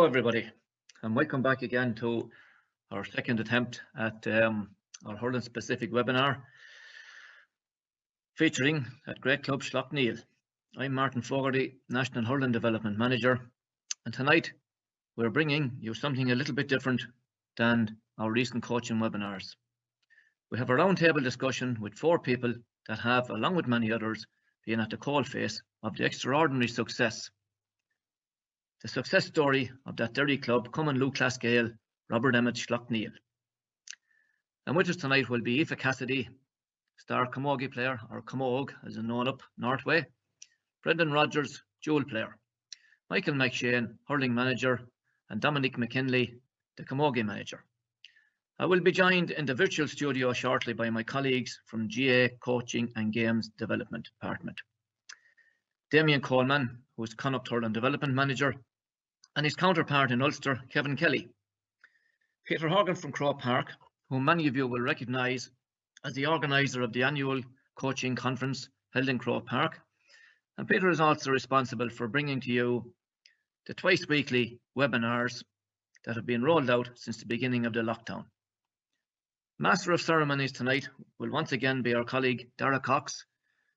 everybody, and welcome back again to our second attempt at our hurling specific webinar featuring at Great Club Slaughtneil. I'm Martin Fogarty, National Hurling Development Manager, and tonight we're bringing you something a little bit different than our recent coaching webinars. We have a roundtable discussion with 4 people that have, along with many others, been at the coalface of the extraordinary success. The success story of that Derry club, Cumann Lou Class Gael, Robert Emmett Slaughtneil. And with us tonight will be Aoife Cassidy, star camogie player, or camogue as is known up Northway, Brendan Rogers, dual player, Michael McShane, hurling manager, and Dominic McKinley, the camogie manager. I will be joined in the virtual studio shortly by my colleagues from GAA Coaching and Games Development Department. Damien Coleman, who is Connacht Hurling Development Manager, and his counterpart in Ulster, Kevin Kelly. Peter Horgan from Croke Park, whom many of you will recognise as the organiser of the annual coaching conference held in Croke Park. And Peter is also responsible for bringing to you the twice weekly webinars that have been rolled out since the beginning of the lockdown. Master of Ceremonies tonight will once again be our colleague Dara Cox.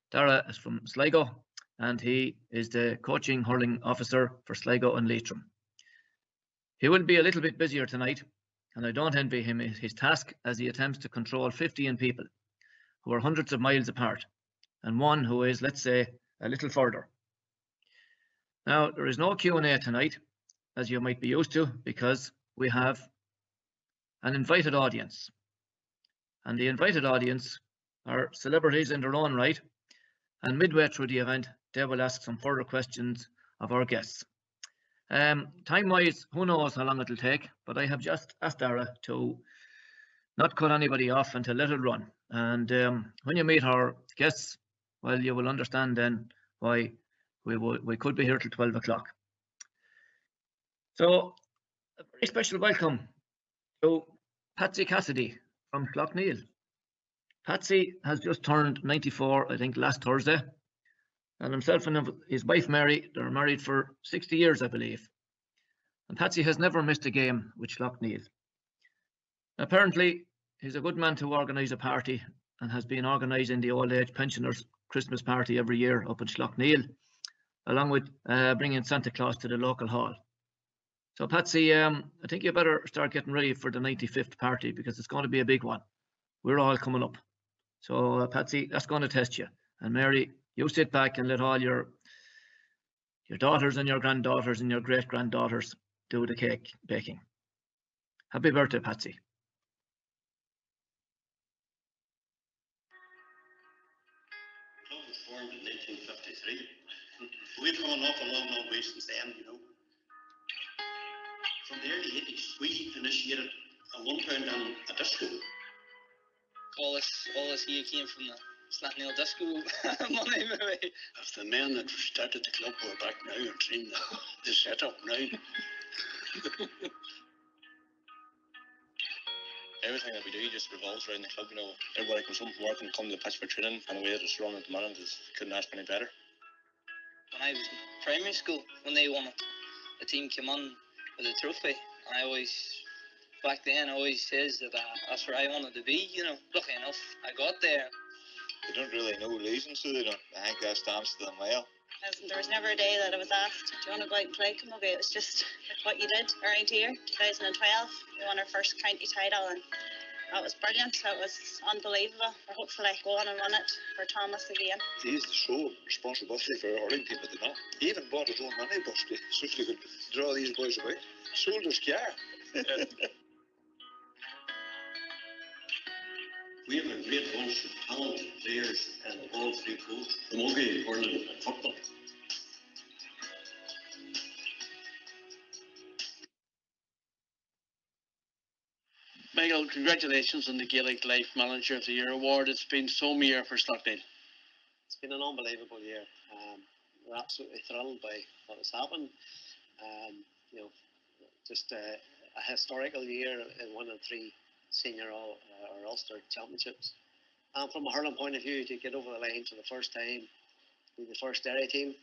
Dara is from Sligo, and he is the coaching hurling officer for Sligo and Leitrim. He will be a little bit busier tonight, and I don't envy him his task as he attempts to control 15 people who are hundreds of miles apart, and one who is, let's say, a little further. Now, there is no Q&A tonight, as you might be used to, because we have an invited audience. And the invited audience are celebrities in their own right, and midway through the event, they will ask some further questions of our guests. Time-wise, who knows how long it'll take, but I have just asked Dara to not cut anybody off and to let it run. And when you meet our guests, well, you will understand then why we could be here till 12 o'clock. So, a very special welcome to Patsy Cassidy from Slaughtneil. Patsy has just turned 94, I think, last Thursday. And himself and his wife Mary, they're married for 60 years, I believe. And Patsy has never missed a game with Slaughtneil. Apparently, he's a good man to organise a party and has been organising the old age pensioners' Christmas party every year up in Slaughtneil, along with bringing Santa Claus to the local hall. So Patsy, I think you better start getting ready for the 95th party because it's going to be a big one. We're all coming up. So Patsy, that's going to test you. And Mary, you sit back and let all your daughters and your granddaughters and your great-granddaughters do the cake baking. Happy birthday, Patsy. The club was formed in 1953. We've come an awful long way since then, you know. From the early 80s, we initiated a £1 down a disco. All this here came from the Slaughtneil disco money, maybe. If the men that started the club were back now and trained the setup now. Everything that we do just revolves around the club, you know. Everybody comes home from work and come to the pitch for training, and the way that it's run at the moment is couldn't ask for any better. When I was in primary school, when they won it, the team came on with a trophy, and I always says that that's where I wanted to be, you know. Lucky enough, I got there. They don't really know losing, so they don't. I think that stands to them well. There was never a day that I was asked, do you want to go out and play camogie? It was just like what you did around here. 2012, we won our first county title, and that was brilliant. It was unbelievable. We're hopefully go on and win it for Thomas again. He used to show responsibility for a hurling team, but they not. He even bought his own money bus so he could draw these boys away. Shoulders care. We have a great bunch of talented players in all 3 codes, camogie, hurling and football. Michael, congratulations on the Gaelic Life Manager of the Year award. It's been so mere for Slaughtneil. It's been an unbelievable year. We're absolutely thrilled by what has happened. You know, just a historical year in winning 3 senior or Ulster championships. And from a hurling point of view, to get over the line for the first time, be the first Derry team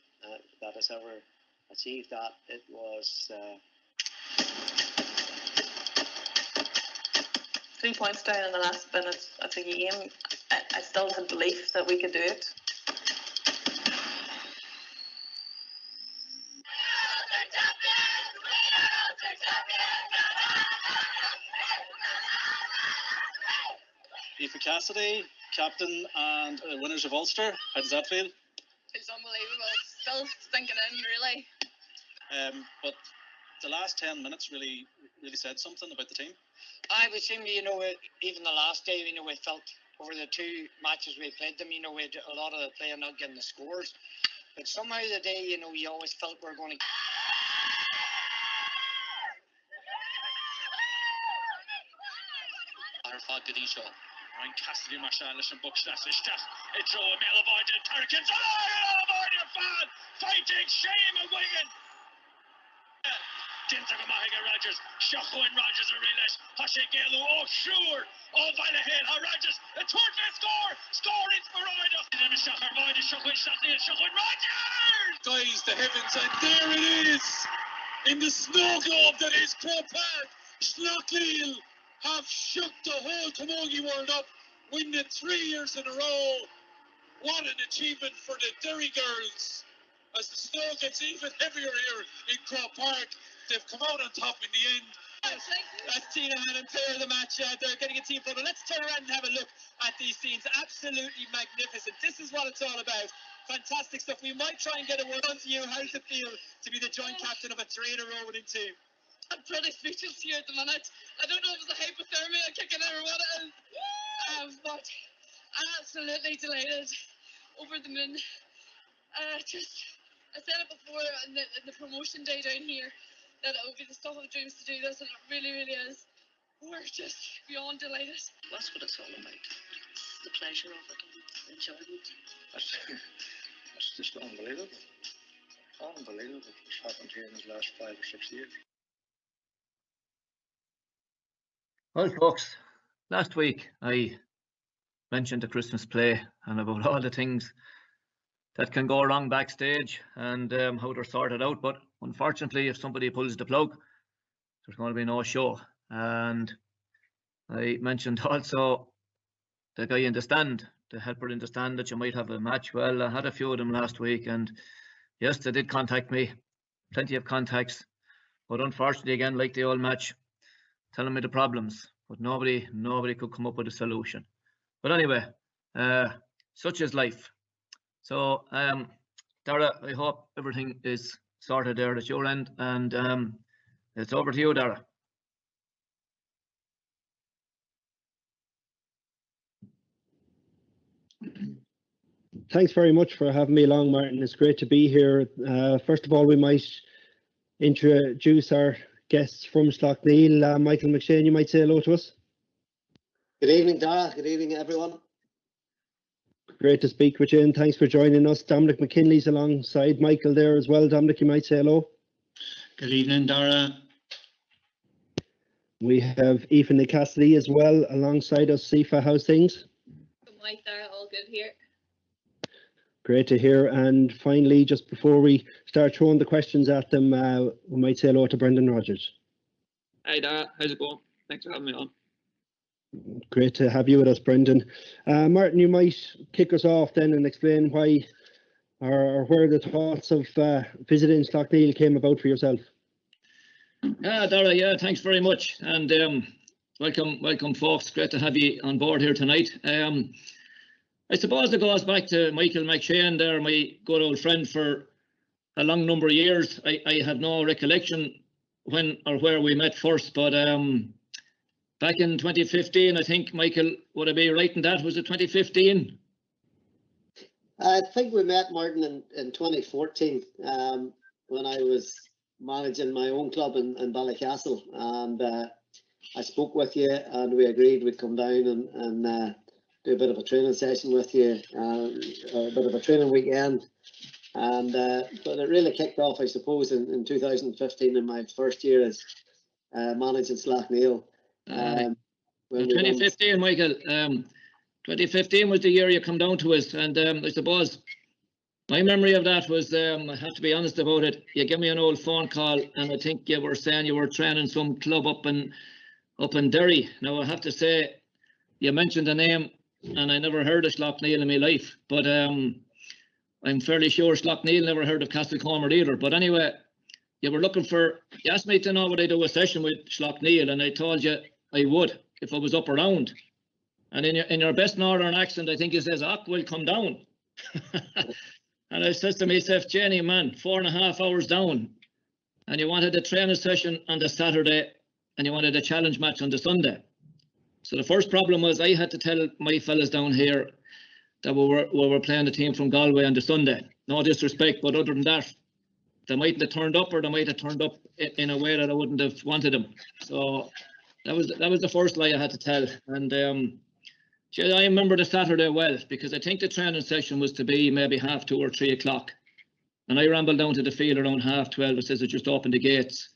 that has ever achieved that, it was 3 points down in the last minute of the game, I still had belief that we could do it. Aoife Cassidy, captain and winners of Ulster. How does that feel? It's unbelievable. It's still sinking in, really. But the last 10 minutes really said something about the team. I would say, you know, even the last day, you know, we felt over the 2 matches we played them, you know, we had a lot of the player not getting the scores. But somehow the day, you know, you always felt we were going to... Arfad Gadisho. Ryan Cassidy, Marshall, and Buckstaff, it drew a male avoided Turkins. Oh, avoided fan! Fighting shame of Wigan! Dintaga Mahiga Rogers, Shachoin Rogers are relays, Hoshe Galu, oh sure, oh Vallahale, Rogers, a tournament scoring for Roida. And a Shachar Voida, Shachoin Rogers! Guys, the heavens, and there it is! In the snow globe that is Croke Park, Slaughtneil have shook the whole Camogie world up, winning 3 years in a row. What an achievement for the Derry girls. As the snow gets even heavier here in Croke Park, they've come out on top in the end. That's Tina Hannon, player of the match. They're getting a team photo. Let's turn around and have a look at these scenes. Absolutely magnificent. This is what it's all about. Fantastic stuff. We might try and get a word on to you. How does it feel to be the joint captain of a 3 in a row winning team? I'm pretty speechless here at the minute. I don't know if it's a hypothermia kicking in or what it is. But absolutely delighted. Over the moon. I said it before in the promotion day down here that it would be the stuff of dreams to do this, and it really, really is. We're just beyond delighted. That's what it's all about. It's the pleasure of it and the enjoyment. That's just unbelievable. Unbelievable what's happened here in the last 5 or 6 years. Well, folks, last week I mentioned the Christmas play and about all the things that can go wrong backstage and how they're sorted out. But unfortunately, if somebody pulls the plug, there's going to be no show. And I mentioned also the guy in the stand, the helper in the stand, that you might have a match. Well, I had a few of them last week, and yes, they did contact me, plenty of contacts. But unfortunately, again, like the old match, telling me the problems, but nobody could come up with a solution. But anyway, such is life. So, Dara, I hope everything is sorted there at your end, and it's over to you, Dara. Thanks very much for having me along, Martin. It's great to be here. First of all, we might introduce our guests from Slaughtneil. Michael McShane, you might say hello to us. Good evening, Dara. Good evening, everyone. Great to speak with you, and thanks for joining us. Dominic McKinley's alongside Michael there as well. Dominic, you might say hello. Good evening, Dara. We have Aoife Cassidy as well alongside us. Aoife, how's things? Good night, Dara. All good here. Great to hear. And finally, just before we start throwing the questions at them, we might say hello to Brendan Rogers. Hi, Dara. How's it going? Thanks for having me on. Great to have you with us, Brendan. Martin, you might kick us off then and explain why or where the thoughts of visiting Slaughtneil came about for yourself. Dara, yeah, thanks very much, and welcome folks. Great to have you on board here tonight. I suppose it goes back to Michael McShane there, my good old friend for a long number of years. I have no recollection when or where we met first, but back in 2015, I think Michael, would I be right in that? Was it 2015? I think we met, Martin, in 2014 when I was managing my own club in Ballycastle, and I spoke with you and we agreed we'd come down and do a bit of a training session with you, a bit of a training weekend, and but it really kicked off, I suppose, in 2015 in my first year as managing Slaughtneil. 2015, Michael. 2015 was the year you come down to us, and I suppose my memory of that was, I have to be honest about it, you gave me an old phone call, and I think you were saying you were training some club up in up in Derry. Now, I have to say, you mentioned the name, and I never heard of Slaughtneil in my life, but I'm fairly sure Slaughtneil never heard of Castlecomer either. But anyway, you asked me to know would I do a session with Slaughtneil, and I told you I would if I was up around. And in your best northern accent, I think you says, will come down. And I says to myself, Jenny, man, 4.5 hours down, and you wanted a training session on the Saturday, and you wanted a challenge match on the Sunday. So the first problem was I had to tell my fellas down here that we were playing the team from Galway on the Sunday. No disrespect, but other than that, they mightn't have turned up, or they might have turned up in a way that I wouldn't have wanted them. So that was the first lie I had to tell. And I remember the Saturday well, because I think the training session was to be maybe 2:30 or 3 o'clock. And I rambled down to the field around 12:30. It says it just opened the gates.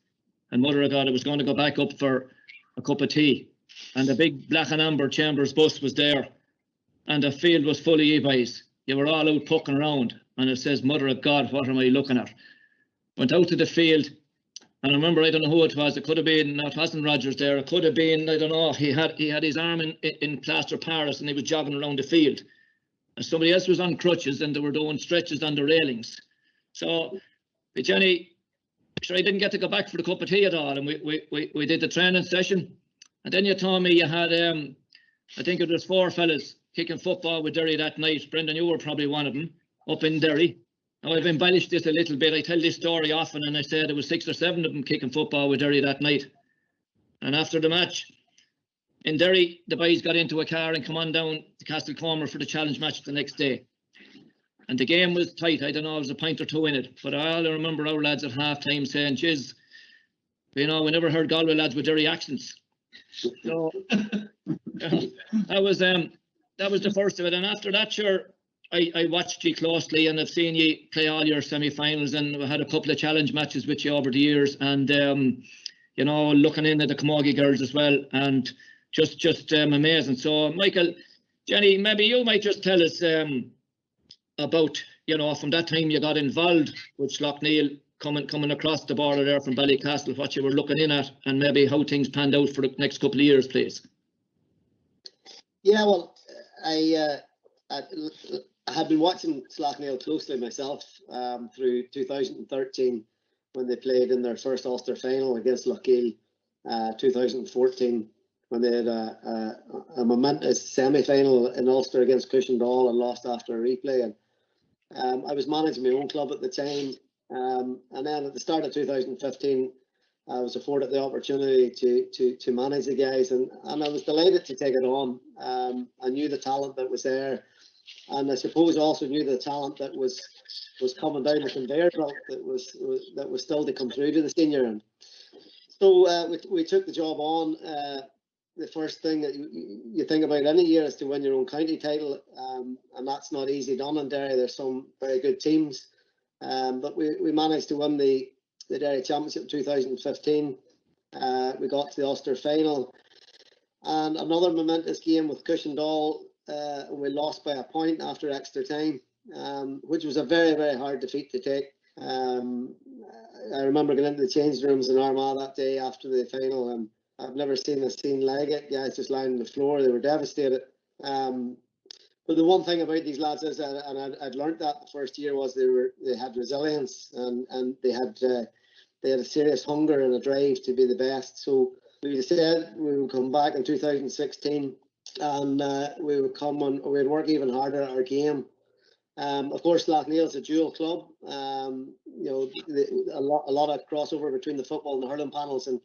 And mother of God, I was going to go back up for a cup of tea. And the big black and amber Chambers bus was there. And the field was full of e-boys. You were all out pucking around. And it says, mother of God, what am I looking at? Went out to the field. And I remember, I don't know who it was. It could have been, no, it wasn't Rogers there. It could have been, I don't know. He had his arm in plaster Paris, and he was jogging around the field. And somebody else was on crutches, and they were doing stretches on the railings. So, but Jenny, sure, I didn't get to go back for the cup of tea at all. And we did the training session. And then you told me you had, I think it was 4 fellas kicking football with Derry that night. Brendan, you were probably one of them, up in Derry. Now, I've embellished this a little bit. I tell this story often, and I said there was 6 or 7 of them kicking football with Derry that night. And after the match in Derry, the boys got into a car and come on down to Castlecomer for the challenge match the next day. And the game was tight. I don't know, it was a point or 2 in it. But I remember our lads at half-time saying, "Jeez, you know, we never heard Galway lads with Derry accents." So that was the first of it. And after that, sure, I watched you closely, and I've seen you play all your semi-finals, and we had a couple of challenge matches with you over the years, and you know, looking in at the Camogie girls as well, and just amazing. So Michael, Jenny, maybe you might just tell us about, you know, from that time you got involved with Slaughtneil, coming across the border there from Ballycastle, what you were looking in at, and maybe how things panned out for the next couple of years, please. Yeah, well, I had been watching Slaughtneil closely myself through 2013 when they played in their first Ulster final against Lochiel, 2014 when they had a momentous semi-final in Ulster against Cushendall and lost after a replay. And I was managing my own club at the time, and then at the start of 2015 I was afforded the opportunity to manage the guys, and I was delighted to take it on. I knew the talent that was there, and I suppose also knew the talent that was coming down the conveyor belt that was still to come through to the senior end. So we took the job on. The first thing that you think about any year is to win your own county title, and that's not easy done in Derry. There's some very good teams, but we managed to win the Derry Championship in 2015. We got to the Ulster final, and another momentous game with Cushendall. We lost by a point after extra time, which was a very, very hard defeat to take. I remember going into the change rooms in Armagh that day after the final, and I've never seen a scene like it. Guys just lying on the floor, they were devastated. But the one thing about these lads is, and I'd learned that the first year, was they had resilience, and they had a serious hunger and a drive to be the best. So we said we would come back in 2016, and we would come and we'd work even harder at our game. Of course, Slaughtneil is a dual club. You know, a lot of crossover between the football and the hurling panels, and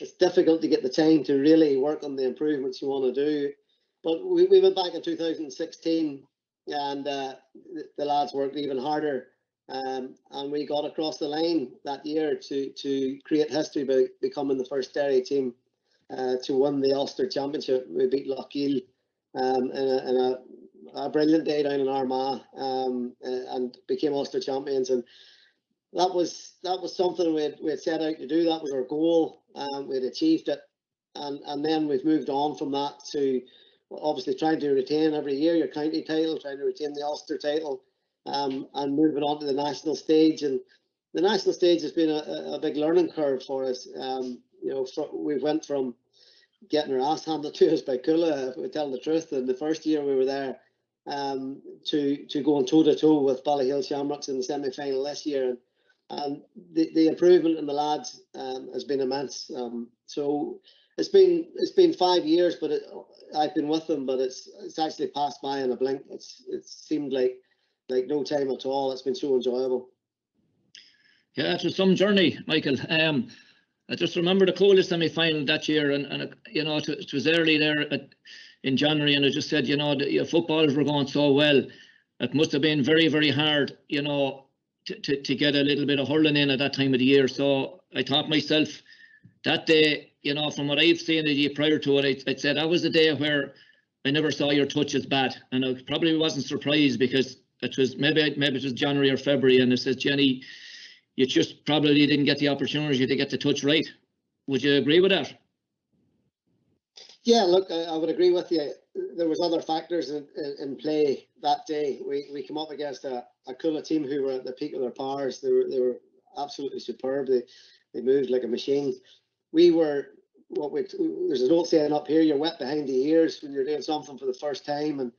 it's difficult to get the time to really work on the improvements you want to do. But we went back in 2016, and the lads worked even harder, and we got across the line that year to create history by becoming the first Derry team to win the Ulster Championship. We beat Lochiel in a brilliant day down in Armagh, and became Ulster champions. And that was something we had set out to do. That was our goal. We had achieved it, and then we've moved on from that to obviously trying to retain every year your county title, trying to retain the Ulster title, and moving on to the national stage. And the national stage has been a big learning curve for us. You know, we went from getting our ass handed to us by Culla, if we tell the truth. And the first year we were there, to going toe to toe with Ballyhill Shamrocks in the semi-final this year, and the improvement in the lads has been immense. So it's been 5 years, but I've been with them, but it's actually passed by in a blink. It seemed like no time at all. It's been so enjoyable. Yeah, it was some journey, Michael. I just remember the coolest semi-final that year, and you know, it was early there in January, and I just said, you know, the footballers were going so well. It must have been very, very hard, you know, to get a little bit of hurling in at that time of the year. So I thought myself that day, you know, from what I've seen the year prior to it, I'd say that was the day where I never saw your touch as bad, and I probably wasn't surprised because it was maybe it was January or February, and it says, Jenny, you just probably didn't get the opportunity to get the touch right. Would you agree with that? Yeah, look, I would agree with you. There was other factors in play that day. We came up against a Culla team who were at the peak of their powers. They were absolutely superb. They moved like a machine. We were there's an old saying up here, you're wet behind the ears when you're doing something for the first time, and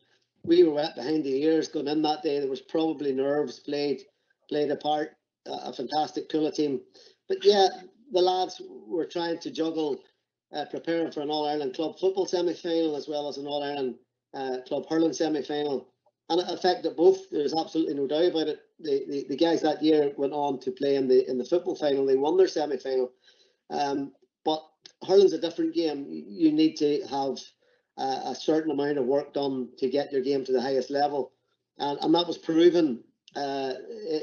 we were wet behind the ears going in that day. There was probably nerves played a part. A fantastic Culla team, but yeah, the lads were trying to juggle preparing for an All-Ireland club football semi-final as well as an All-Ireland club hurling semi-final, and it affected both. There's absolutely no doubt about it. The guys that year went on to play in the football final. They won their semi-final, but hurling's a different game. You need to have a certain amount of work done to get your game to the highest level, and that was proven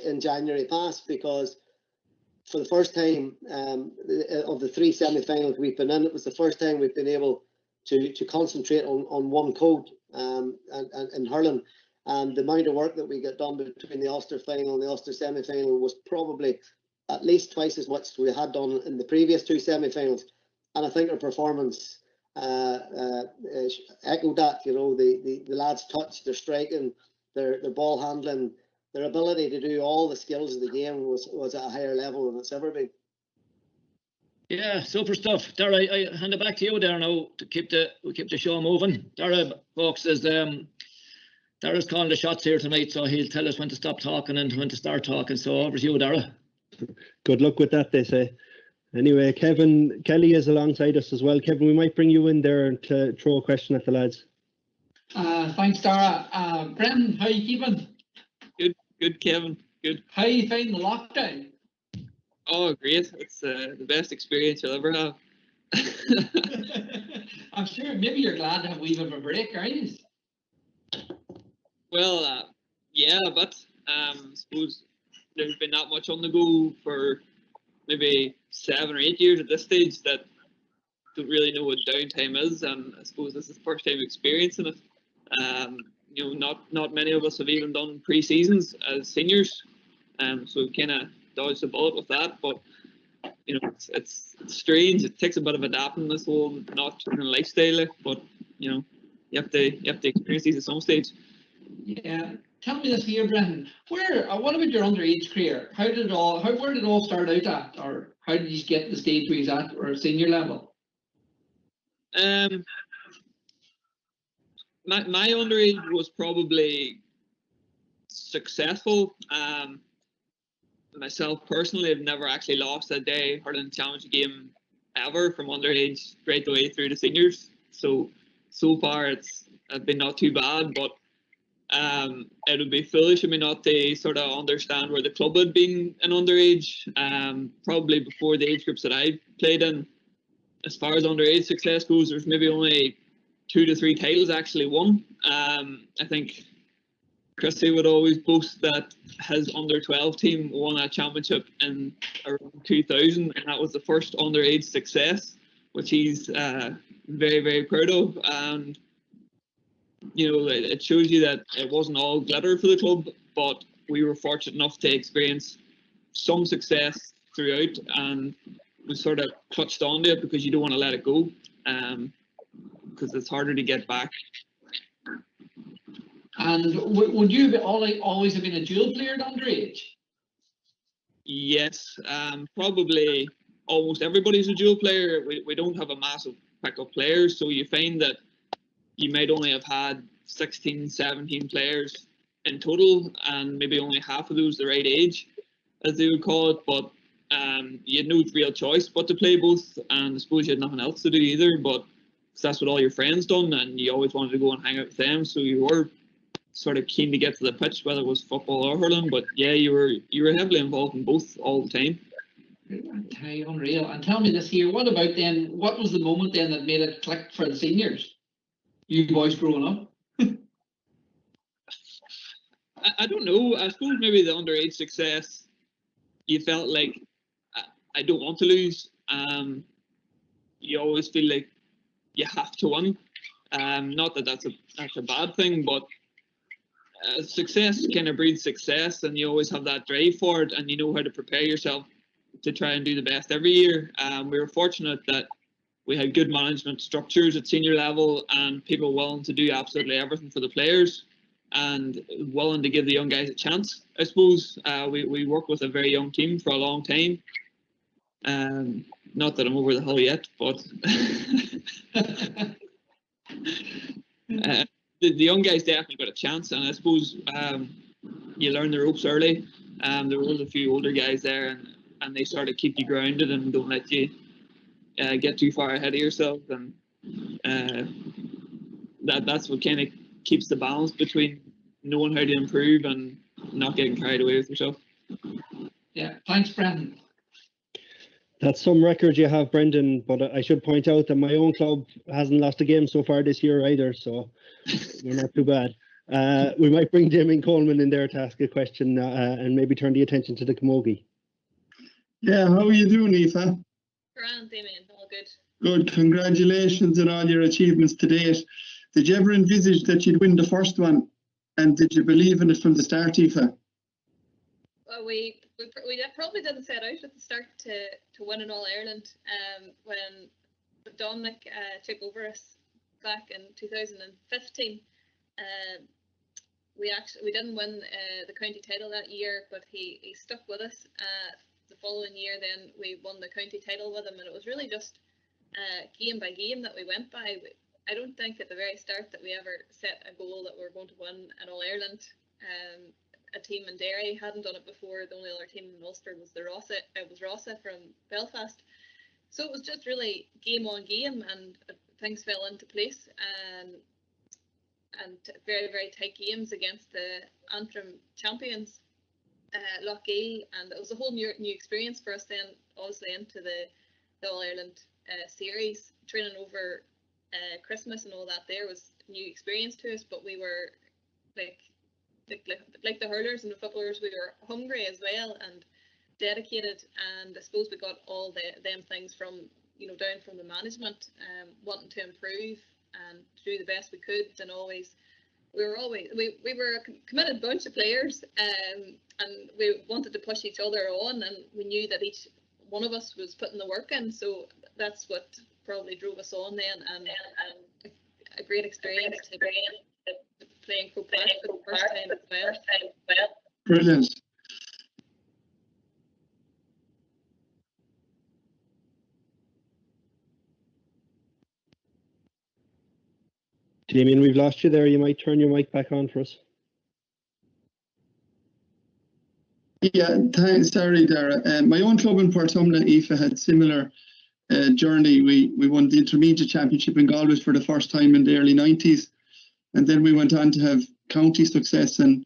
in January past, because for the first time of the 3 semi-finals we've been in, it was the first time we've been able to concentrate on one code and hurling, and the amount of work that we got done between the Ulster final and the Ulster semi-final was probably at least twice as much as we had done in the previous 2 semi-finals, and I think our performance echoed that. You know, the lads' touch, their striking, their ball handling, their ability to do all the skills of the game was at a higher level than it's ever been. Yeah, super stuff. Dara, I hand it back to you there now to keep the show moving. Dara, folks, Dara's calling the shots here tonight, so he'll tell us when to stop talking and when to start talking. So over to you, Dara. Good luck with that, they say. Anyway, Kevin Kelly is alongside us as well. Kevin, we might bring you in there to throw a question at the lads. Thanks, Dara. Brendan, how are you keeping? Good, Kevin. Good. How are you finding the lockdown? Oh, great. It's the best experience you'll ever have. I'm sure maybe you're glad to have a wee bit of a break, aren't you? Well, yeah, but I suppose there's been that much on the go for maybe 7 or 8 years at this stage that don't really know what downtime is, and I suppose this is the first time experiencing it. You know, not many of us have even done pre-seasons as seniors, so we've kind of dodged the bullet with that. But you know, it's strange. It takes a bit of adapting this whole not turning lifestyle, but you know, you have to experience these at some stage. Yeah. Tell me this here, Brendan. What about your underage career? Where did it all start out at, or how did you get to the stage where you're at, or senior level? My underage was probably successful. Myself personally, I've never actually lost a day hurling challenge game ever from underage right the way through to seniors. So far it's been not too bad, but it would be foolish of me not to sort of understand where the club had been in underage. Probably before the age groups that I played in. As far as underage success goes, there's maybe only 2 to 3 titles actually won. I think Christy would always boast that his under-12 team won a championship in around 2000, and that was the first underage success, which he's very, very proud of. And you know, it shows you that it wasn't all glitter for the club, but we were fortunate enough to experience some success throughout, and we sort of clutched onto it because you don't want to let it go, because it's harder to get back. And would you have always have been a dual player at underage? Yes, probably almost everybody's a dual player. We don't have a massive pick up players. So you find that you might only have had 16, 17 players in total, and maybe only half of those the right age, as they would call it. But you had no real choice but to play both, and I suppose you had nothing else to do either. But that's what all your friends done, and you always wanted to go and hang out with them. So you were sort of keen to get to the pitch, whether it was football or hurling. But yeah, you were heavily involved in both all the time. Okay, unreal. And tell me this here, what about then, what was the moment then that made it click for the seniors? You boys growing up? I don't know. I suppose maybe the underage success, you felt like, I don't want to lose. You always feel like you have to win. Not that that's a bad thing, but success kind of breeds success, and you always have that drive for it, and you know how to prepare yourself to try and do the best every year. We were fortunate that we had good management structures at senior level and people willing to do absolutely everything for the players and willing to give the young guys a chance. I suppose we worked with a very young team for a long time. Not that I'm over the hill yet, but the young guys definitely got a chance, and I suppose you learn the ropes early. There was a few older guys there, and they sort of keep you grounded and don't let you get too far ahead of yourself, and that's what kind of keeps the balance between knowing how to improve and not getting carried away with yourself. Yeah, thanks, Brendan. That's some record you have, Brendan, but I should point out that my own club hasn't lost a game so far this year either, so we're not too bad. We might bring Damien Coleman in there to ask a question and maybe turn the attention to the Camogie. Yeah, how are you doing, Aoife? Grand, Damien, all good. Good, congratulations on all your achievements to date. Did you ever envisage that you'd win the first one? And did you believe in it from the start, Aoife? Well, we probably didn't set out at the start to win in All Ireland. When Dominic took over us back in 2015, we didn't win the county title that year, but he stuck with us. The following year, then we won the county title with him, and it was really just game by game that we went by. I don't think at the very start that we ever set a goal that we were going to win an All Ireland. A team in Derry hadn't done it before. The only other team in Ulster was Rossa from Belfast. So it was just really game on game, and things fell into place. And very, very tight games against the Antrim champions, Lough Gill, and it was a whole new experience for us then, obviously into the All Ireland series. Training over Christmas and all that there was a new experience to us, but we were like the hurlers and the footballers, we were hungry as well and dedicated, and I suppose we got all them things from down from the management, wanting to improve and do the best we could, and we were a committed bunch of players, and we wanted to push each other on, and we knew that each one of us was putting the work in, so that's what probably drove us on then, and a great experience to be playing Croke Park for the first time as well. Brilliant. Damien, we've lost you there. You might turn your mic back on for us. Yeah, thanks. Sorry, Dara. My own club in Portumna, Aoife, had similar journey. We won the Intermediate Championship in Galway for the first time in the early 90s. And then we went on to have county success and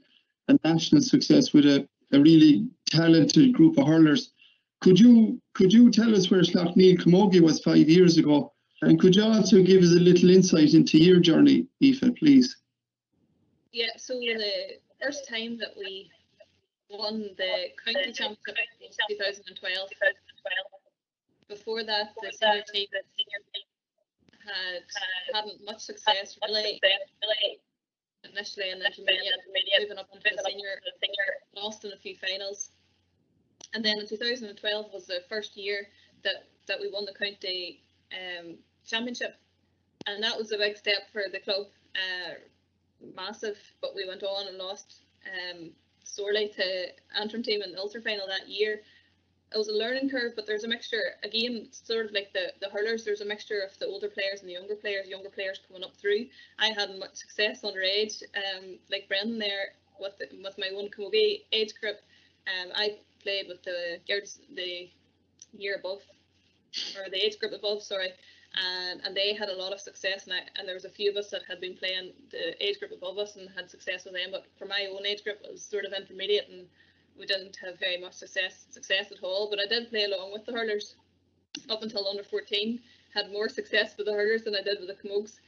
national success with a really talented group of hurlers. Could you tell us where Slaughtneil Camogie was 5 years ago? And could you also give us a little insight into your journey, Aoife, please? Yeah, so the first time that we won the county championship in 2012. Before that, the senior team hadn't much success really initially in the intermediate, moving up into the senior, lost in a few finals. And then in 2012 was the first year that we won the county championship, and that was a big step for the club, massive, but we went on and lost sorely to Antrim team in the Ulster final that year. it was a learning curve, but there's a mixture, again, sort of like the hurlers, there's a mixture of the older players and the younger players coming up through. I had much success underage, like Brendan there with my one camogie age group. I played with the girls the year above, or the age group above, sorry, and they had a lot of success, and there was a few of us that had been playing the age group above us and had success with them, but for my own age group it was sort of intermediate, and we didn't have very much success at all. But I did play along with the hurlers up until under 14, had more success with the hurlers than I did with the camogues,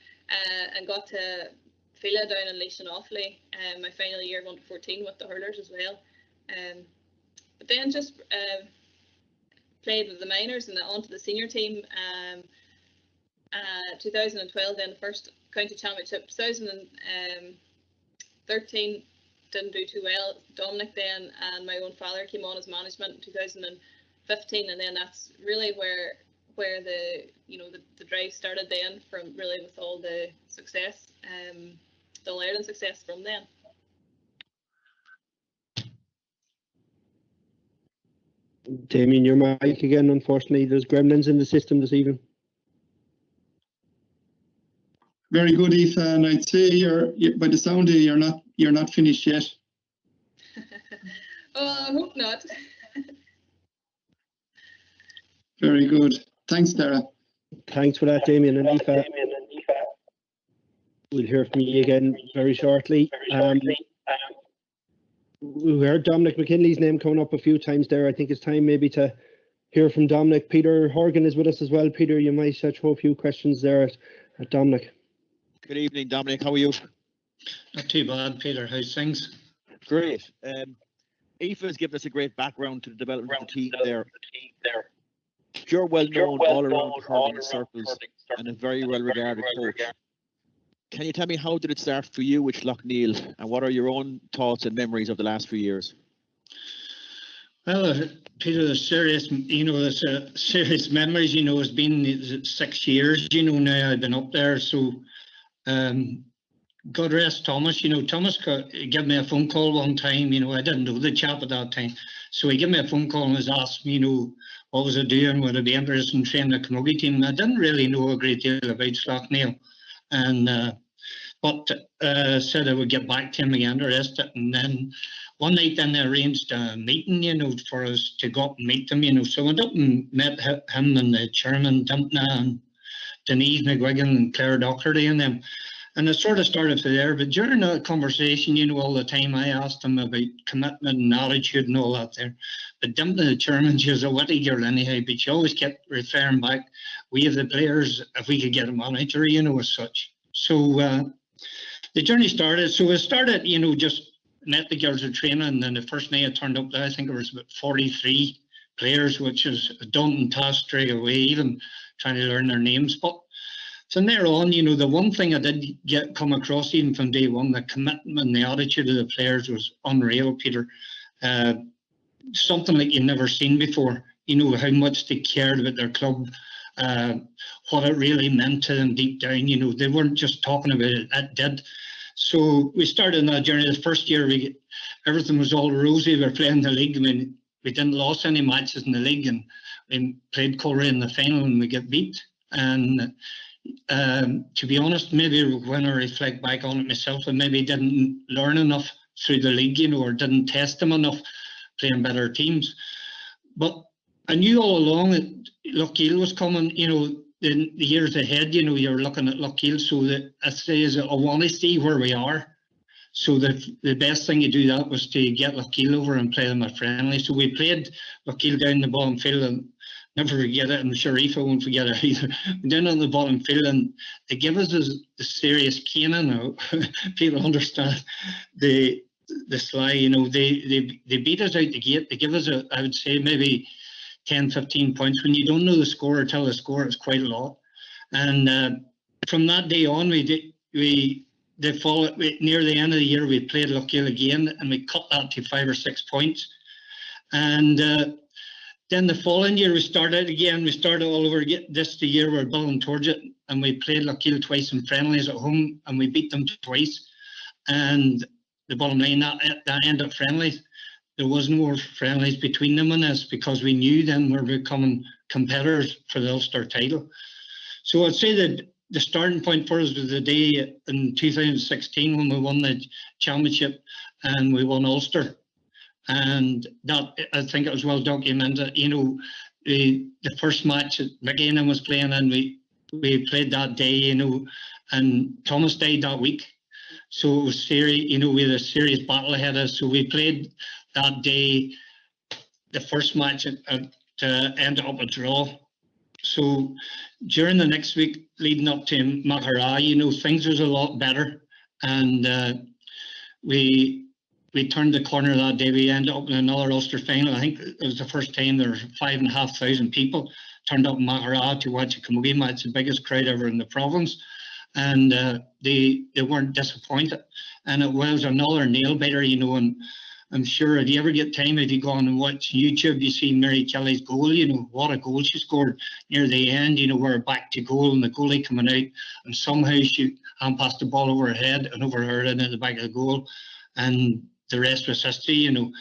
and got to Fila down in Leash and Offaly my final year of under 14 with the hurlers as well. But then just played with the minors and onto the senior team. 2012 then the first county championship. 2013 didn't do too well. Dominic then and my own father came on as management in 2015, and then that's really where the the drive started then, from really with all the success, the Ireland success from then. Damien, your mic again. Unfortunately, there's gremlins in the system this evening. Very good, Aoife, and I'd say by the sound of it, you're not finished yet. Oh, I hope not. Very good. Thanks, Dara. Thanks for that, Damien and Aoife. We'll hear from you again very shortly. We heard Dominic McKinley's name coming up a few times there. I think it's time maybe to hear from Dominic. Peter Horgan is with us as well. Peter, you might throw a few questions there at Dominic. Good evening, Dominic. How are you? Not too bad, Peter. How's things? Great. Aoife has given us a great background to the development of the team there. You're well known all around hurling circles and a very well regarded coach. Can you tell me, how did it start for you with Slaughtneil, and what are your own thoughts and memories of the last few years? Well, Peter, there's serious memories. It's been 6 years, now I've been up there. So, God rest Thomas. Thomas gave me a phone call one time. I didn't know the chap at that time. So he gave me a phone call and was asked me, what was I doing? Would I be interested in training the camogie team? And I didn't really know a great deal about Slaughtneil. And but said I would get back to him again, interested. And then one night then they arranged a meeting, for us to go up and meet them, So I went up and met him and the chairman, Dimpna, and Denise McGuigan and Claire Docherty and them. And it sort of started from there. But during that conversation, all the time I asked them about commitment and attitude and all that there. But Dimpna, the chairman, she was a witty girl anyhow, but she always kept referring back, we have the players, if we could get a manager, as such. So the journey started. So it started, just met the girls at training, and then the first night I turned up there, I think there was about 43 players, which is a daunting task straight away, even trying to learn their names. But from there on, the one thing I did come across even from day one, the commitment and the attitude of the players was unreal, Peter. Something like you've never seen before. How much they cared about their club, what it really meant to them deep down. They weren't just talking about it, it did. So we started on that journey. The first year, everything was all rosy. We were playing the league. I mean, we didn't lose any matches in the league, and we played Coleraine in the final and we get beat. And to be honest, maybe when I reflect back on it myself, I maybe didn't learn enough through the league, or didn't test them enough playing better teams. But I knew all along that Lochiel was coming, in the years ahead, you're looking at Lochiel, so that I say is I want to see where we are. So the best thing to do that was to get Lochiel over and play them at friendly. So we played Lochiel down the bottom field, and never forget it. I'm sure Aoife won't forget it either. Down on the bottom field, and they give us a serious caning. People understand the sly. They beat us out the gate. They give us I would say maybe 10-15 points. When you don't know the score or tell the score, it's quite a lot. And from that day on, near the end of the year, we played Lochiel again, and we cut that to 5 or 6 points. And then the following year, we started again. We started all over again. The year we're building towards it, and we played Lochiel twice in friendlies at home, and we beat them twice. And the bottom line, that ended up friendlies. there was no more friendlies between them in this, because we knew then we're becoming competitors for the Ulster title. So I'd say that the starting point for us was the day in 2016 when we won the championship and we won Ulster. And that, I think it was well documented. You know, the first match that McGinnon was playing, and we played that day, you know, and Thomas died that week. So it was serious, you know, we had a serious battle ahead of us. So we played that day, the first match, to end up a draw. So during the next week leading up to Maghera, you know, things was a lot better. And we turned the corner that day. We ended up in another Ulster final. I think it was the first time there were 5,500 people turned up in Maghera to watch a camogie match, the biggest crowd ever in the province. And they weren't disappointed. And it was another nail biter, you know. And I'm sure if you ever get time, if you go on and watch YouTube, you see Mary Kelly's goal, you know, what a goal she scored near the end, you know, we're back to goal and the goalie coming out, and somehow she passed the ball over her head and over her and in the back of the goal. And the rest was history, you know.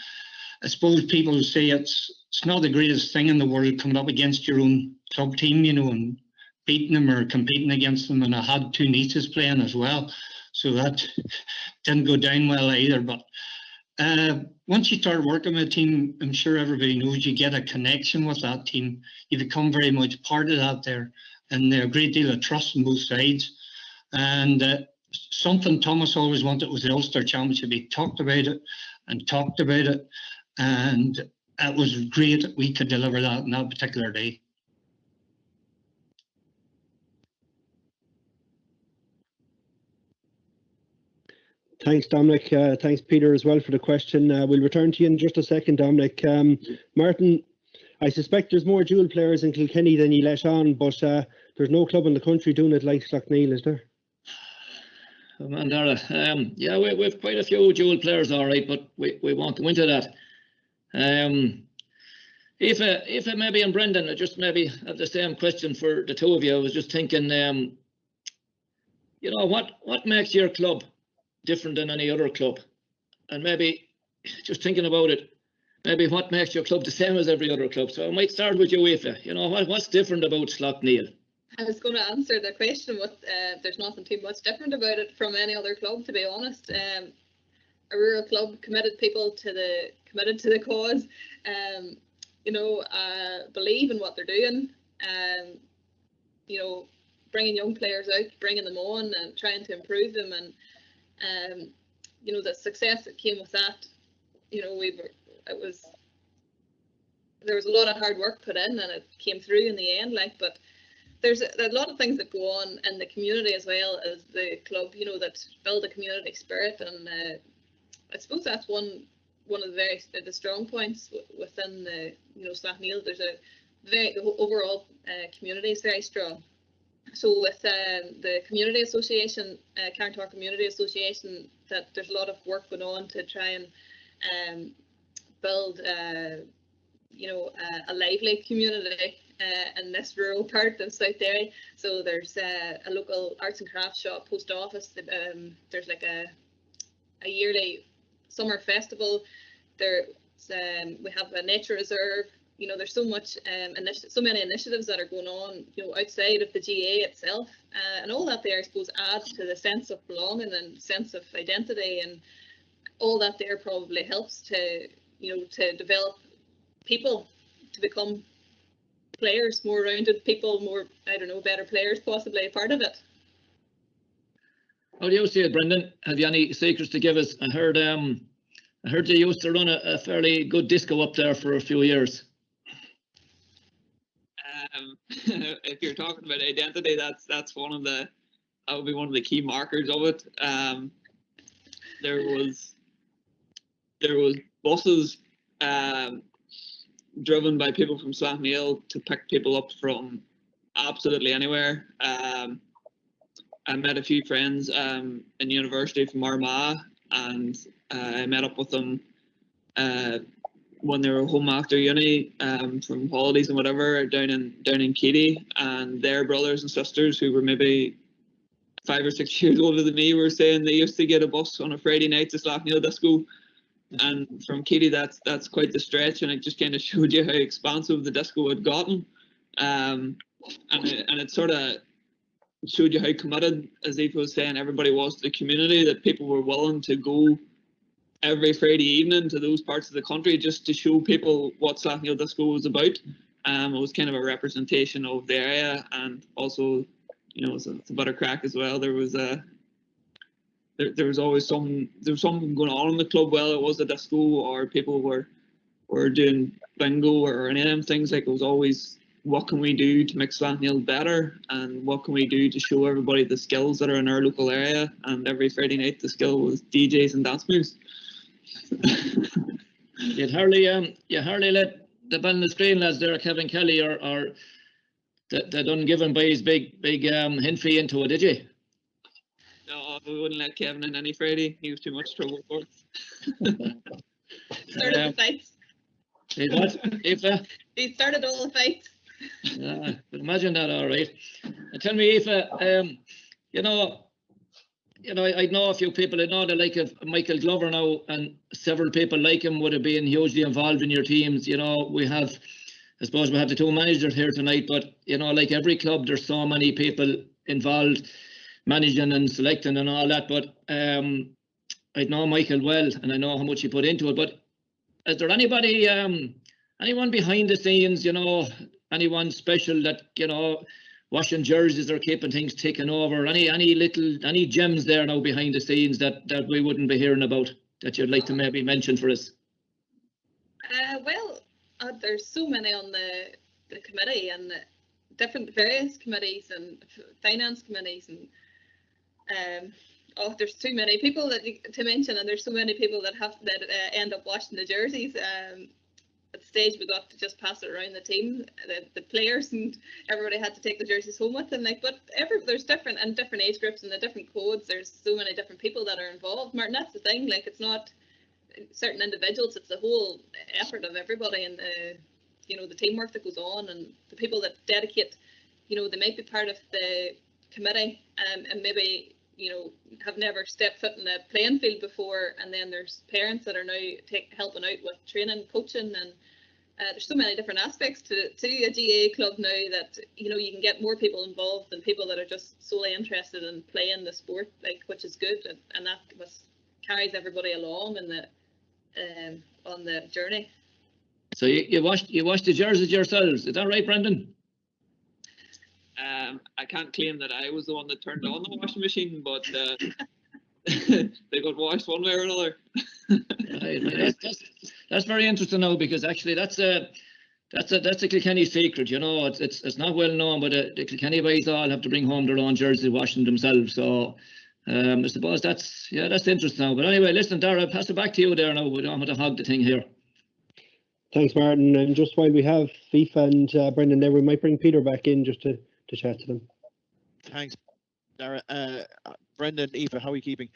I suppose people say it's not the greatest thing in the world coming up against your own club team, you know, and beating them or competing against them. And I had two nieces playing as well, so that didn't go down well either. But once you start working with a team, I'm sure everybody knows you get a connection with that team. You become very much part of that there, and a great deal of trust on both sides. And something Thomas always wanted was the Ulster Championship. He talked about it, and it was great that we could deliver that on that particular day. Thanks, Dominic. Thanks, Peter, as well for the question. We'll return to you in just a second, Dominic. Martin, I suspect there's more dual players in Kilkenny than you let on, but there's no club in the country doing it like Slaughtneil, is there? Oh, man, Dara. Yeah, we've quite a few dual players, all right, but we won't go into that. If maybe and Brendan, I just maybe have the same question for the two of you. I was just thinking, you know, what makes your club different than any other club? And maybe just thinking about it, maybe what makes your club the same as every other club? So I might start with you, Aoife. You know, what's different about Slaughtneil? I was going to answer the question with there's nothing too much different about it from any other club, to be honest. A rural club, committed to the cause, you know, believe in what they're doing, you know, bringing young players out, bringing them on and trying to improve them, and you know, the success that came with that, you know, there was a lot of hard work put in, and it came through in the end, like. But there's a lot of things that go on in the community as well as the club, you know, that build a community spirit, and I suppose that's one of the strong points within the, you know, Slaughtneil. There's the overall community is very strong. So with the community association, Carntor Community Association, that there's a lot of work going on to try and build, you know, a lively community in this rural part of South Derry. So there's a local arts and crafts shop, post office. There's like a yearly summer festival. There's we have a nature reserve. You know, there's so many initiatives that are going on, you know, outside of the GAA itself, and all that there, I suppose, adds to the sense of belonging and sense of identity, and all that there probably helps to, you know, to develop people to become players, more rounded people, more, I don't know, better players, possibly a part of it. How do you see it, Brendan? Have you any secrets to give us? I heard you used to run a fairly good disco up there for a few years. If you're talking about identity, that would be one of the key markers of it. There was buses driven by people from Slaughtneil to pick people up from absolutely anywhere. I met a few friends in university from Armagh, and I met up with them when they were home after uni from holidays and whatever down in Keady, and their brothers and sisters who were maybe 5 or 6 years older than me were saying they used to get a bus on a Friday night to Slaughtneil disco And from Katie, that's quite the stretch, and it just kind of showed you how expansive the disco had gotten, and it sort of showed you how committed, as Aoife was saying, everybody was to the community, that people were willing to go every Friday evening to those parts of the country just to show people what Slaughtneil Disco was about. It was kind of a representation of the area, and also, you know, it's a bit of crack as well. There was always something going on in the club, whether it was a disco or people were doing bingo or any of them things. Like, it was always, what can we do to make Slaughtneil better, and what can we do to show everybody the skills that are in our local area. And every Friday night the skill was DJs and dance moves. You'd hardly let the Ballinascreen lads there, Kevin Kelly, or that done given by his big hint fee into it, did you? No, we wouldn't let Kevin in any Friday. He was too much trouble for us. Started the fights. He what? Aoife? He started all the fights. Imagine that, all right. And tell me, Aoife, you know, I know a few people. I know the like of Michael Glover now, and several people like him would have been hugely involved in your teams. You know, I suppose we have the two managers here tonight, but you know, like every club, there's so many people involved, managing and selecting and all that. But I know Michael well, and I know how much he put into it. But is there anybody, anyone behind the scenes, you know, anyone special that, you know, washing jerseys or keeping things ticking over? Any gems there now behind the scenes that we wouldn't be hearing about, that you'd like to maybe mention for us? Well, there's so many on the committee, and the different various committees and finance committees, and there's too many people to mention, and there's so many people that end up washing the jerseys. At the stage we got to just pass it around the team, the players, and everybody had to take the jerseys home with them. Like, but there's different age groups and the different codes. There's so many different people that are involved, Martin. That's the thing. Like, it's not certain individuals; it's the whole effort of everybody, and the teamwork that goes on, and the people that dedicate. You know, they might be part of the committee, and maybe, you know, have never stepped foot in a playing field before, and then there's parents that are now helping out with training, coaching, and there's so many different aspects to a GAA club now that, you know, you can get more people involved than people that are just solely interested in playing the sport, like, which is good, and that carries everybody along in on the journey. So you wash the jerseys yourselves, is that right, Brendan? I can't claim that I was the one that turned on the washing machine, but they got washed one way or another. Right. That's very interesting now, because actually that's a Kilkenny secret. You know, it's not well known, but the Kilkenny boys all have to bring home their own jersey washing themselves. So I suppose that's interesting now. But anyway, listen, Dara, I'll pass it back to you there now. We don't have to hog the thing here. Thanks, Martin. And just while we have FIFA and Brendan there, we might bring Peter back in just to chat to them. Thanks, Dara. Brendan, Aoife, how are you keeping?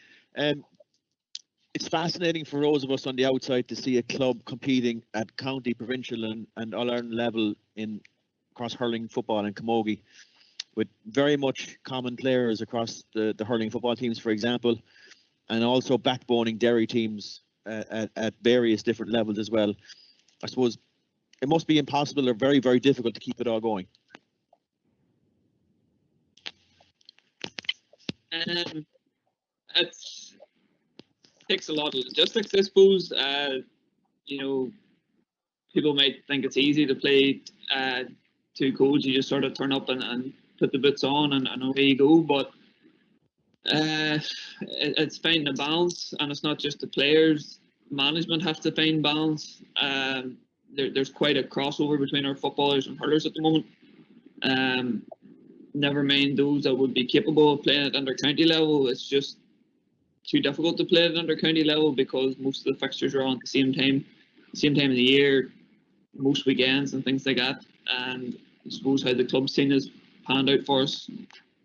It's fascinating for those of us on the outside to see a club competing at county, provincial and All-Ireland level across hurling, football and camogie, with very much common players across the hurling football teams, for example, and also backboning Derry teams at various different levels as well. I suppose it must be impossible or very, very difficult to keep it all going. It takes a lot of logistics, I suppose. You know, people might think it's easy to play two codes. You just sort of turn up and put the boots on and away you go. But it's finding a balance, and it's not just the players. Management have to find balance. There's quite a crossover between our footballers and hurlers at the moment. Never mind those that would be capable of playing at under-county level. It's just too difficult to play at under-county level because most of the fixtures are on at the same time of the year, most weekends and things like that. And I suppose how the club scene has panned out for us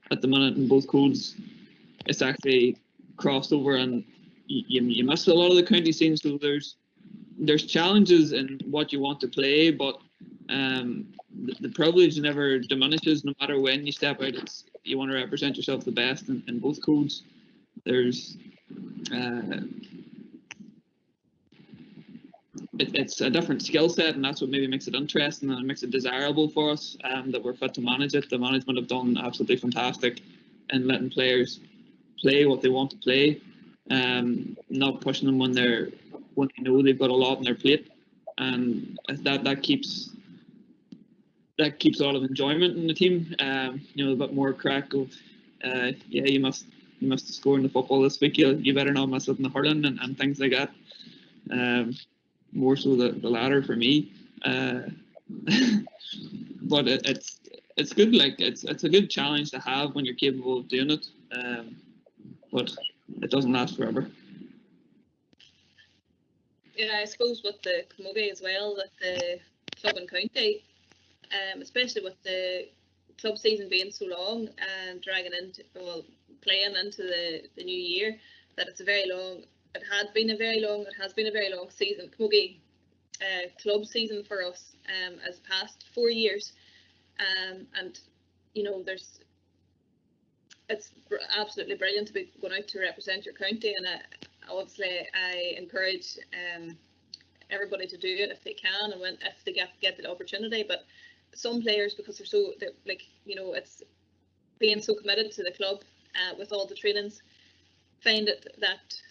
at the minute in both codes, it's actually crossed over, and you miss a lot of the county scenes. So there's challenges in what you want to play, but the privilege never diminishes no matter when you step out. You want to represent yourself the best in both codes. There's it's a different skill set, and that's what maybe makes it interesting and it makes it desirable for us, that we're fit to manage it. The management have done absolutely fantastic in letting players play what they want to play, not pushing them when they know they've got a lot on their plate, and that keeps a lot of enjoyment in the team. You know, a bit more crack of you must score in the football this week. You better not miss it in the hurling and things like that. More so the latter for me. But it's good. Like it's a good challenge to have when you're capable of doing it. But it doesn't last forever. Yeah, I suppose with the camogie as well, with the club and county, especially with the club season being so long and playing into the new year, that it's a very long. It has been a very long season, camogie club season for us, as the past 4 years, and you know it's absolutely brilliant to be going out to represent your county, and obviously I encourage everybody to do it if they can and if they get the opportunity. But some players, because they're like, you know, it's being so committed to the club with all the trainings, find it that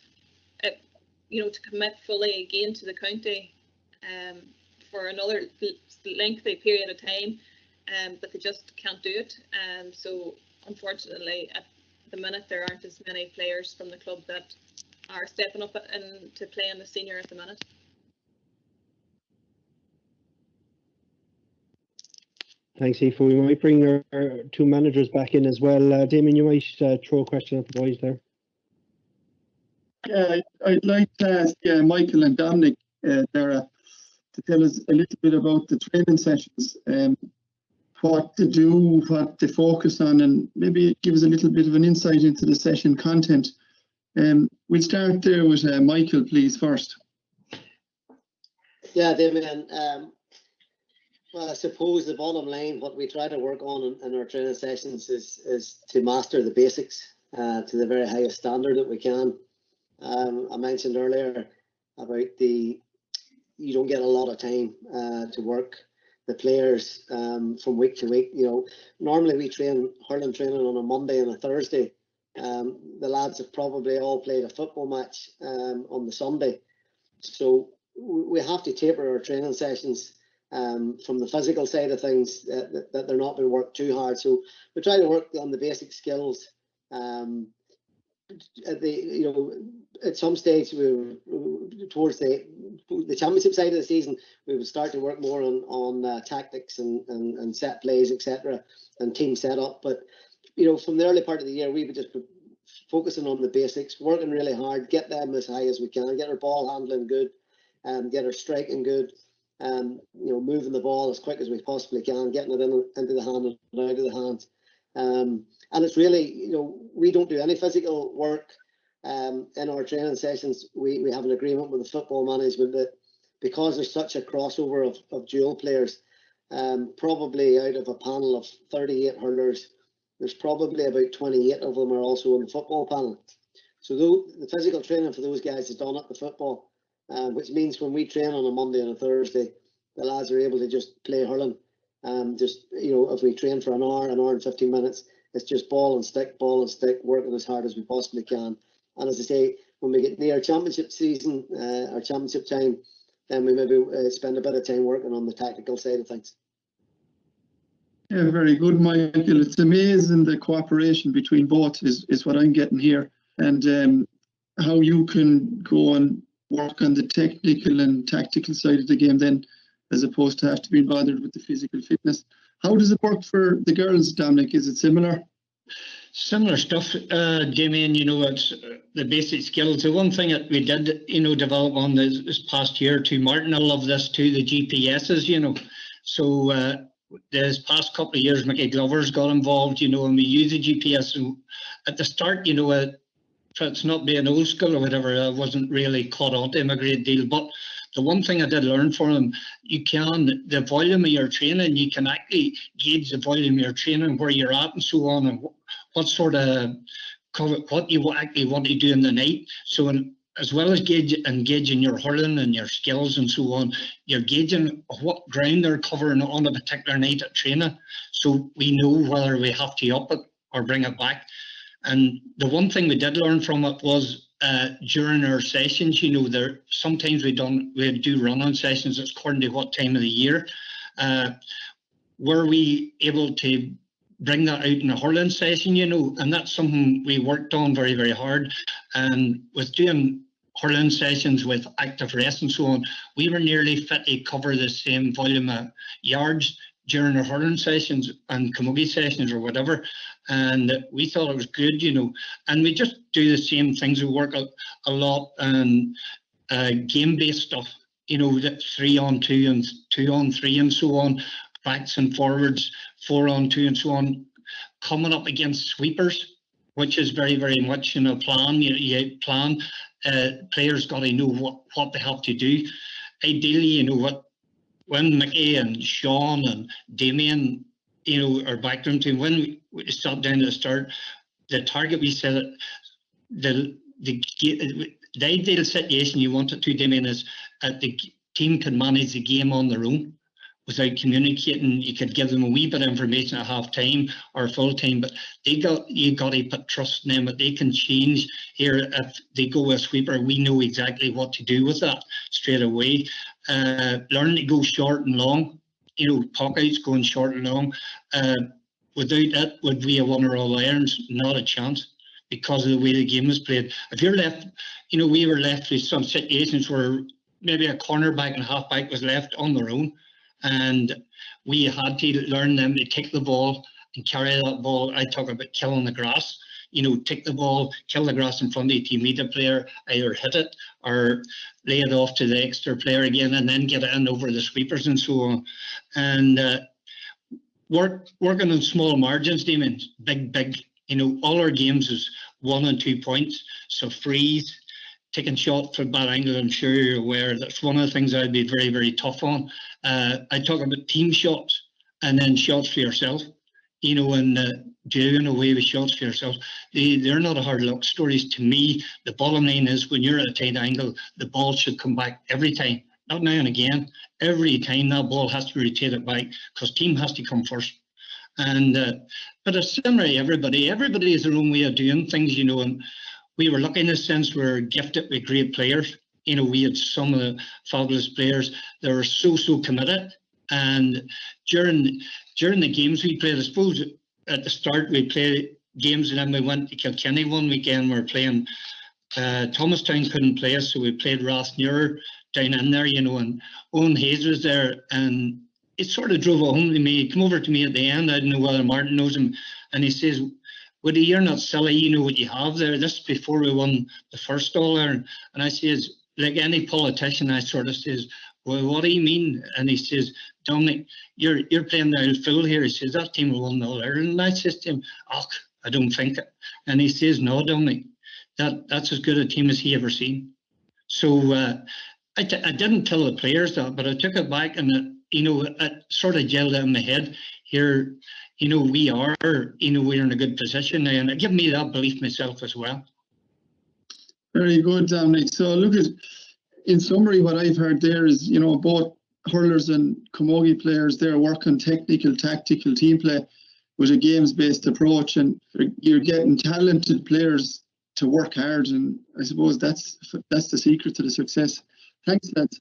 you know, to commit fully again to the county for another lengthy period of time, but they just can't do it. So unfortunately, at the minute, there aren't as many players from the club that are stepping up and to play in the senior at the minute. Thanks, Aoife. We might bring our two managers back in as well. Damien, you might throw a question at the boys there. Yeah, I'd like to ask Michael and Dominic, Dara, to tell us a little bit about the training sessions, what to do, what to focus on, and maybe give us a little bit of an insight into the session content. We'll start there with Michael, please, first. Yeah, Damien. Well, I suppose the bottom line, what we try to work on in our training sessions is to master the basics to the very highest standard that we can. I mentioned earlier about you don't get a lot of time to work the players from week to week. You know, normally we train hurling training on a Monday and a Thursday. The lads have probably all played a football match on the Sunday, so we have to taper our training sessions from the physical side of things, that they're not being worked too hard. So we try to work on the basic skills. At some stage, towards the championship side of the season, we would start to work more on tactics and set plays, etc., and team setup. But you know, from the early part of the year, we would just be focusing on the basics, working really hard, get them as high as we can, get our ball handling good, get our striking good, you know, moving the ball as quick as we possibly can, getting it into the hand and out of the hands. And it's really, you know, we don't do any physical work in our training sessions. We have an agreement with the football management that because there's such a crossover of dual players, probably out of a panel of 38 hurlers, there's probably about 28 of them are also on the football panel. So the physical training for those guys is done at the football, which means when we train on a Monday and a Thursday, the lads are able to just play hurling. Just, you know, if we train for an hour and 15 minutes, it's just ball and stick, working as hard as we possibly can. And as I say, when we get near championship season, our championship time, then we maybe spend a bit of time working on the tactical side of things. Yeah, very good, Michael. It's amazing the cooperation between both is what I'm getting here, and how you can go and work on the technical and tactical side of the game then, as opposed to have to be bothered with the physical fitness. How does it work for the girls, Dominic? Is it similar? Similar stuff, Damien. You know, it's the basic skills. The one thing that we did, you know, develop on this past year too, Martin, I love this too, the GPSs, you know. So this past couple of years, Mickey Glover's got involved, you know, and we use the GPS. And at the start, you know, it's not being old school or whatever, I wasn't really caught on to him a great deal. But the one thing I did learn from him, the volume of your training, you can actually gauge the volume of your training, where you're at and so on, and what sort of, what you actually want to do in the night. So as well as engaging your hurling and your skills and so on, you're gauging what ground they're covering on a particular night at training, so we know whether we have to up it or bring it back. And the one thing we did learn from it was during our sessions, you know, there sometimes we do run-on sessions according to what time of the year. Were we able to bring that out in a hurling session, you know, and that's something we worked on very, very hard. And with doing hurling sessions with active rest and so on, we were nearly fit to cover the same volume of yards during our hurling sessions and camogie sessions or whatever. And we thought it was good, you know, and we just do the same things. We work a lot on game-based stuff, you know, 3-on-2 and 2-on-3 and so on, backs and forwards, 4-on-2 and so on, coming up against sweepers, which is very, very much in a plan. You plan. Players got to know what they have to do. Ideally, you know, what when Mickey and Sean and Damien, you know, our backroom team, when we sat down at the start, the target we set, the ideal situation you want it to, Damien, is that the team can manage the game on their own without communicating. You could give them a wee bit of information at half time or full time, but you got to put trust in them that they can change here. If they go with a sweeper, we know exactly what to do with that straight away. Learn to go short and long, you know, pockets going short and long. Without it, would we have won all irons? Not a chance, because of the way the game is played. If you're left, you know, we were left with some situations where maybe a cornerback and halfback was left on their own, and we had to learn them to take the ball and carry that ball. I talk about killing the grass. You know, take the ball, kill the grass in front of the teammate player, either hit it or lay it off to the extra player again, and then get it in over the sweepers and so on. And working on small margins, Damien, big. You know, all our games is 1 and 2 points. So freeze, taking shots from bad angle, I'm sure you're aware. That's one of the things I'd be very, very tough on. I talk about team shots and then shots for yourself. You know, and doing away with shots for yourself. They're not a hard luck stories to me. The bottom line is when you're at a tight angle, the ball should come back every time. Not now and again. Every time that ball has to rotate it back, because team has to come first. And but it's similar to everybody. Everybody has their own way of doing things, you know. And we were lucky in the sense we're gifted with great players. You know, we had some of the fabulous players that were so committed. And during the games we played, I suppose at the start we played games and then we went to Kilkenny one weekend. We were playing, Thomastown couldn't play us, so we played Rathmuir down in there, you know, and Owen Hayes was there, and it sort of drove it home to me. He came over to me at the end, I don't know whether Martin knows him, and he says, Woody, you're not silly, you know what you have there. This is before we won the first All-Ireland. And I says, like any politician, I sort of says, well, what do you mean? And he says, Dominic, you're playing the full here. He says, that team will win the All-Ireland. And I says to him, oh, I don't think it. And he says, no, Dominic, that's as good a team as he ever seen. So I didn't tell the players that, but I took it back and, you know, it sort of gelled out in my head. Here, you know, we're in a good position now, and it gave me that belief myself as well. Very good, Dominic. So look at, in summary, what I've heard there is, you know, both hurlers and camogie players, they're working technical, tactical team play with a games-based approach, and you're getting talented players to work hard, and I suppose that's the secret to the success. Thanks, lads.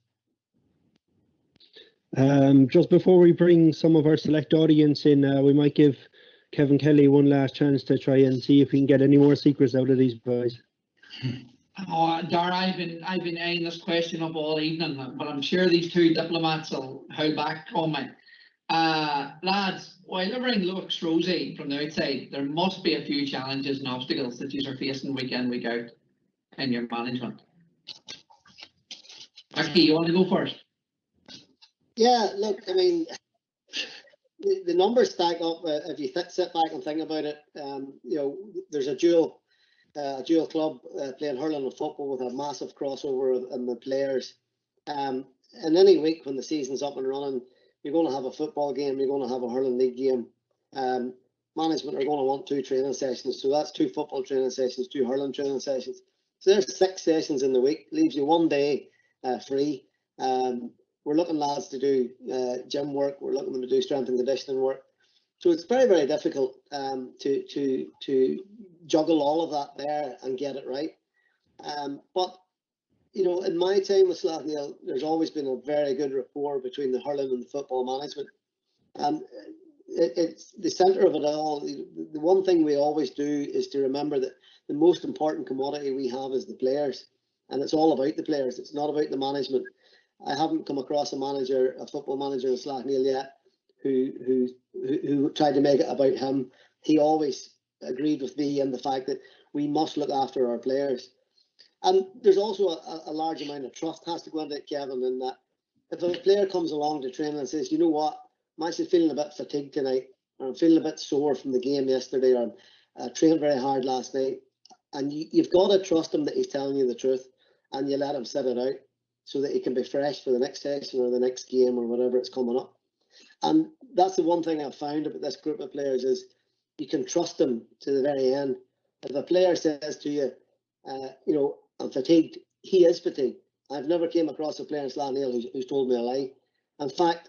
Just before we bring some of our select audience in, we might give Kevin Kelly one last chance to try and see if we can get any more secrets out of these boys. Oh, Dara, I've been eyeing this question up all evening, but I'm sure these two diplomats will hold back on me. Lads, while everything looks rosy from the outside, there must be a few challenges and obstacles that you are facing week in, week out in your management. Aki, you want to go first? Yeah, look, I mean, the numbers stack up. If you sit back and think about it, you know, there's a dual club playing hurling and football with a massive crossover in the players. And any week when the season's up and running, you're going to have a football game, you're going to have a hurling league game. Management are going to want 2 training sessions, so that's 2 football training sessions, 2 hurling training sessions. So there's 6 sessions in the week, leaves you 1 day free. We're looking, lads, to do gym work. We're looking to do strength and conditioning work. So it's very, very difficult to juggle all of that there and get it right. But you know, in my time with Slaughtneil, there's always been a very good rapport between the hurling and the football management. And it's the centre of it all. The one thing we always do is to remember that the most important commodity we have is the players. And it's all about the players. It's not about the management. I haven't come across a football manager in Slaughtneil yet, who tried to make it about him. He always agreed with me in the fact that we must look after our players. And there's also a large amount of trust has to go into it, Kevin, in that if a player comes along to training and says, you know what, I'm actually feeling a bit fatigued tonight, or I'm feeling a bit sore from the game yesterday, or I trained very hard last night, and you've got to trust him that he's telling you the truth, and you let him sit it out so that he can be fresh for the next session or the next game or whatever it's coming up. And that's the one thing I've found about this group of players is you can trust them to the very end. If a player says to you, you know, I'm fatigued, he is fatigued. I've never came across a player in Slaughtneil who's told me a lie. In fact,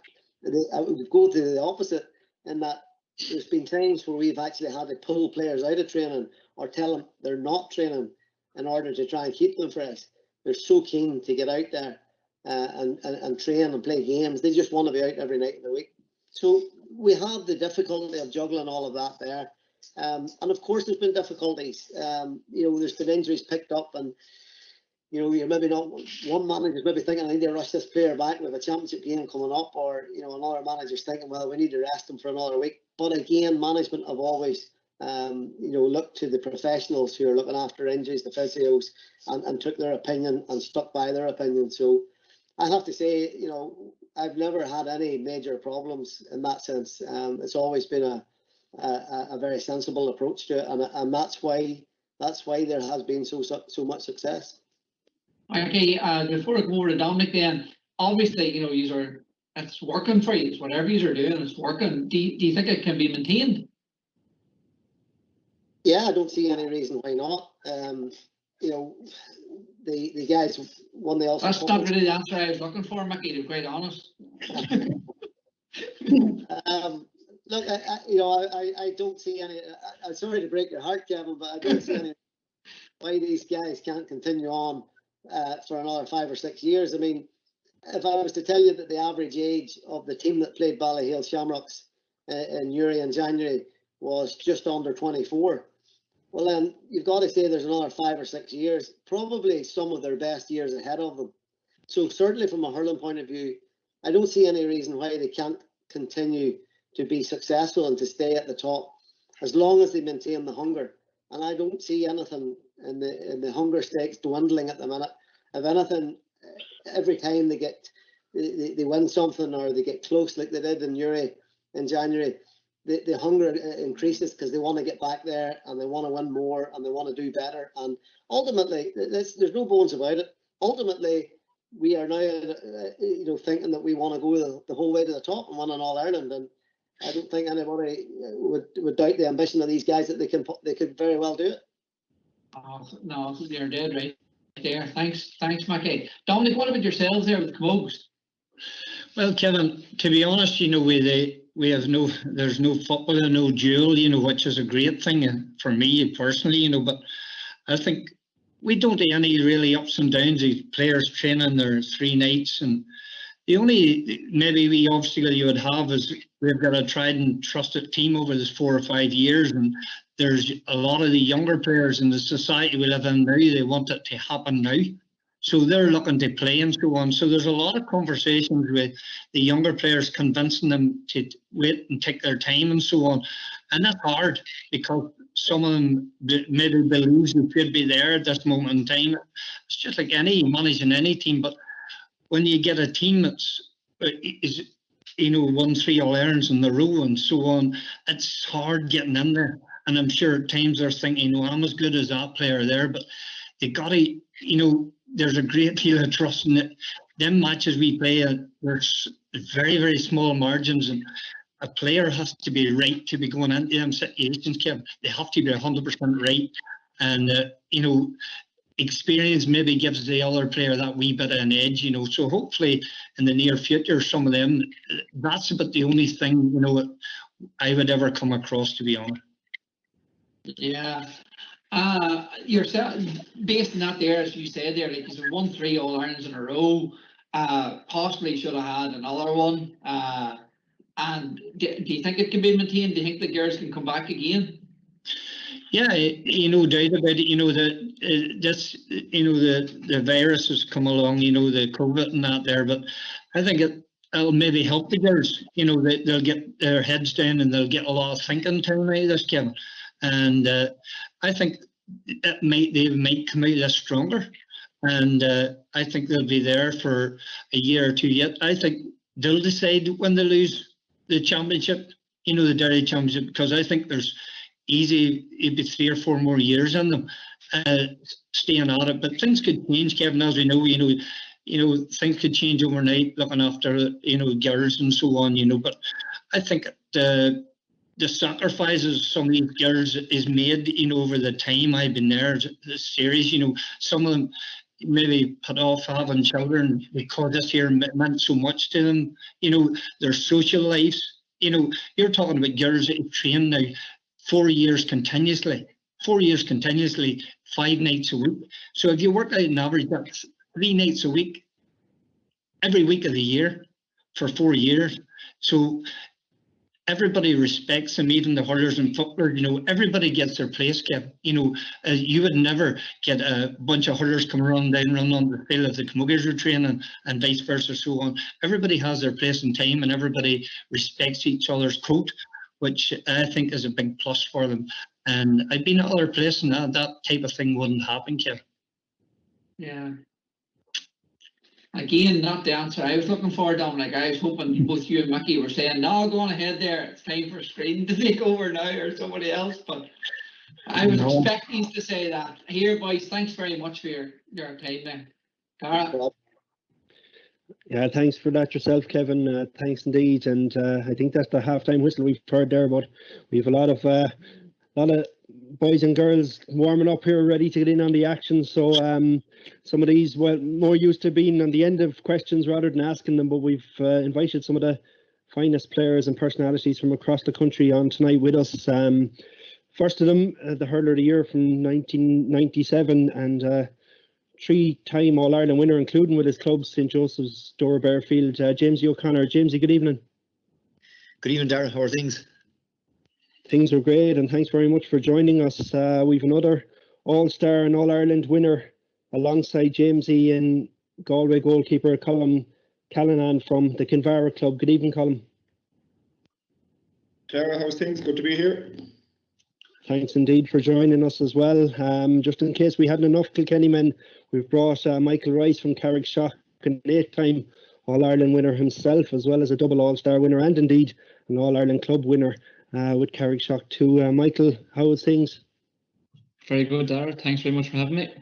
I would go to the opposite in that there's been times where we've actually had to pull players out of training or tell them they're not training in order to try and keep them fresh. They're so keen to get out there and train and play games. They just want to be out every night of the week. So we have the difficulty of juggling all of that there. And of course, there's been difficulties. You know, there's been injuries picked up, and you know, you're maybe not one manager's maybe thinking I need to rush this player back with a championship game coming up, or you know, another manager's thinking, well, we need to rest him for another week. But again, management have always, you know, looked to the professionals who are looking after injuries, the physios, and took their opinion and stuck by their opinion. So I have to say, you know, I've never had any major problems in that sense. It's always been a very sensible approach to it, and that's why there has been so much success. Okay, before I go over to Dominic, then obviously, you know, it's working for you. It's whatever you are doing, it's working. Do you think it can be maintained? Yeah, I don't see any reason why not. You know, the guys won the Ulster. That's not really the answer I was looking for, Mickey, to be quite honest. Look, you know, I don't see any. I'm sorry to break your heart, Kevin, but I don't see any why these guys can't continue on for another 5 or 6 years. I mean, if I was to tell you that the average age of the team that played Ballyhale Shamrocks in Uri in January was just under 24, well then you've got to say there's another 5 or 6 years, probably some of their best years ahead of them. So certainly from a hurling point of view, I don't see any reason why they can't continue to be successful and to stay at the top as long as they maintain the hunger. And I don't see anything in the hunger stakes dwindling at the minute. If anything, every time they win something or they get close like they did in Uri in January, the hunger increases because they want to get back there and they want to win more and they want to do better. And ultimately, there's no bones about it. Ultimately, we are now, you know, thinking that we want to go the whole way to the top and win an All Ireland. And I don't think anybody would doubt the ambition of these guys that they could very well do it. Oh, no, you're dead right there. Thanks, Mickey. Dominic, what about yourselves there with Camogues? Well, Kevin, to be honest, you know, there's no football and no duel, you know, which is a great thing for me personally, you know, but I think we don't do any really ups and downs. These players training their 3 nights, and the only maybe we obstacle you would have is we've got a tried and trusted team over this 4 or 5 years, and there's a lot of the younger players in the society we live in now, they want it to happen now. So they're looking to play and so on. So there's a lot of conversations with the younger players, convincing them to wait and take their time and so on. And that's hard because some of them maybe believe they should be there at this moment in time. It's just like managing any team. But when you get a team that's won 3 All-Irelands in a row and so on, it's hard getting in there. And I'm sure at times they're thinking, well, I'm as good as that player there, but they got to, you know, there's a great deal of trust in it. Them matches we play, there's very, very small margins, and a player has to be right to be going into them situations, Kev. They have to be 100% right. And, you know, experience maybe gives the other player that wee bit of an edge, you know. So hopefully in the near future, some of them, that's about the only thing, you know, I would ever come across, to be honest. Yeah. Yourself, based on that there, as you said there, like you've won 3 All-Irelands in a row, possibly should have had another one. And do you think it can be maintained? Do you think the girls can come back again? Yeah, you know, doubt about it. You know that this, you know, the virus has come along. You know, the COVID and that there, but I think it'll maybe help the girls. You know, they'll get their heads down and they'll get a lot of thinking time out of this, Kevin. And I think they might come out of this stronger. And I think they'll be there for a year or two yet. I think they'll decide when they lose the championship. You know, the Derry Championship, because I think there's easy, it'd be 3 or 4 more years in them staying at it. But things could change, Kevin, as we know. You know, things could change overnight. Looking after, you know, girls and so on. You know, but I think the sacrifices some of these girls is made. You know, over the time I've been there, the series. You know, some of them maybe put off having children because this year meant so much to them. You know, their social lives. You know, you're talking about girls that train now 4 years continuously, 4 years continuously, 5 nights a week. So if you work out an average, that's 3 nights a week, every week of the year for 4 years. So everybody respects them, even the hurlers and footlers. You know, everybody gets their place, Kev. You know, you would never get a bunch of hurlers come run on the field if the Camogies are training and vice versa, so on. Everybody has their place and time, and everybody respects each other's coat, which I think is a big plus for them. And I've been at other places and that type of thing wouldn't happen, Kev. Yeah. Again, not the answer I was looking for, Dominic. I was hoping both you and Mickey were saying, no, go on ahead there. It's time for Screen to take over now or somebody else. But I was expecting to say that. Here, boys, thanks very much for your time there. Cara? Yeah, thanks for that yourself, Kevin. Thanks indeed. And I think that's the halftime whistle we've heard there. But we have a lot of boys and girls warming up here, ready to get in on the action. So some of these, well, more used to being on the end of questions rather than asking them. But we've invited some of the finest players and personalities from across the country on tonight with us. First of them, the hurler of the year from 1997 and 3-time All-Ireland winner, including with his club, St. Joseph's, Dora Bearfield, Jamesy O'Connor. Jamesy, good evening. Good evening, Darragh. How are things? Things are great, and thanks very much for joining us. We've another All-Star and All-Ireland winner alongside Jamesy and Galway goalkeeper Colm Callanan from the Kinvara club. Good evening, Colm. Darragh, how's things? Good to be here. Thanks indeed for joining us as well. Just in case we hadn't enough Kilkenny men, we've brought Michael Rice from Carrickshock, an 8-time All-Ireland winner himself, as well as a double All-Star winner and indeed an All-Ireland club winner with Carrickshock too. Michael, how is things? Very good, Darragh. Thanks very much for having me.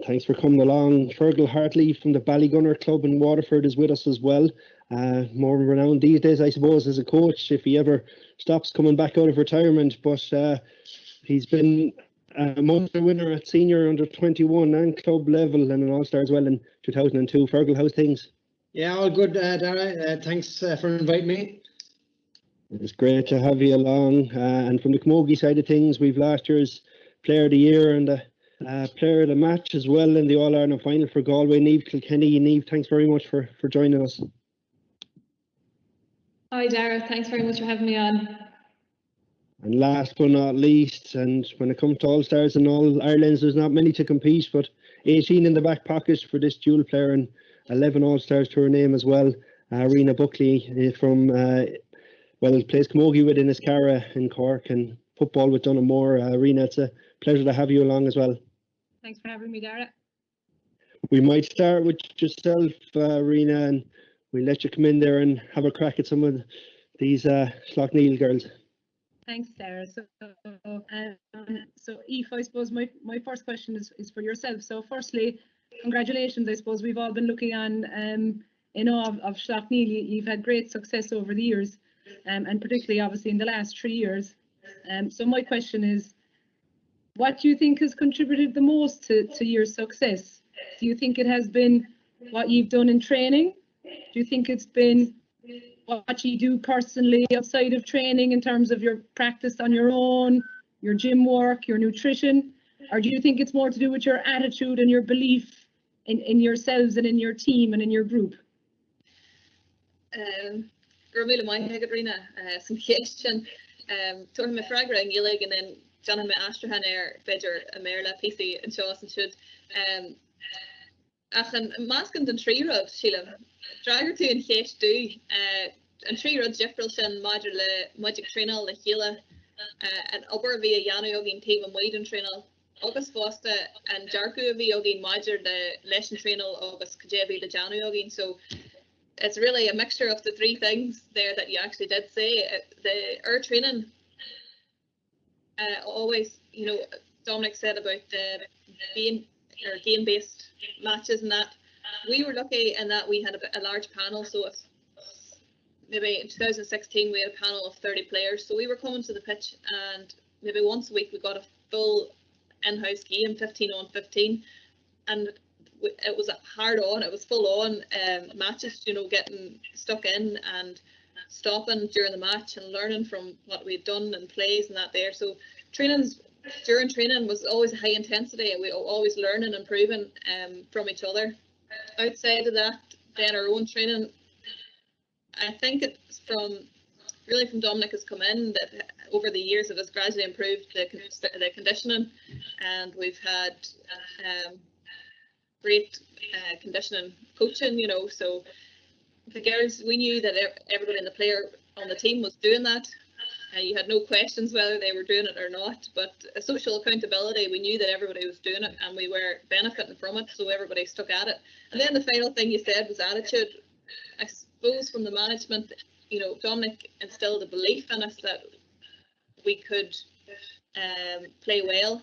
Thanks for coming along. Fergal Hartley from the Ballygunner Club in Waterford is with us as well. More renowned these days, I suppose, as a coach, if he ever stops coming back out of retirement. But he's been a Munster winner at senior under 21 and club level and an All-Star as well in 2002. Fergal, how's things? Yeah, all good, Darragh. Thanks for inviting me. It's great to have you along. And from the Camogie side of things, we've last year's Player of the Year and the Player of the Match as well in the All-Ireland final for Galway, Niamh Kilkenny. Niamh, thanks very much for joining us. Hi, Darragh. Thanks very much for having me on. And last but not least, and when it comes to All-Stars and All-Irelands, there's not many to compete, but 18 in the back pocket for this dual player and 11 All-Stars to her name as well. Rena Buckley from, plays Camogie with Inniscarra in Cork and football with Dunamore. Rena, it's a pleasure to have you along as well. Thanks for having me, Darragh. We might start with yourself, Rena, and we'll let you come in there and have a crack at some of these Slaughtneil girls. Thanks, Sarah. So Aoife, I suppose my first question is for yourself. So firstly, congratulations. I suppose we've all been looking on in awe of Slaughtneil. You've had great success over the years, and particularly obviously in the last 3 years. So my question is, what do you think has contributed the most to your success? Do you think it has been what you've done in training? Do you think it's been what you do personally outside of training in terms of your practice on your own, your gym work, your nutrition? Or do you think it's more to do with your attitude and your belief in yourselves and in your team and in your group? Ramila mai hegadrina some question. Torn me fragra in GAALearning and then John me Astrahan Bedger Merla PC and Shaws and should Achan masken den tree rod Sheila Dragger to in Hesh do and tree rod Jeffrelson Madra le Magic Trainal le Hila and Ober via Yano Yogin team and Wade and Trainal August Fosta and Jarku via Yogin Major the Lesson Trainal August Kajevi the Jano Yogin. So it's really a mixture of the three things there that you actually did say. The training always, you know, Dominic said about the being or game-based matches and that. We were lucky in that we had a large panel. So if maybe in 2016 we had a panel of 30 players. So we were coming to the pitch and maybe once a week we got a full in-house game, 15 on 15, and it was hard on, it was full on matches, you know, getting stuck in and stopping during the match and learning from what we'd done and plays and that there. So during training was always high intensity and we were always learning and improving from each other. Outside of that, then our own training, I think it's from Dominic has come in that over the years it has gradually improved the conditioning, and we've had great conditioning coaching, you know. So the girls, we knew that everybody in the player on the team was doing that. You had no questions whether they were doing it or not, but a social accountability, we knew that everybody was doing it and we were benefiting from it, so everybody stuck at it. And then the final thing you said was attitude. I suppose from the management, you know, Dominic instilled a belief in us that we could play well,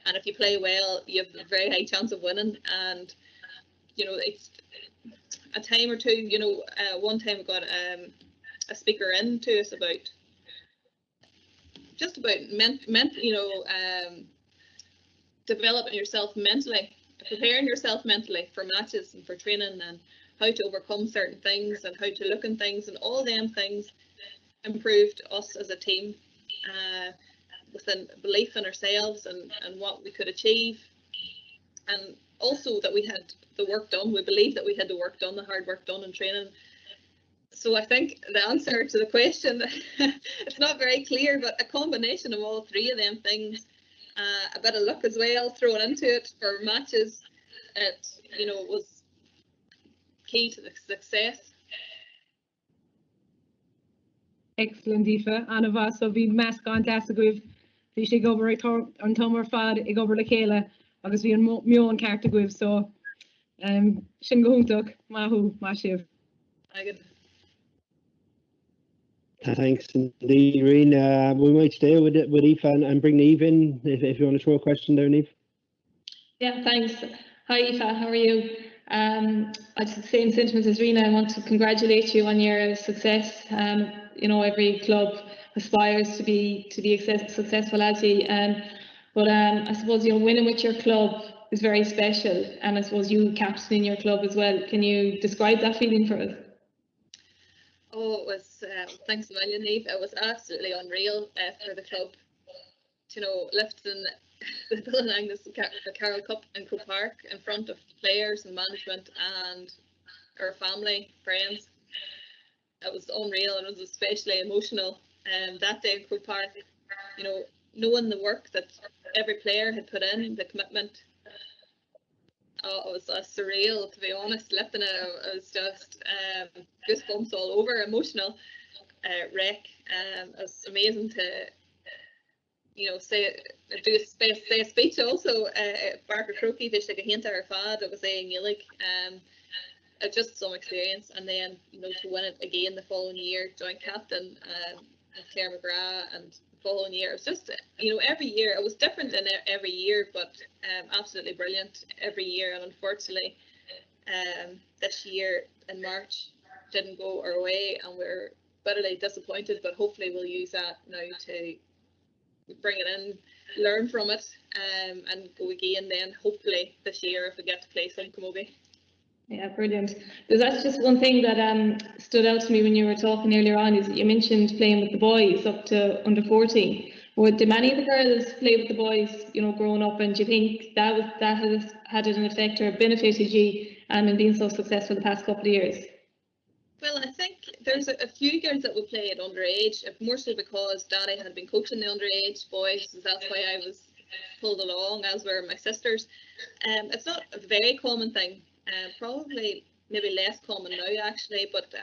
and if you play well you have a very high chance of winning. And you know, it's a time or two, you know, one time we got a speaker in to us about just about developing yourself mentally, preparing yourself mentally for matches and for training, and how to overcome certain things and how to look in things, and all them things improved us as a team with a belief in ourselves and what we could achieve, and also that we had the work done. We believed that we had the work done, the hard work done in training. So I think the answer to the question, it's not very clear, but a combination of all three of them things, a bit of luck as well thrown into it for matches, it, you know, was key to the success. Excellent, Aoife. Anna Vaso, bhí meas gantas a goibh bhí sé gobar an tomar fad I gobar le chéile agus bhí an mion ceart a goibh, so sin go húntaach mahu má sibh. Thanks indeed, Irene. We might stay with Aoife and bring Niamh in if you want to throw a question there, Niamh. Yeah, thanks. Hi Aoife, how are you? I'd say the same sentiments as Rena. I want to congratulate you on your success. You know, every club aspires to be successful as you. But I suppose, you know, winning with your club is very special, and I suppose you captaining your club as well. Can you describe that feeling for us? Oh, it was, thanks a million, Niamh. It was absolutely unreal for the club. You know, lifting the building, the Carroll Cup in Croke Park in front of players and management and our family, friends. It was unreal, and it was especially emotional that day in Croke Park. You know, knowing the work that every player had put in, the commitment. Oh, it was surreal, to be honest. Lifting it, it was just goosebumps all over, emotional wreck. It was amazing to, you know, say a speech also. Barker Croaky, Vishla Gahinta or Fad, it was saying GAALearning. Just some experience, and then, you know, to win it again the following year, joint captain with Claire McGrath, and the following year, it was just, you know, every year it was different in every year, but absolutely brilliant every year. And unfortunately, this year in March didn't go our way, and we're bitterly disappointed. But hopefully, we'll use that now to bring it in, learn from it, and go again then hopefully this year if we get to play some camogie. Yeah, brilliant. There's actually just one thing that stood out to me when you were talking earlier on, is you mentioned playing with the boys up to under 14. Did many of the girls play with the boys, you know, growing up, and do you think that has had an effect or benefited you in being so successful the past couple of years? Well, I think there's a few girls that would play at underage, more so because Daddy had been coaching the underage boys. That's why I was pulled along, as were my sisters. It's not a very common thing, probably maybe less common now actually, but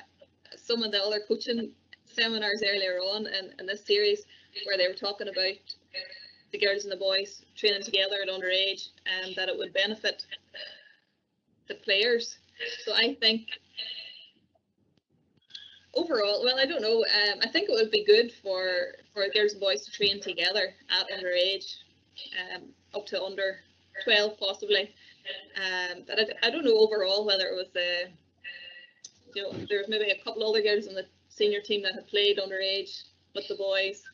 some of the other coaching seminars earlier on in this series where they were talking about the girls and the boys training together at underage, and that it would benefit the players. So I think overall, well, I don't know. I think it would be good for girls and boys to train together at underage, up to under 12 possibly. But I don't know overall whether it was you know, there was maybe a couple other girls on the senior team that had played underage with the boys,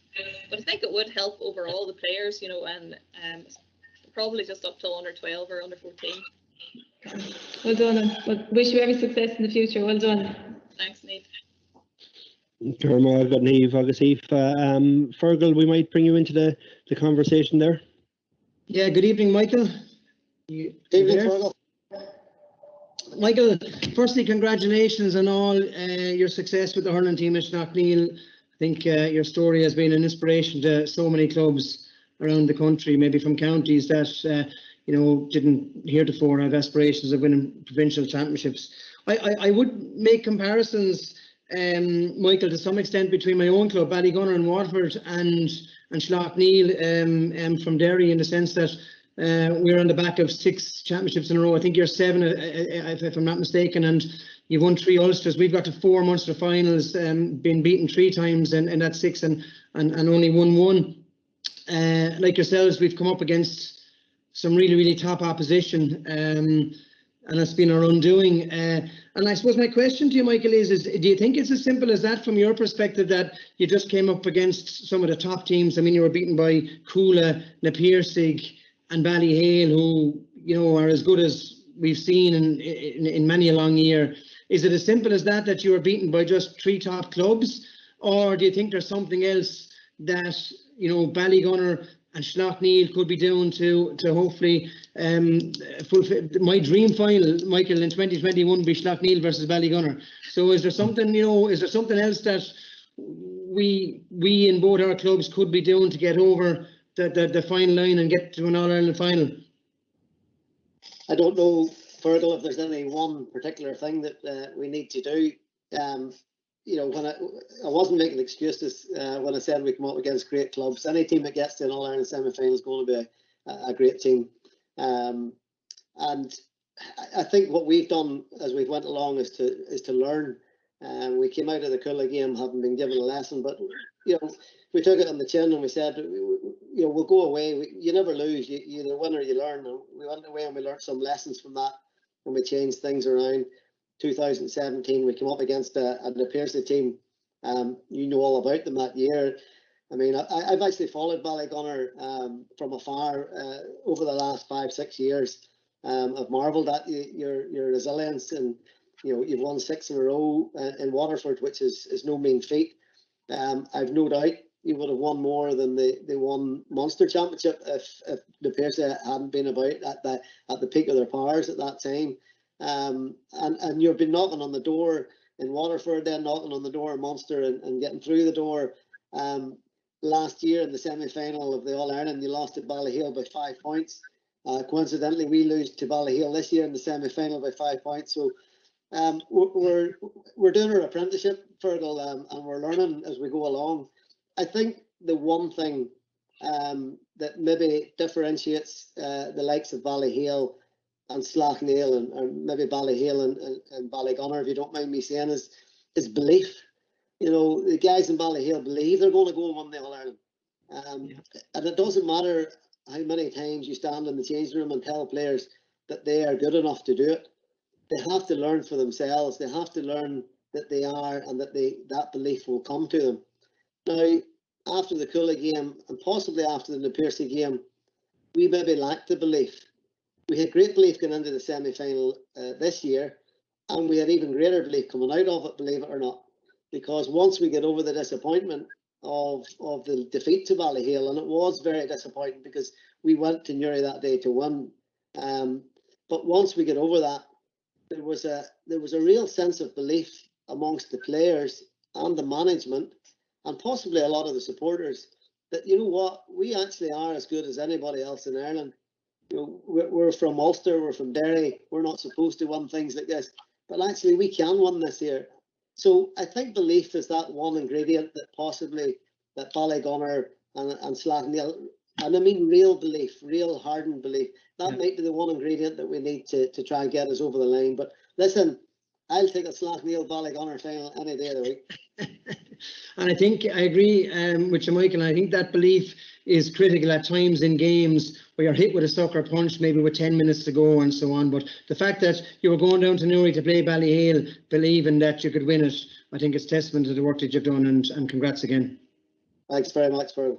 but I think it would help overall the players, you know, and probably just up till under 12 or under 14. Well done, and wish you every success in the future. Well done. Thanks, Neve. Fergal, we might bring you into the conversation there. Yeah, good evening, Michael. Evening, Fergal. Michael, firstly, congratulations on all your success with the hurling team at Slaughtneil. I think your story has been an inspiration to so many clubs around the country, maybe from counties that you know, didn't heretofore have aspirations of winning provincial championships. I would make comparisons, Michael, to some extent between my own club, Ballygunner and Waterford, and Slaughtneil from Derry, in the sense that we're on the back of 6 championships in a row. I think you're 7, if I'm not mistaken, and you've won 3 Ulsters. We've got to 4 Munster finals, been beaten 3 times in that 6, and only won 1. Like yourselves, we've come up against some really top opposition, and it's been our undoing. And I suppose my question to you, Michael, is do you think it's as simple as that from your perspective, that you just came up against some of the top teams? I mean, you were beaten by Coola, Na Piarsaigh and Ballyhale, who, you know, are as good as we've seen in many a long year. Is it as simple as that you were beaten by just 3 top clubs? Or do you think there's something else that, you know, Ballygunner and Slaughtneil could be doing to hopefully fulfill my dream final, Michael, in 2021 would be Slaughtneil versus Ballygunner. So is there something, you know, is there something else that we in both our clubs could be doing to get over the final line and get to an All-Ireland final? I don't know, Fergal, if there's any one particular thing that we need to do. You know, when I wasn't making excuses when I said we come up against great clubs. Any team that gets to an All-Ireland semi-final is going to be a great team. And I think what we've done as we've went along is to learn. We came out of the Coola game having been given a lesson, but you know, we took it on the chin and we said, you know, we'll go away. You never lose. You either win or you learn. And we went away and we learned some lessons from that, and we changed things around. 2017, we came up against a Na Piarsaigh team. You know all about them that year. I mean, I've actually followed Ballygunner from afar over the last 5-6 years. I've marvelled at your resilience, and you know, you've won 6 in a row in Waterford, which is no mean feat. I've no doubt you would have won more than they won Munster Championship if Na Piarsaigh hadn't been about at the peak of their powers at that time. And you've been knocking on the door in Waterford, then knocking on the door in Munster, and getting through the door. Last year in the semi-final of the All-Ireland, you lost to Ballyhale by 5 points. Coincidentally, we lose to Ballyhale this year in the semi-final by 5 points. So we're doing our apprenticeship, Fergal, and we're learning as we go along. I think the one thing that maybe differentiates the likes of Ballyhale and Slaughtneil and maybe Ballyhale and Ballygunner, if you don't mind me saying, is belief. You know, the guys in Ballyhale believe they're going to go and win the All-Ireland. And it doesn't matter how many times you stand in the changing room and tell players that they are good enough to do it. They have to learn for themselves. They have to learn that they are, and that that belief will come to them. Now, after the Coola game and possibly after the Na Piarsaigh game, we maybe lacked the belief. We had great belief going into the semi-final this year, and we had even greater belief coming out of it, believe it or not, because once we get over the disappointment of the defeat to Ballyhale, and it was very disappointing because we went to Newry that day to win, but once we get over that, there was a real sense of belief amongst the players and the management, and possibly a lot of the supporters, that, you know what, we actually are as good as anybody else in Ireland. You know, we're from Ulster, we're from Derry, we're not supposed to win things like this, but actually we can win this year. So I think belief is that one ingredient that possibly that Ballygunner and Slaughtneil, and I mean real belief, real hardened belief, that might be the one ingredient that we need to try and get us over the line. But listen, I'll take a Slaughtneil Ballygunner final any day of the week. And I think I agree with you, Michael. I think that belief is critical at times in games where you're hit with a sucker punch, maybe with 10 minutes to go and so on. But the fact that you were going down to Newry to play Ballyhale, believing that you could win it, I think it's testament to the work that you've done, and congrats again. Thanks very much, Ferg.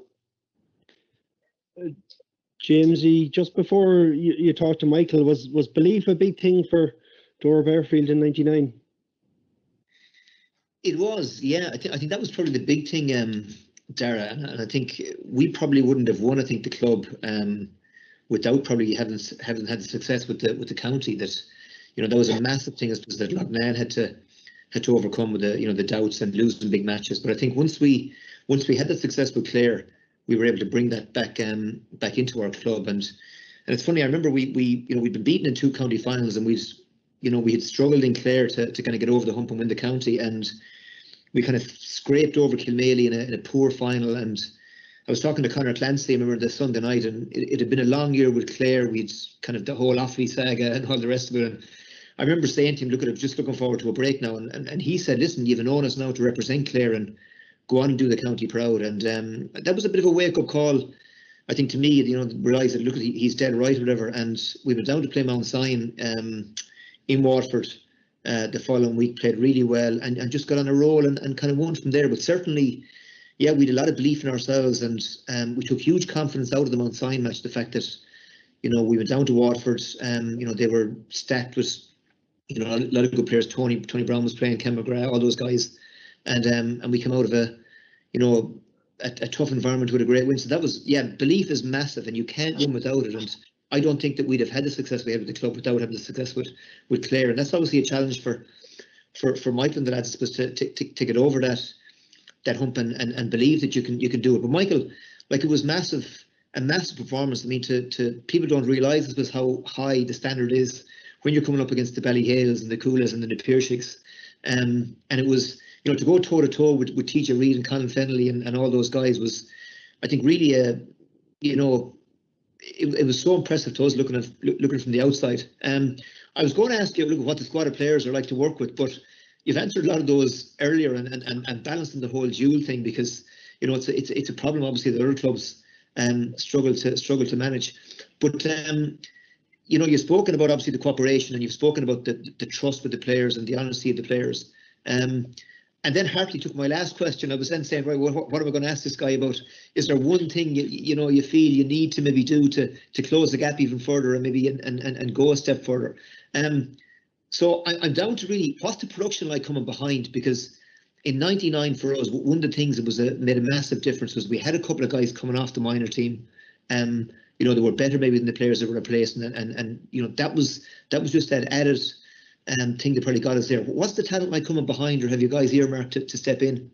Jamesy, just before you talked to Michael, was belief a big thing for Dora Bearfield in '99? It was, yeah. I think that was probably the big thing, Dara, and I think we probably wouldn't have won. I think the club without probably having had the success with the county. That, you know, that was a massive thing, I suppose, that Loughnane had to overcome with the doubts and losing big matches. But I think once we had the success with Clare, we were able to bring that back into our club. And it's funny. I remember we'd been beaten in 2 county finals, and we had struggled in Clare to kind of get over the hump and win the county, and we kind of scraped over Kilmaley in a poor final. And I was talking to Conor Clancy, I remember, the Sunday night, and it had been a long year with Clare. We'd kind of the whole Offaly saga and all the rest of it. And I remember saying to him, look, I'm just looking forward to a break now. And he said, listen, you've an onus now to represent Clare and go on and do the county proud. And that was a bit of a wake-up call, I think, to me, you know, realise that, look, he's dead right or whatever. And we went down to play Mount Sion in Waterford the following week, played really well, and just got on a roll and kind of won from there. But certainly, yeah, we had a lot of belief in ourselves, and we took huge confidence out of the Mount Sion match. The fact that, you know, we went down to Waterford, you know, they were stacked with, you know, a lot of good players. Tony Brown was playing, Ken McGrath, all those guys, and we came out of a tough environment with a great win. So that was, yeah, belief is massive, and you can't win without it. And I don't think that we'd have had the success we had with the club without having the success with Clare. And that's obviously a challenge for Michael and the lads, I suppose, to get over that hump and believe that you can do it. But Michael, like, it was a massive performance. I mean, to people don't realise, I suppose, how high the standard is when you're coming up against the Ballyhales and the Coolas and the Na Piarsaigh. And it was, you know, to go toe to toe with TJ Reid and Colin Fennelly and all those guys was, I think, really you know, it was so impressive to us looking from the outside. I was going to ask you, look, what the squad of players are like to work with, but you've answered a lot of those earlier and balancing the whole dual thing, because, you know, it's a problem obviously that other clubs struggle to manage. But you know, you've spoken about obviously the cooperation, and you've spoken about the trust with the players and the honesty of the players. And then Hartley took my last question. I was then saying, right, what am I going to ask this guy about? Is there one thing you know you feel you need to maybe do to close the gap even further, and maybe and go a step further? So I'm down to really, what's the production like coming behind? Because in '99 for us, one of the things that made a massive difference was we had a couple of guys coming off the minor team. You know, they were better maybe than the players that were replacing, and you know, that was just that added thing that probably got us there. What's the talent like coming behind, or have you guys earmarked to step in?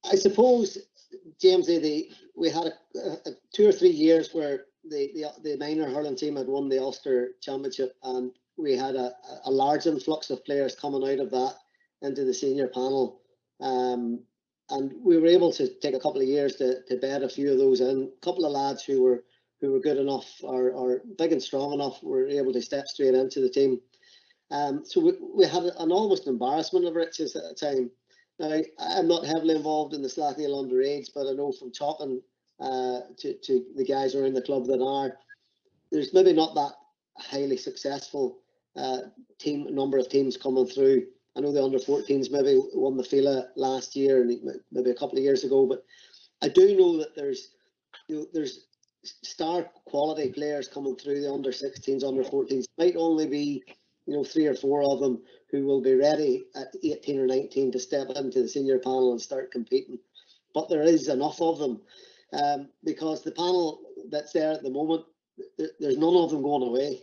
I suppose, James, we had a 2 or 3 years where the minor hurling team had won the Ulster Championship, and we had a large influx of players coming out of that into the senior panel, and we were able to take a couple of years to bed a few of those in. A couple of lads who were good enough or big and strong enough were able to step straight into the team. So we had an almost embarrassment of riches at the time. Now, I'm not heavily involved in the Slaughtneil underage, but I know from talking to the guys around the club that are, there's maybe not that highly successful number of teams coming through I know the under-14s maybe won the Fila last year and maybe a couple of years ago, but I do know that there's star quality players coming through the under-16s, under-14s. Might only be 3 or 4 of them who will be ready at 18 or 19 to step into the senior panel and start competing. But there is enough of them because the panel that's there at the moment, there's none of them going away.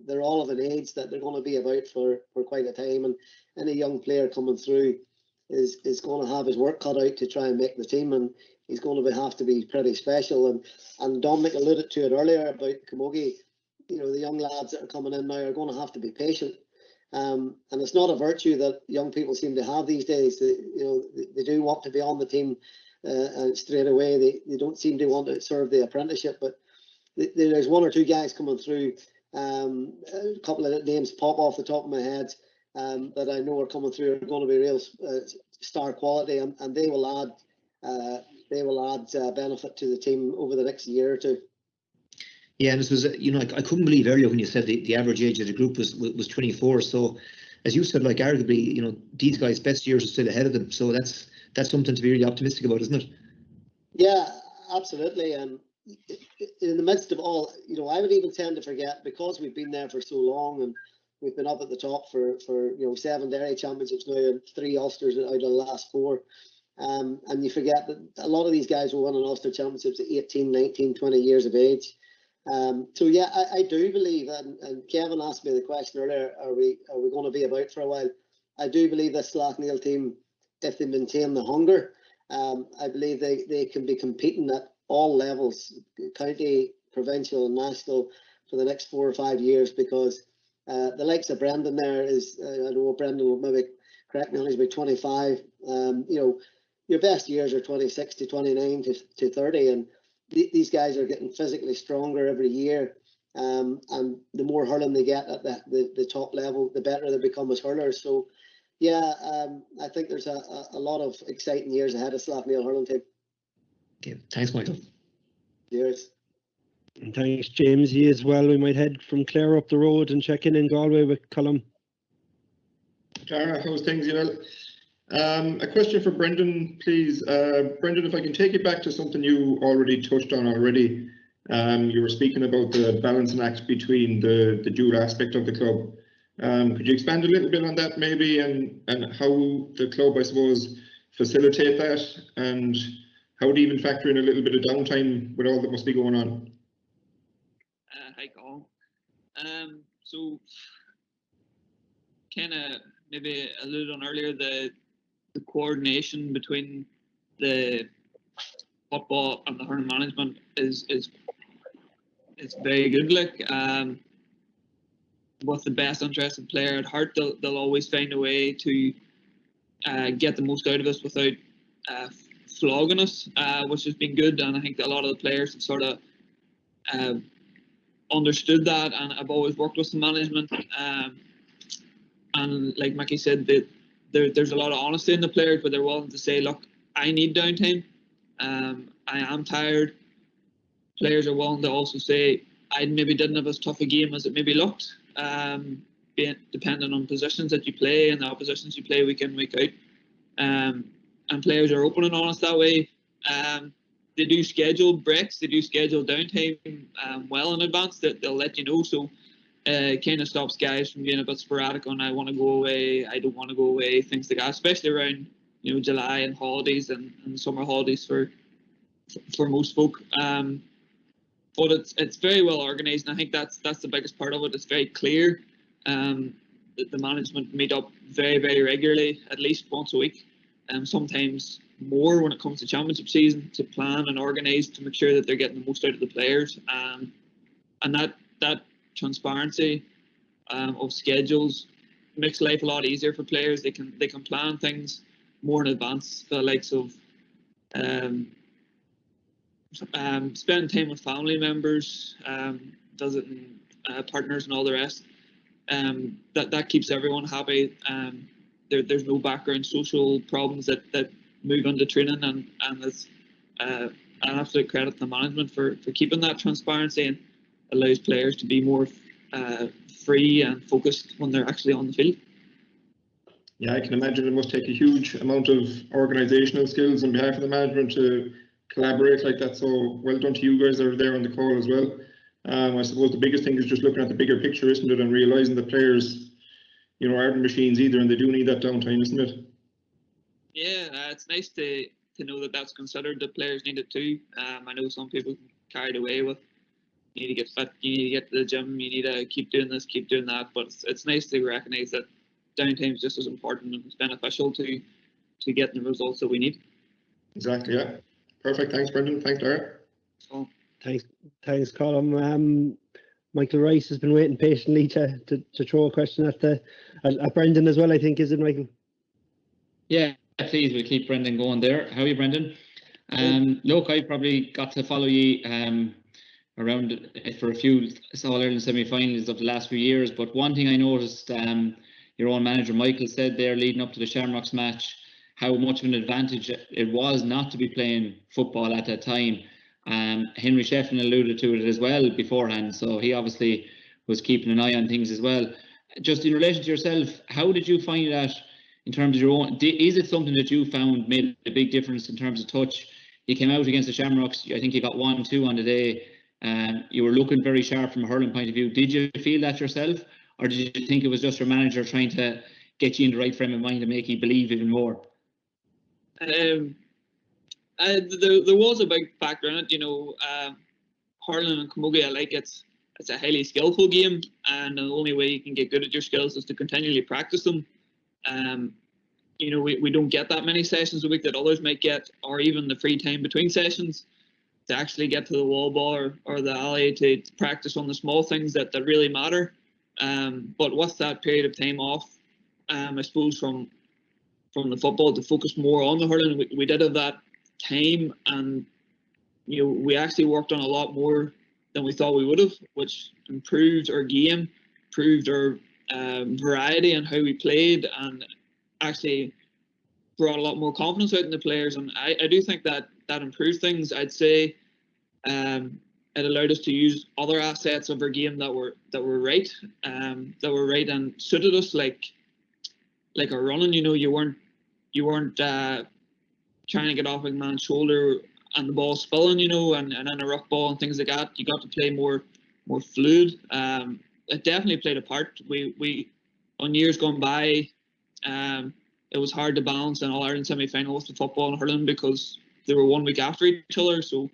They're all of an age that they're going to be about for quite a time, and any young player coming through is going to have his work cut out to try and make the team, and he's going to have to be pretty special. And Dominic alluded to it earlier about Camogie. The young lads that are coming in now are going to have to be patient. And it's not a virtue that young people seem to have these days. They do want to be on the team straight away. They don't seem to want to serve the apprenticeship. But there's 1 or 2 guys coming through. A couple of names pop off the top of my head that I know are coming through are going to be real star quality, and they will add benefit to the team over the next year or 2. Yeah, and this was, I couldn't believe earlier when you said the average age of the group was 24. So, as you said, arguably, these guys' best years are still ahead of them. So that's something to be really optimistic about, isn't it? Yeah, absolutely. And in the midst of all, I would even tend to forget, because we've been there for so long and we've been up at the top for 7 Derry championships now and 3 Ulsters out of the last 4. And you forget that a lot of these guys will win an Ulster championships at 18, 19, 20 years of age. So yeah, I do believe, and Kevin asked me the question earlier, are we going to be about for a while? I do believe this Slaughtneil team, if they maintain the hunger, I believe they can be competing at all levels, county, provincial and national, for the next 4 or 5 years, because the likes of Brendan there is, I know Brendan will maybe correct me on, he's about 25. Your best years are 26 to 29 to 30, and these guys are getting physically stronger every year, and the more hurling they get at the top level, the better they become as hurlers. So yeah, I think there's a lot of exciting years ahead of Slaughtneil hurling team. Okay, thanks, Michael. Cheers. And thanks, James. You as well. We might head from Clare up the road and check in Galway with Colm. Tara, how's things? A question for Brendan, please. Brendan, if I can take it back to something you already touched on already. You were speaking about the balancing act between the dual aspect of the club. Could you expand a little bit on that maybe, and how the club, I suppose, facilitate that, and how do you even factor in a little bit of downtime with all that must be going on? Hi, Colm. So kind of maybe alluded on earlier, the coordination between the football and the hurling management is very good. With the best interested player at heart, they'll always find a way to get the most out of us without flogging us, which has been good. And I think that a lot of the players have sort of understood that, and I've always worked with the management. And like Mickey said, there's a lot of honesty in the players, but they're willing to say, look, I need downtime. I am tired. Players are willing to also say, I maybe didn't have as tough a game as it maybe looked, depending on positions that you play and the oppositions you play week in, week out. And players are open and honest that way. They do schedule breaks, they do schedule downtime well in advance, that they'll let you know. So kind of stops guys from being a bit sporadic on, I want to go away, I don't want to go away, things like that, especially around July and holidays and summer holidays for most folk. But it's very well organised, and I think that's the biggest part of it. It's very clear. The management meet up very, very regularly, at least once a week, sometimes more when it comes to championship season, to plan and organise to make sure that they're getting the most out of the players. And that transparency of schedules makes life a lot easier for players. They can plan things more in advance. The likes of spending time with family members, visiting partners and all the rest. That keeps everyone happy. There's no background social problems that move into training, and it's an absolute credit to the management for keeping that transparency, and allows players to be more free and focused when they're actually on the field. Yeah, I can imagine it must take a huge amount of organisational skills on behalf of the management to collaborate like that. So well done to you guys that are there on the call as well. I suppose the biggest thing is just looking at the bigger picture, isn't it, and realising that players, you know, aren't machines either, and they do need that downtime, isn't it? Yeah, it's nice to know that that's considered. The players need it too. I know some people carried away with you need to get fit, you need to get to the gym, you need to keep doing this, keep doing that. But it's nice to recognise that downtime is just as important and it's beneficial to getting the results that we need. Exactly. Yeah. Perfect. Thanks, Brendan. Thanks, Dara. Oh. Thanks, Colin. Michael Rice has been waiting patiently to throw a question at Brendan as well, I think, is it, Michael? Yeah, please, we'll keep Brendan going there. How are you, Brendan? Look, I probably got to follow you around for a few All-Ireland semi-finals of the last few years, but one thing I noticed, your own manager Michael said there leading up to the Shamrocks match, how much of an advantage it was not to be playing football at that time. Henry Shefflin alluded to it as well beforehand, so he obviously was keeping an eye on things as well. Just in relation to yourself, how did you find that in terms of your own? Is it something that you found made a big difference in terms of touch? You came out against the Shamrocks, I think you got 1-2 on the day. You were looking very sharp from a hurling point of view. Did you feel that yourself, or did you think it was just your manager trying to get you in the right frame of mind and make you believe even more? There was a big factor in it, you know. Hurling and camogie, it's a highly skillful game, and the only way you can get good at your skills is to continually practice them. You know, we don't get that many sessions a week that others might get, or even the free time between sessions to actually get to the wall ball or the alley to practice on the small things that really matter. But with that period of time off, I suppose from the football to focus more on the hurling, we did have that time, and you know, we actually worked on a lot more than we thought we would have, which improved our game, improved our variety and how we played, and actually brought a lot more confidence out in the players. And I do think that improved things. I'd say it allowed us to use other assets of our game that were right and suited us, like our running. You know, you weren't trying to get off a man's shoulder and the ball spilling, you know, and then a rough ball and things like that. You got to play more fluid. It definitely played a part. We on years gone by, it was hard to balance an All-Ireland semi-final with the football and hurling because they were 1 week after each other. So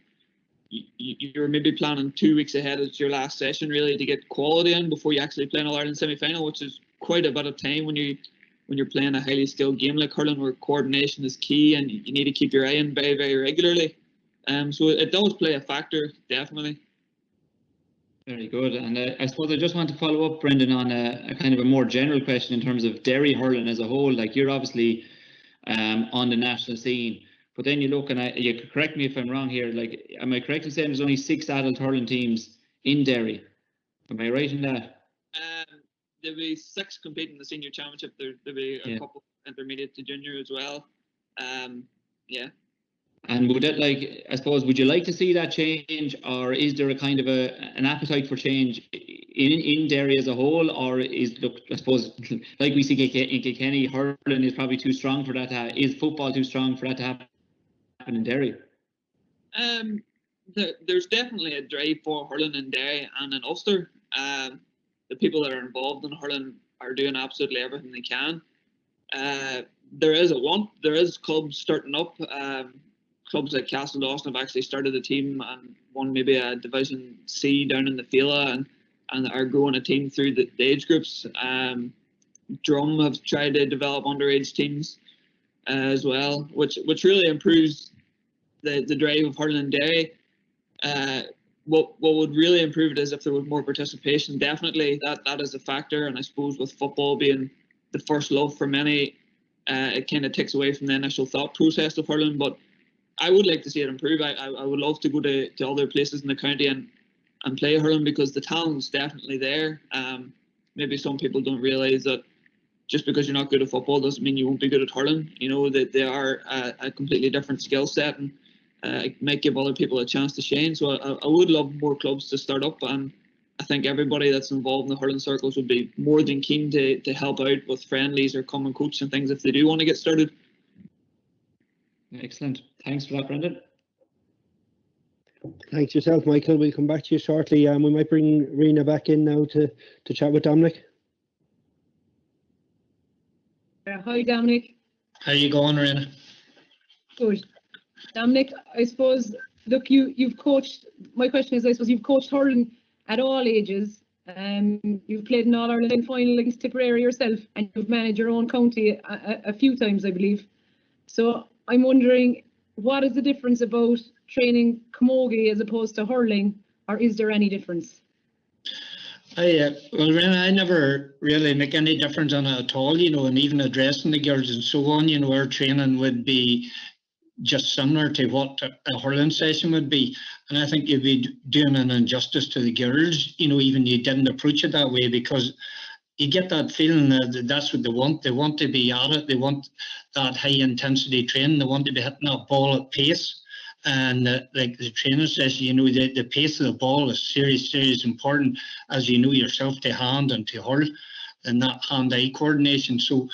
you were maybe planning 2 weeks ahead of your last session really to get quality in before you actually play an All-Ireland semi-final, which is quite a bit of time when you're playing a highly skilled game like hurling, where coordination is key and you need to keep your eye in very, very regularly. So it does play a factor, definitely. Very good. And I suppose I just want to follow up, Brendan, on a kind of a more general question in terms of Derry hurling as a whole. Like, you're obviously on the national scene, but then you look, and you correct me if I'm wrong here, like, am I correct in saying there's only 6 adult hurling teams in Derry? Am I right in that? There'll be 6 competing in the senior championship. There'll be a couple intermediate to junior as well. Yeah. And would that, like, I suppose, would you like to see that change, or is there a kind of an appetite for change in Derry as a whole, or I suppose, like we see in Kilkenny, hurling is probably too strong for that is football too strong for that to happen in Derry? There's definitely a drive for hurling in Derry and in Ulster. The people that are involved in hurling are doing absolutely everything they can. There is a want. There is clubs starting up. Clubs like Castle Dawson have actually started a team and won maybe a Division C down in the Fela and are growing a team through the age groups. Drum have tried to develop underage teams as well, which really improves the drive of hurling in Derry. What would really improve it is if there was more participation. Definitely, that is a factor, and I suppose with football being the first love for many, it kind of takes away from the initial thought process of hurling. But I would like to see it improve. I would love to go to other places in the county and play hurling, because the talent's definitely there. Maybe some people don't realise that just because you're not good at football doesn't mean you won't be good at hurling. You know, that they are a completely different skill set, and it might give other people a chance to shine. So I would love more clubs to start up and I think everybody that's involved in the hurling circles would be more than keen to help out with friendlies or come and coach and things if they do want to get started. Excellent. Thanks for that, Brendan. Thanks yourself, Michael. We'll come back to you shortly. We might bring Rena back in now to chat with Dominic. Hi, Dominic. How you going, Rena? Good. Dominic, I suppose, look, you've coached, my question is, I suppose you've coached hurling at all ages. You've played in All-Ireland final against Tipperary yourself, and you've managed your own county a few times, I believe. So I'm wondering, what is the difference about training camogie as opposed to hurling, or is there any difference? Well, Rena, I never really make any difference on it at all, you know, and even addressing the girls and so on, you know, our training would be just similar to what a hurling session would be. And I think you'd be doing an injustice to the girls, you know, even you didn't approach it that way, because you get that feeling that that's what they want. They want to be at it. They want that high intensity training. They want to be hitting that ball at pace. And like the training session, you know, the pace of the ball is serious important, as you know yourself, to hand and to hurl, and that hand-eye coordination. So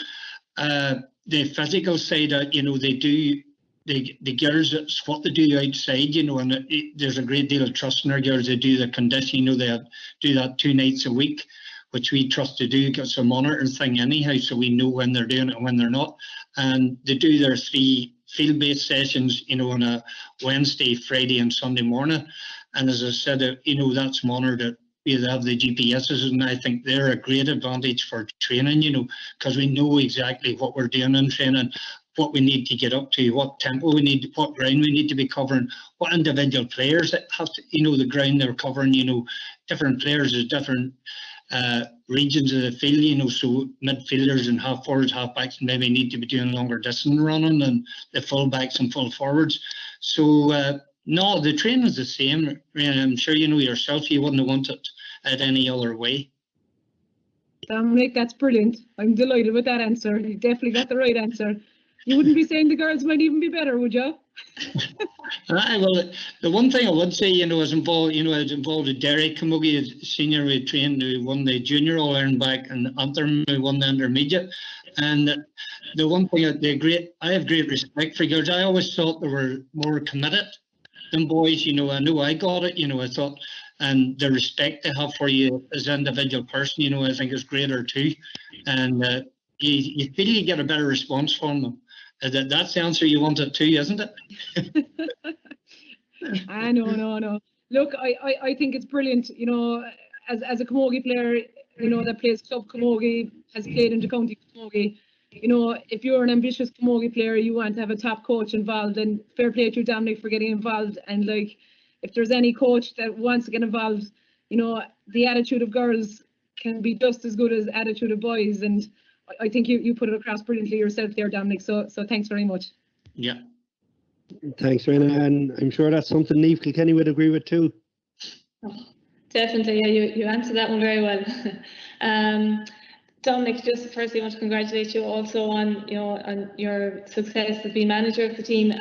the physical side, you know, they do. The girls, it's what they do outside, you know, and there's a great deal of trust in our girls. They do the condition, you know, they do that 2 nights a week, which we trust to do. It's a monitoring thing anyhow, so we know when they're doing it and when they're not. And they do their 3 field-based sessions, you know, on a Wednesday, Friday and Sunday morning. And as I said, you know, that's monitored. They have the GPSs, and I think they're a great advantage for training, you know, because we know exactly what we're doing in training, what we need to get up to, what tempo we need, what ground we need to be covering, what individual players that have to, you know, the ground they're covering, you know, different players is different regions of the field, you know, so midfielders and half forwards, half backs maybe need to be doing longer distance running than the full backs and full forwards. So no, the training is the same. I'm sure you know yourself, you wouldn't have wanted it any other way. Dominic, that's brilliant. I'm delighted with that answer. You definitely got the right answer. You wouldn't be saying the girls might even be better, would you? Well, the one thing I would say, you know, is involved, you know, I was involved with Derry Camogie as senior. We trained, we won the junior All-Ireland back, and Antrim we won the intermediate. And the one thing I have great respect for girls. I always thought they were more committed than boys. You know I got it. You know, I thought, and the respect they have for you as an individual person, you know, I think is greater too. And you feel you get a better response from them. That's the answer you wanted too, isn't it? No. Look, I think it's brilliant. You know, as a camogie player, you know, that plays club camogie, has played into county camogie. You know, if you're an ambitious camogie player, you want to have a top coach involved, and fair play to you, Dominic, for getting involved. And like, if there's any coach that wants to get involved, you know, the attitude of girls can be just as good as the attitude of boys. And I think you put it across brilliantly yourself there, Dominic. So thanks very much. Yeah. Thanks, Rena. And I'm sure that's something Niamh Kilkenny would agree with too. Oh, definitely, yeah, you answered that one very well. Dominic, just firstly, I want to congratulate you also on your success as being manager of the team.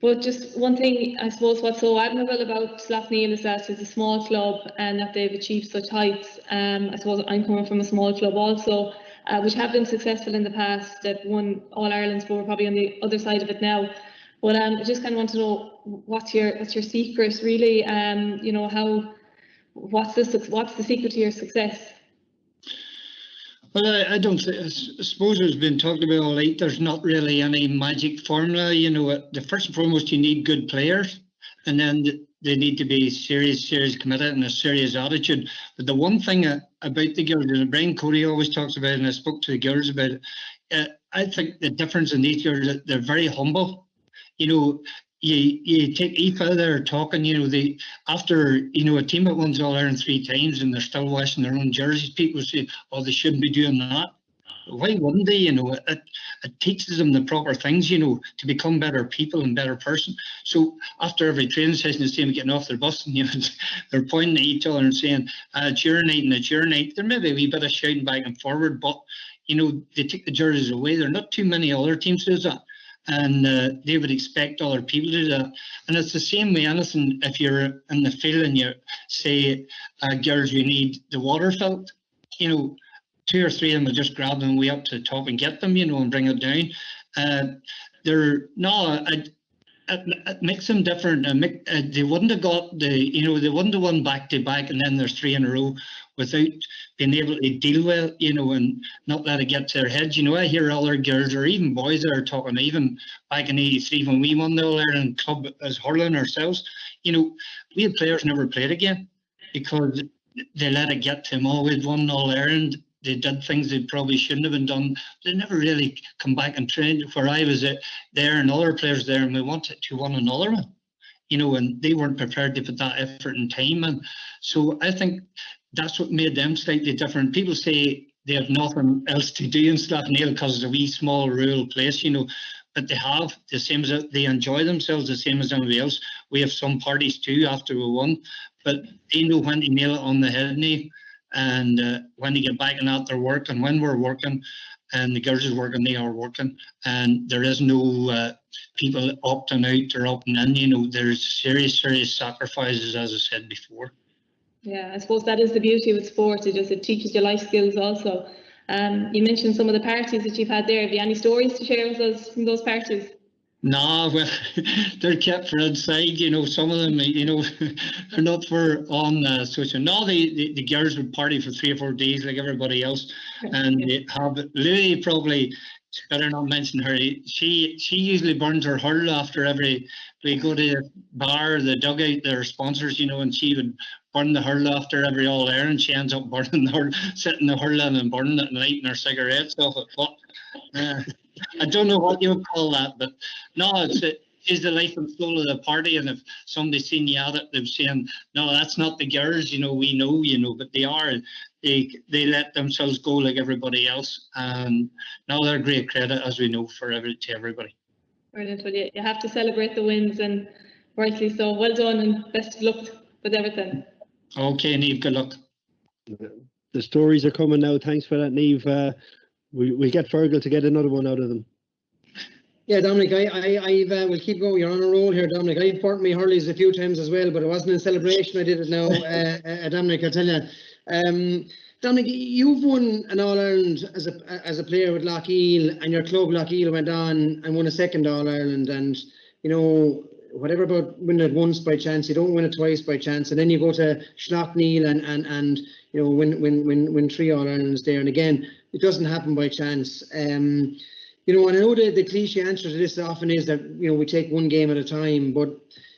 But just one thing, I suppose, what's so admirable about Slaughtneil is that it's a small club and that they've achieved such heights. I suppose I'm coming from a small club also, which have been successful in the past, that won All Ireland's, but we're probably on the other side of it now. But I just kind of want to know what's your secret, really. You know, what's the secret to your success? Well, I don't I suppose it's been talked about all night. There's not really any magic formula. You know, the first and foremost, you need good players, and then they need to be serious committed and a serious attitude. But the one thing about the girls, and Brian Cody always talks about it, and I spoke to the girls about it, I think the difference in these girls, they're very humble. You know, you take Aoife there talking, you know, after, you know, a team that wins All Ireland 3 times and they're still washing their own jerseys, people say, oh, they shouldn't be doing that. Why wouldn't they? You know, it teaches them the proper things, you know, to become better people and better person. So after every training session, they see them getting off their bus and, you know, they're pointing at each other and saying, it's your night and it's your night. There may be a wee bit of shouting back and forward, but, you know, they take the jerseys away. There are not too many other teams do that. and they would expect other people to do that. And it's the same way anything. If you're in the field and you say, girls, you need the water filled, 2 or 3 of them will just grab them way up to the top and get them, and bring it down. It makes them different. They wouldn't have got they wouldn't have won back to back, and then there's 3 in a row without being able to deal with it, and not let it get to their heads. I hear other girls or even boys that are talking, even back in '83 when we won the All-Ireland club as hurling ourselves, we had players never played again because they let it get to them. Oh, we'd won All-Ireland. They did things they probably shouldn't have been done. They never really come back and trained. Where I was there and other players there, and we wanted to win another one, and they weren't prepared to put that effort and time in. So I think that's what made them slightly different. People say they have nothing else to do in Slaughtneil because it's a wee small rural place, but they have the same as they enjoy themselves the same as anybody else. We have some parties too after we won, but they know when to nail it on the head now. And when they get back and out their work, and when we're working and the girls is working, they are working, and there is no people opting out or opting in. There's serious sacrifices, as I said before. Yeah, I suppose that is the beauty with sport. It teaches you life skills also. You mentioned some of the parties that you've had there. Have you any stories to share with us from those parties? No, well, they're kept for inside, some of them, they're not for on social. No, the girls would party for 3 or 4 days like everybody else. And they have, Louie probably, it's better not mention her, she usually burns her hurl after we go to the bar, the dugout, their sponsors, and she would burn the hurl after every All-Ireland. She ends up burning the hurl, sitting the hurl in and burning it and lighting her cigarettes off it. But, I don't know what you would call that, but no, it's the life and soul of the party. And if somebody's seen you at it, they're saying, no, that's not the girls, we know, but they are. They let themselves go like everybody else. And now they're great credit, as we know, to everybody. Brilliant. Well, you have to celebrate the wins, and rightly so. Well done, and best of luck with everything. Okay, Niamh, good luck. The stories are coming now. Thanks for that, Niamh. We'll get Fergal to get another one out of them. Yeah, Dominic, we'll keep going. You're on a roll here, Dominic. I've burnt my hurleys a few times as well, but it wasn't in celebration. I did it now, Dominic, I'll tell you. Dominic, you've won an All-Ireland as a player with Lougheil, and your club Lougheil went on and won a second All-Ireland, and whatever about winning it once by chance, you don't win it twice by chance, and then you go to Slaughtneil and win 3 All-Irelands there, and again, it doesn't happen by chance. And I know the cliche answer to this often is that we take one game at a time, but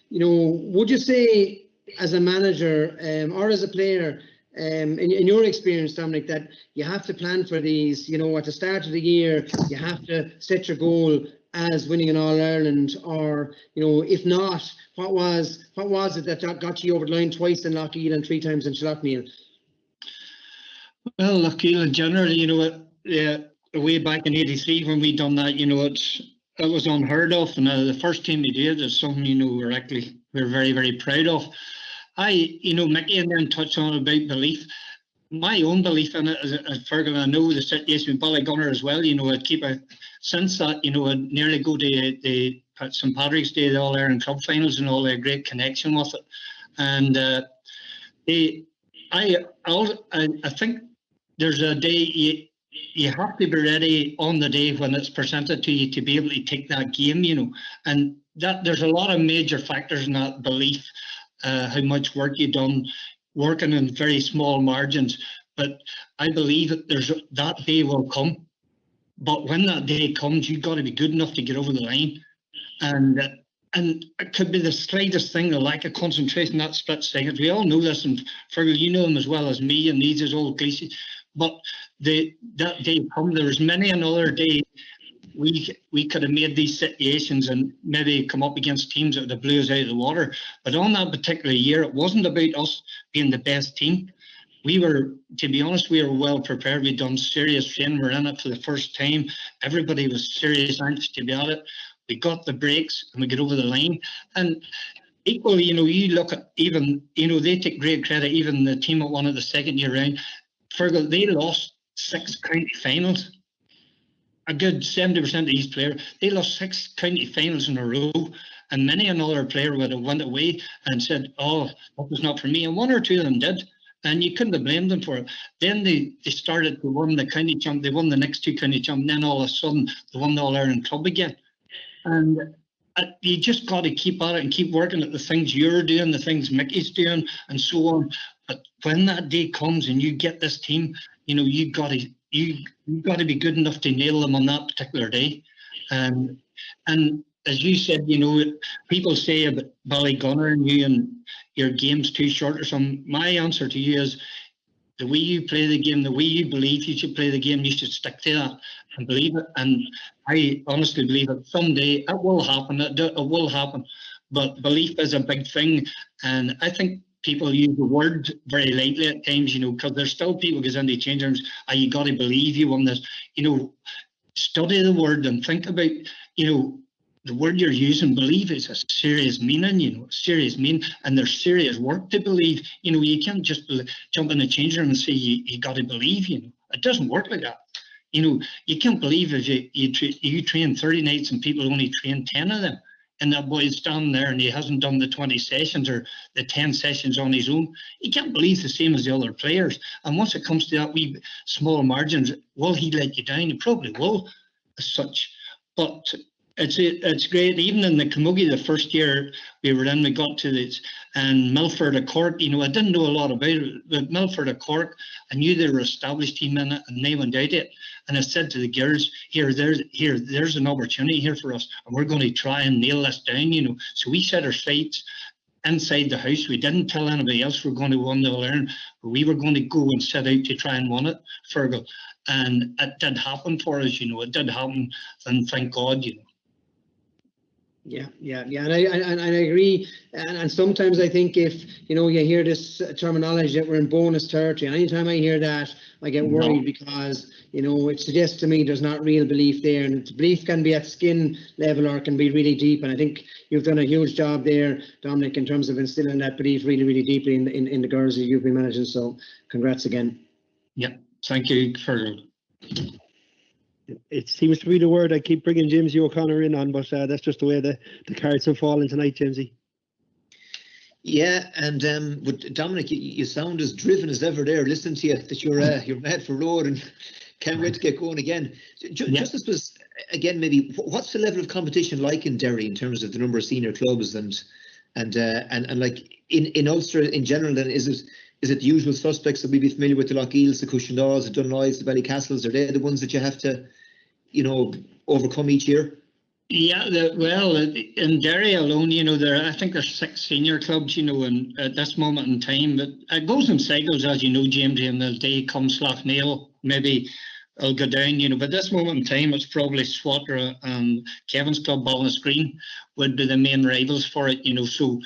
would you say as a manager or as a player, in your experience, Dominic, that you have to plan for these? At the start of the year, you have to set your goal as winning an All-Ireland, or if not, what was it that got you over the line twice in Lougheil and 3 times in Slaughtneil? Well, Lougheil in general, way back in '83 when we done that, it was unheard of, and the first team we did is something we're very, very proud of. Mickey and then touched on about belief. My own belief in it as Fergal, I know the situation with Ballygunner as well. I'd keep since that, I'd nearly go to the St Patrick's Day, the All-Ireland Club Finals, and all a great connection with it. And I think there's a day you have to be ready on the day when it's presented to you to be able to take that game, and that there's a lot of major factors in that belief, how much work you've done working in very small margins. But I believe that that day will come. But when that day comes, you've got to be good enough to get over the line. And it could be the slightest thing, the lack of concentration, that split second. We all know this, and Fergal, you know them as well as me, and these is all cliches. But that day come, there was many another day we could have made these situations and maybe come up against teams that would have blew us out of the water. But on that particular year, it wasn't about us being the best team. We were, to be honest, we were well prepared. We'd done serious training. We're in it for the first time. Everybody was serious, anxious to be at it. We got the breaks and we get over the line. And equally, you look at even, they take great credit, even the team that won it the second year round. Fergal, they lost 6 county finals. a good 70% of these players, they lost 6 county finals in a row, and many another player would have went away and said, "Oh, that was not for me," and 1 or 2 of them did, and you couldn't have blamed them for it. Then they started to win the county champ, they won the next 2 county champ, and then all of a sudden they won the All-Ireland club again. And you just got to keep at it and keep working at the things you're doing, the things Mickey's doing, and so on. But when that day comes and you get this team, you got to be good enough to nail them on that particular day. And as you said, people say about Ballygunner and you and your game's too short or something. My answer to you is, the way you play the game, the way you believe you should play the game, you should stick to that and believe it. And I honestly believe that someday it will happen. It will happen. But belief is a big thing. And I think people use the word very lightly at times, because there's still people goes into change rooms, you got to believe you won this. Study the word and think about, the word you're using. Believe is a serious meaning, serious meaning, and there's serious work to believe. You can't just jump in the change room and say you got to believe. It doesn't work like that. You can't believe if you train 30 nights and people only train 10 of them, and that boy's standing there and he hasn't done the 20 sessions or the 10 sessions on his own. You can't believe the same as the other players. And once it comes to that wee small margins, will he let you down? He probably will, as such. But it's great. Even in the Camogie, the first year we were in, we got to this, and Milford of Cork, I didn't know a lot about it, but Milford of Cork, I knew they were established team in it, and they went out it. And I said to the girls, there's an opportunity here for us, and we're going to try and nail this down, So we set our sights inside the house. We didn't tell anybody else we're going to win the All-Ireland, but we were going to go and set out to try and win it, Fergal. And it did happen for us, it did happen, and thank God, Yeah, and I agree. And sometimes I think if you hear this terminology that we're in bonus territory, anytime I hear that, I get worried because it suggests to me there's not real belief there, and the belief can be at skin level or can be really deep. And I think you've done a huge job there, Dominic, in terms of instilling that belief really, really deeply in the girls that you've been managing. So congrats again. Yeah, thank you, Fergal. It seems to be the word I keep bringing Jamesy O'Connor in on, but that's just the way the cards have fallen tonight, Jamesy. Yeah, and but Dominic, you sound as driven as ever there. Listen to you, that you're mad for road and can't wait to get going again. Just as again, maybe what's the level of competition like in Derry in terms of the number of senior clubs and like in Ulster in general? Then is it the usual suspects that we be familiar with, the Lochgills, the Cushendaws, the Dunloys, the Ballycastles? Are they the ones that you have to, overcome each year? Yeah, well, in Derry alone, I think there's 6 senior clubs, and at this moment in time, but it goes in cycles, as you know, James, and the day comes Slaughtneil, maybe it'll go down, but this moment in time, it's probably Swatter and Kevin's club, Ballinascreen, would be the main rivals for it, so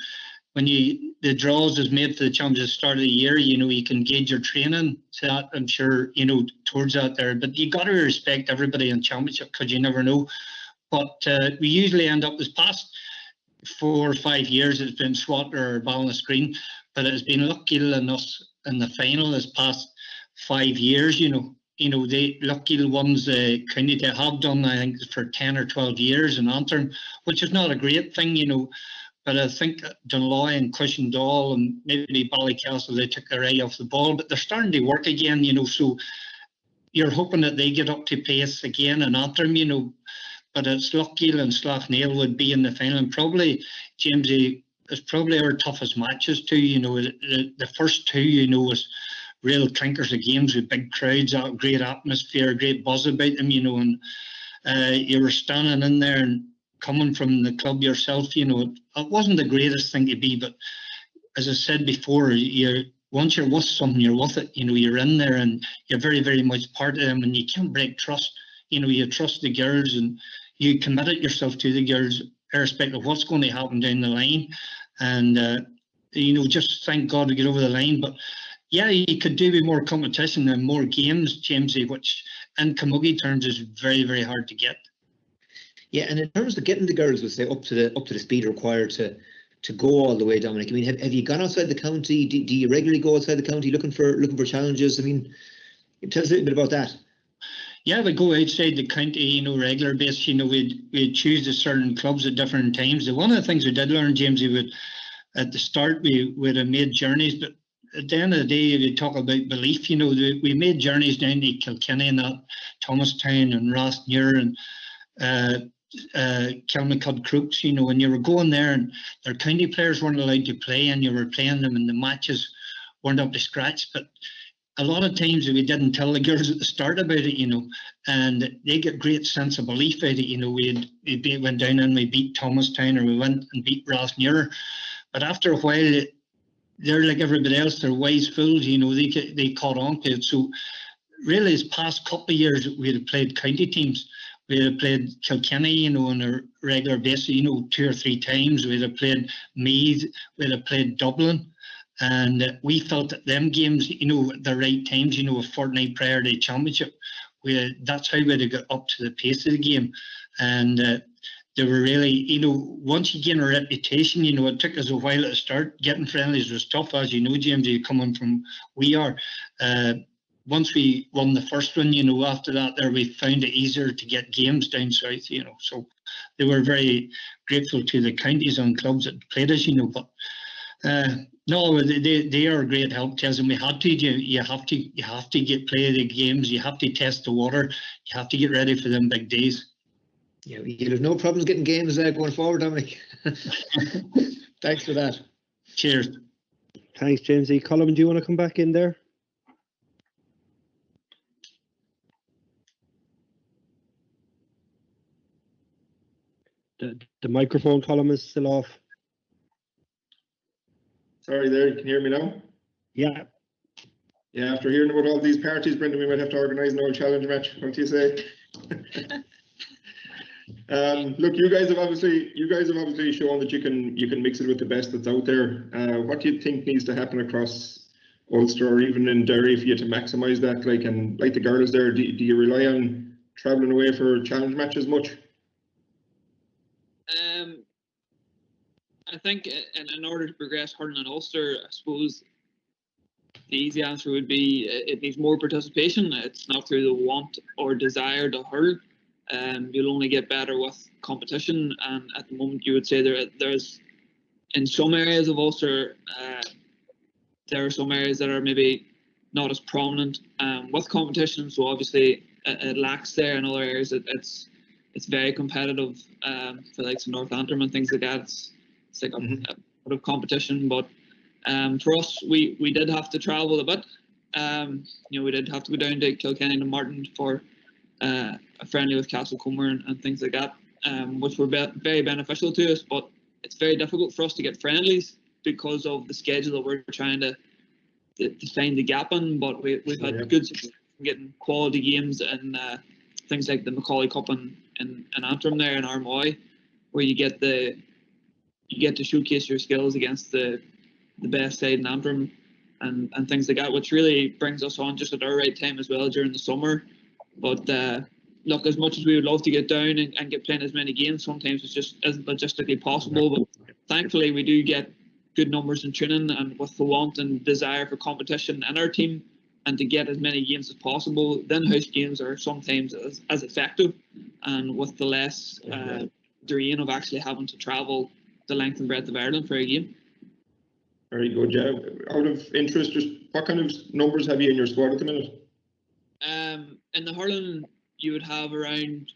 when the draws is made for the champions at the start of the year, you can gauge your training to that, I'm sure, towards that there. But you got to respect everybody in championship because you never know. But we usually end up, this past 4 or 5 years, it's been Swatter or Ballinascreen, but it's been Lochgill and us in the final this past 5 years, the Lochgill ones, county they have done, I think, for 10 or 12 years in Antrim, which is not a great thing, But I think Dunloy and Cushendall and maybe Ballycastle, they took their eye off the ball, but they're starting to work again, so you're hoping that they get up to pace again in Antrim, but it's Lochgill and Slaughtneil would be in the final, and probably, Jamesy, it's probably our toughest matches too, the first 2, was real clinkers of games with big crowds, great atmosphere, great buzz about them, and you were standing in there and coming from the club yourself, it wasn't the greatest thing to be, but as I said before, once you're with something, you're with it, you're in there and you're very, very much part of them, and you can't break trust. You trust the girls and you committed yourself to the girls, irrespective of what's going to happen down the line. And, just thank God to get over the line. But yeah, you could do with more competition and more games, Jamesy, which in Camogie terms is very, very hard to get. Yeah, and in terms of getting the girls, we'll say up to the speed required to go all the way, Dominic. I mean, have you gone outside the county? Do you regularly go outside the county looking for challenges? I mean, tell us a little bit about that. Yeah, we go outside the county, you know, regular basis. You know, we'd choose the certain clubs at different times. One of the things we did learn, James, at the start we'd have made journeys, but at the end of the day, we talk about belief. You know, we made journeys down to Kilkenny and that, Thomastown and Rossmuir and Kilmacud Crooks. You know, when you were going there and their county players weren't allowed to play, and you were playing them, and the matches weren't up to scratch. But a lot of times we didn't tell the girls at the start about it, you know, and they get great sense of belief out of it. You know, we went down and we beat Thomastown, or we went and beat Rossmuir. But after a while, they're like everybody else, they're wise fools, you know, they caught on to it. So really, this past couple of years, we had played county teams. We had played Kilkenny, you know, on a regular basis, you know, 2 or 3 times. We had played Meath, we had played Dublin. And we felt that them games, you know, at the right times, you know, a fortnight prior to the championship, that's how we'd got up to the pace of the game. And they were really, you know, once you gain a reputation, you know, it took us a while to start. Getting friendlies was tough, as you know, James, you coming from we are. Once we won the first one, you know, after that there we found it easier to get games down south, you know. So they were very grateful to the counties and clubs that played us, you know. But no, they are a great help to us, and we had to. You have to get play the games. You have to test the water. You have to get ready for them big days. Yeah, you'll have no problems getting games going forward, Dominic. Thanks for that. Cheers. Thanks, Jamesy. Colin, do you want to come back in there? The microphone, Colin, is still off. Sorry there, you can hear me now? Yeah. Yeah, after hearing about all these parties, Brendan, we might have to organise an old challenge match. What do you say? Look, you guys have obviously shown that you can mix it with the best that's out there. What do you think needs to happen across Ulster or even in Derry for you to maximise that? Like the girls there, do you rely on travelling away for challenge matches much? I think in order to progress hurling in Ulster, I suppose the easy answer would be it needs more participation. It's not through the want or desire to hurl. You'll only get better with competition, and at the moment you would say there's in some areas of Ulster there are some areas that are maybe not as prominent with competition, so obviously it lacks there. In other areas it's very competitive for like some North Antrim and things like that. It's like a bit of competition, but for us we did have to travel a bit. You know, we did have to go down to Kilkenny and Martin for a friendly with Castlecomer and things like that, which were very beneficial to us. But it's very difficult for us to get friendlies because of the schedule that we're trying to find the gap in. But we've had good success in getting quality games and things like the Macaulay Cup in Antrim there in Armoy, where you get to showcase your skills against the best side in Antrim and things like that, which really brings us on just at our right time as well during the summer. But look, as much as we would love to get down and get playing as many games, sometimes it just isn't logistically possible. But thankfully we do get good numbers in training, and with the want and desire for competition in our team and to get as many games as possible, then house games are sometimes as effective, and with the less drain of actually having to travel the length and breadth of Ireland for a game. Very good, yeah. Out of interest, just what kind of numbers have you in your squad at the minute? In the hurling, you would have around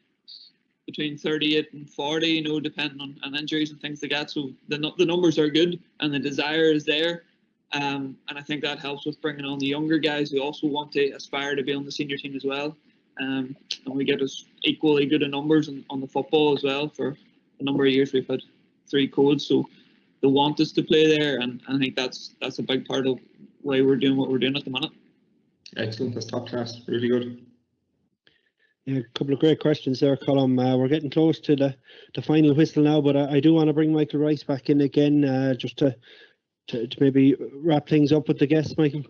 between 38 and 40, you know, depending on injuries and things like that. So the numbers are good and the desire is there. And I think that helps with bringing on the younger guys who also want to aspire to be on the senior team as well. And we get us equally good in numbers on the football as well. For a number of years we've had 3 codes, so the want is to play there, and I think that's a big part of why we're doing what we're doing at the minute. Excellent, that's top class, really good. Yeah, a couple of great questions there, Colin. We're getting close to the final whistle now, but I do want to bring Michael Rice back in again, just to maybe wrap things up with the guests, Michael.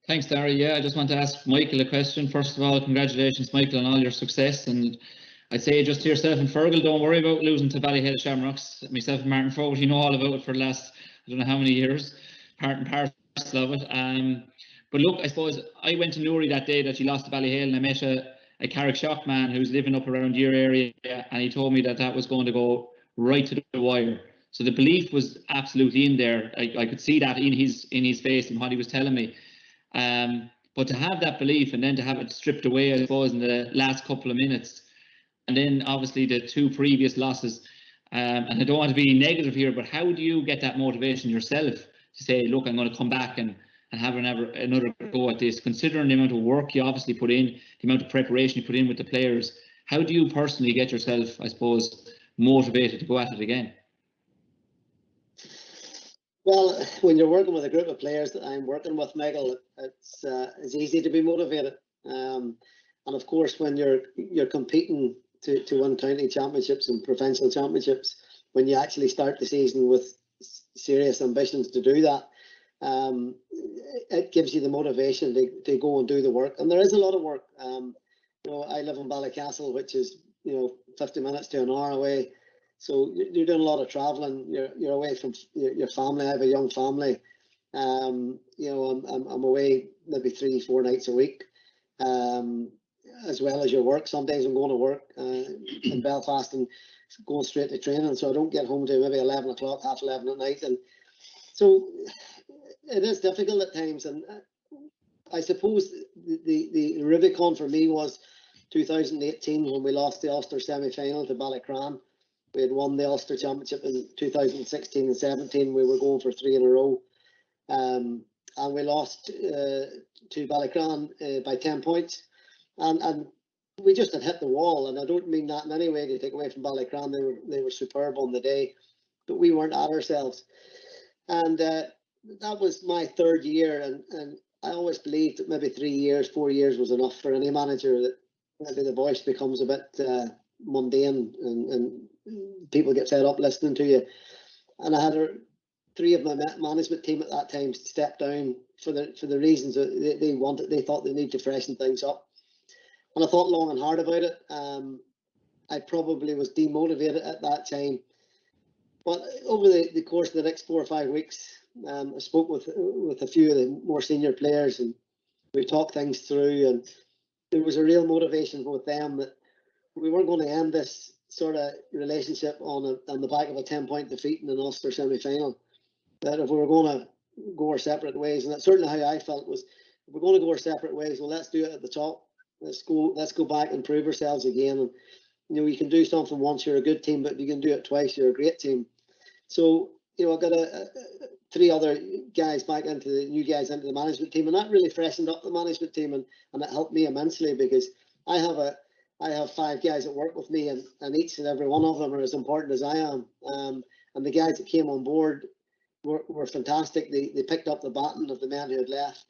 Thanks, Darry. Yeah, I just want to ask Michael a question. First of all, congratulations, Michael, on all your success. And I'd say just to yourself and Fergal, don't worry about losing to Ballyhale Shamrocks. Myself and Martin Fogarty know all about it for the last, I don't know how many years, part and parcel of it. But look, I suppose I went to Newry that day that you lost to Ballyhale, and I met Carrickshock man who's living up around your area, and he told me that that was going to go right to the wire. So the belief was absolutely in there. I could see that in his face and what he was telling me. But to have that belief and then to have it stripped away, I suppose, in the last couple of minutes, and then obviously the 2 previous losses. And I don't want to be negative here, but how do you get that motivation yourself to say, look, I'm going to come back and have another go at this, considering the amount of work you obviously put in, the amount of preparation you put in with the players? How do you personally get yourself, I suppose, motivated to go at it again? Well, when you're working with a group of players that I'm working with, Michael, it's easy to be motivated. And of course, when you're competing to win county championships and provincial championships, when you actually start the season with serious ambitions to do that, it gives you the motivation to go and do the work. And there is a lot of work. I live in Ballycastle, which is 50 minutes to an hour away. So you're doing a lot of travelling. You're away from your family. I have a young family. I'm away maybe 3-4 nights a week, as well as your work. Some days I'm going to work in Belfast and going straight to training, so I don't get home to maybe 11 o'clock, half 11 at night. And so it is difficult at times. And I suppose the Rubicon for me was 2018 when we lost the Ulster semi-final to Ballycran. We had won the Ulster Championship in 2016 and 17. We were going for 3 in a row. And we lost to Ballycran by 10 points. And we just had hit the wall. And I don't mean that in any way to take away from Ballycran. They were superb on the day, but we weren't at ourselves. And that was my 3rd year. And I always believed that maybe 3 years, 4 years was enough for any manager, that maybe the voice becomes a bit mundane and people get fed up listening to you. And I had 3 of my management team at that time step down for the reasons that they thought they need to freshen things up. And I thought long and hard about it. I probably was demotivated at that time. But over the course of the next 4 or 5 weeks, I spoke with a few of the more senior players, and we talked things through, and there was a real motivation with them that we weren't going to end this sort of relationship on the back of a 10-point defeat in an Ulster semi-final. That if we were going to go our separate ways, and that's certainly how I felt, was if we're going to go our separate ways, well, let's do it at the top. Let's go back and prove ourselves again. And you can do something once, you're a good team, but if you can do it twice, you're a great team. So I got 3 other guys back into the new guys into the management team, and that really freshened up the management team, and it helped me immensely, because I have 5 guys that work with me, and each and every one of them are as important as I am. And the guys that came on board were fantastic. They picked up the baton of the men who had left,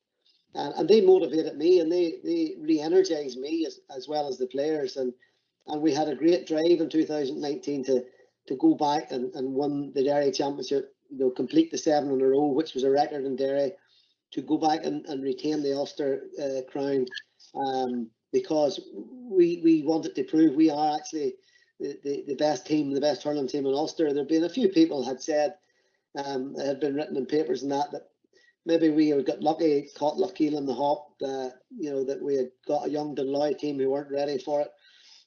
and they motivated me, and they re-energized me as well as the players. And we had a great drive in 2019 to go back and win the Derry Championship, complete the 7 in a row, which was a record in Derry, to go back and retain the Ulster crown, because we wanted to prove we are actually the best team, the best hurling team in Ulster. There'd been a few people had said, it had been written in papers and that maybe we had got lucky, caught Lochiel in the hop, that we had got a young Dunloy team who weren't ready for it.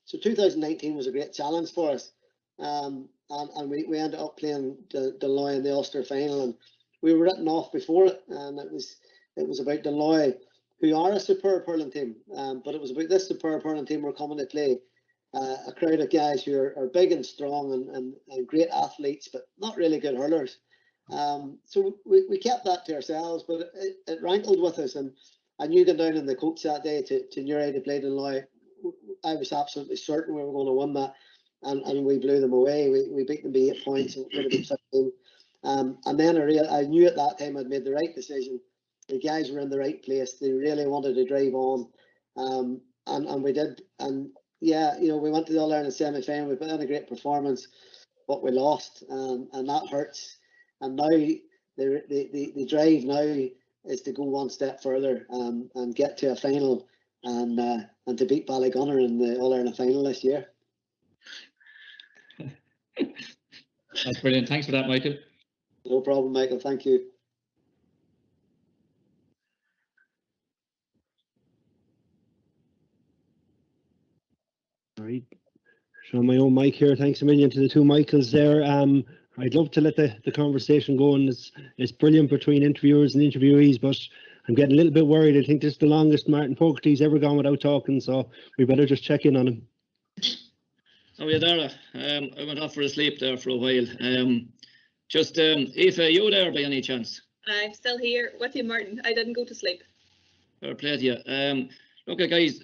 So 2019 was a great challenge for us. And we ended up playing Dunloy in the Ulster final, and we were written off before it, and it was about Dunloy, who are a superb hurling team, but it was about this superb hurling team we're coming to play a crowd of guys who are big and strong and great athletes, but not really good hurlers. So we kept that to ourselves, but it rankled with us, and I knew going down in the coach that day to Newry to play Dunloy, I was absolutely certain we were going to win that. And we blew them away. We beat them by 8 points, and it would have been 15. And then I knew at that time I'd made the right decision. The guys were in the right place. They really wanted to drive on, and we did. And yeah, we went to the All-Ireland semi-final. We put in a great performance, but we lost, and that hurts. And now the drive now is to go one step further and get to a final, and to beat Ballygunner in the All-Ireland final this year. That's brilliant. Thanks for that, Michael. No problem, Michael. Thank you. Right. Show my own mic here. Thanks a million to the two Michaels there. I'd love to let the conversation go, and it's brilliant between interviewers and interviewees, but I'm getting a little bit worried. I think this is the longest Martin Fogarty's ever gone without talking, so we better just check in on him. Oh yeah, Dara. I went off for a sleep there for a while. Aoife, are you there by any chance? I'm still here with you, Martin. I didn't go to sleep. Fair play to you. Look, guys,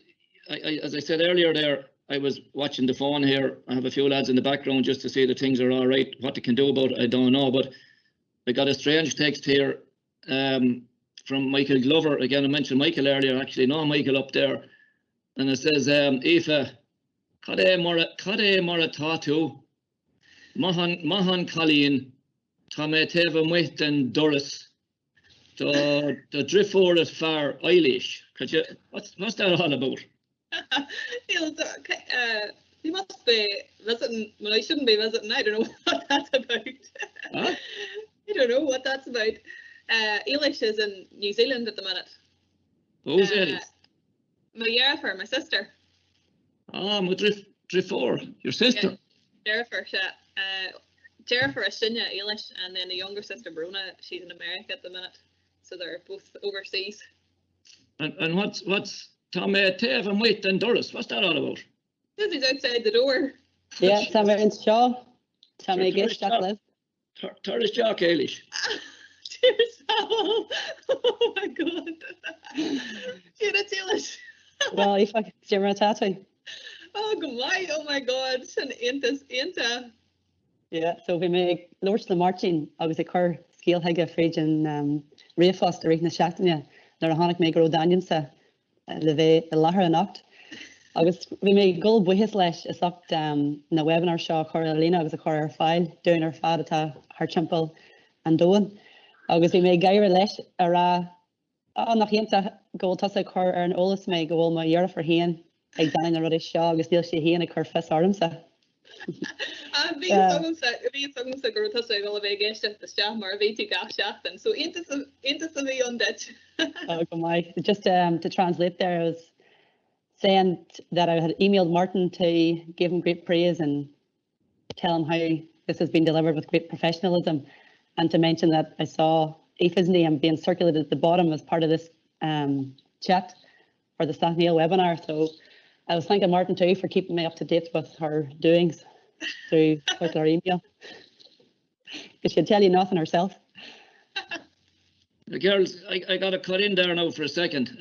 as I said earlier there, I was watching the phone here. I have a few lads in the background just to see that things are all right. What they can do about it, I don't know. But I got a strange text here from Michael Glover. Again, I mentioned Michael earlier. Actually, no Michael up there. And it says, Aoife, Cade mara tatu, Mahan Colleen, Tame Teva Mwitten Doris, the Drifor at Far Eilish. What's that all about? You must be visiting when I shouldn't be visiting. I don't know what that's about. Huh? I don't know what that's about. Eilish is in New Zealand at the minute. Who's Eilish? My Jennifer, my sister. Ah, my Drifor, your sister. Yeah, Jennifer, Jennifer is Shinya Eilish, and then the younger sister Bruna, she's in America at the minute. So they're both overseas. And what's Tommy Tev and Wait and Doris? What's that all about? This is outside the door. Yeah, Tommy and Shaw. Tommy Gish, Jacqueline. Toris Jock Eilish. Dear Sal. Oh my god. It's Eilish. Well, if I could see a tattoo. Oh my god. Sin Inta. Yeah, so we make Lords the Marching, agus a cur scale hige fridge Rayfast the Reachna Shachtanya, nor a honic make Rodaniansa, Leve the Lahar Nacht. Agus we make gold buhis lesh is up na webinar shaw Coralina, agus a cor file, doing our fadata, her chimple and doing. Agus we make Gaira lesh ara nach hinta gold tossa cor an olis me go my year for hien, ag dan the ruddy shaw, agus deal she hien a cor fess armsa. Bhí sa gur tusa go bheith géiste the staff mar bhí tú gach seachtain, so inta sa bhí on that. Oh, my. Just to translate there, I was saying that I had emailed Martin to give him great praise and tell him how this has been delivered with great professionalism, and to mention that I saw Aoife's name being circulated at the bottom as part of this chat for the Slaughtneil webinar. So I was thanking Martin too for keeping me up to date with her doings through circular email, because she'd tell you nothing herself. The girls, I got to cut in there now for a second.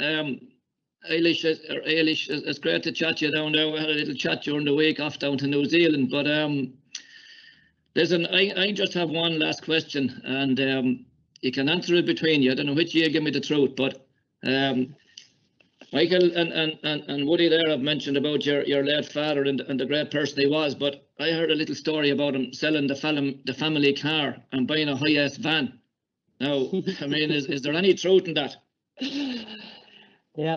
Eilish, it's great to chat to you down there. We had a little chat during the week off down to New Zealand, but listen, I just have one last question, and you can answer it between you. I don't know which you give me the truth, but Michael and Woody there have mentioned about your late father and the great person he was, but I heard a little story about him selling the family car and buying a high-ass van. Now, I mean, is there any truth in that? Yeah,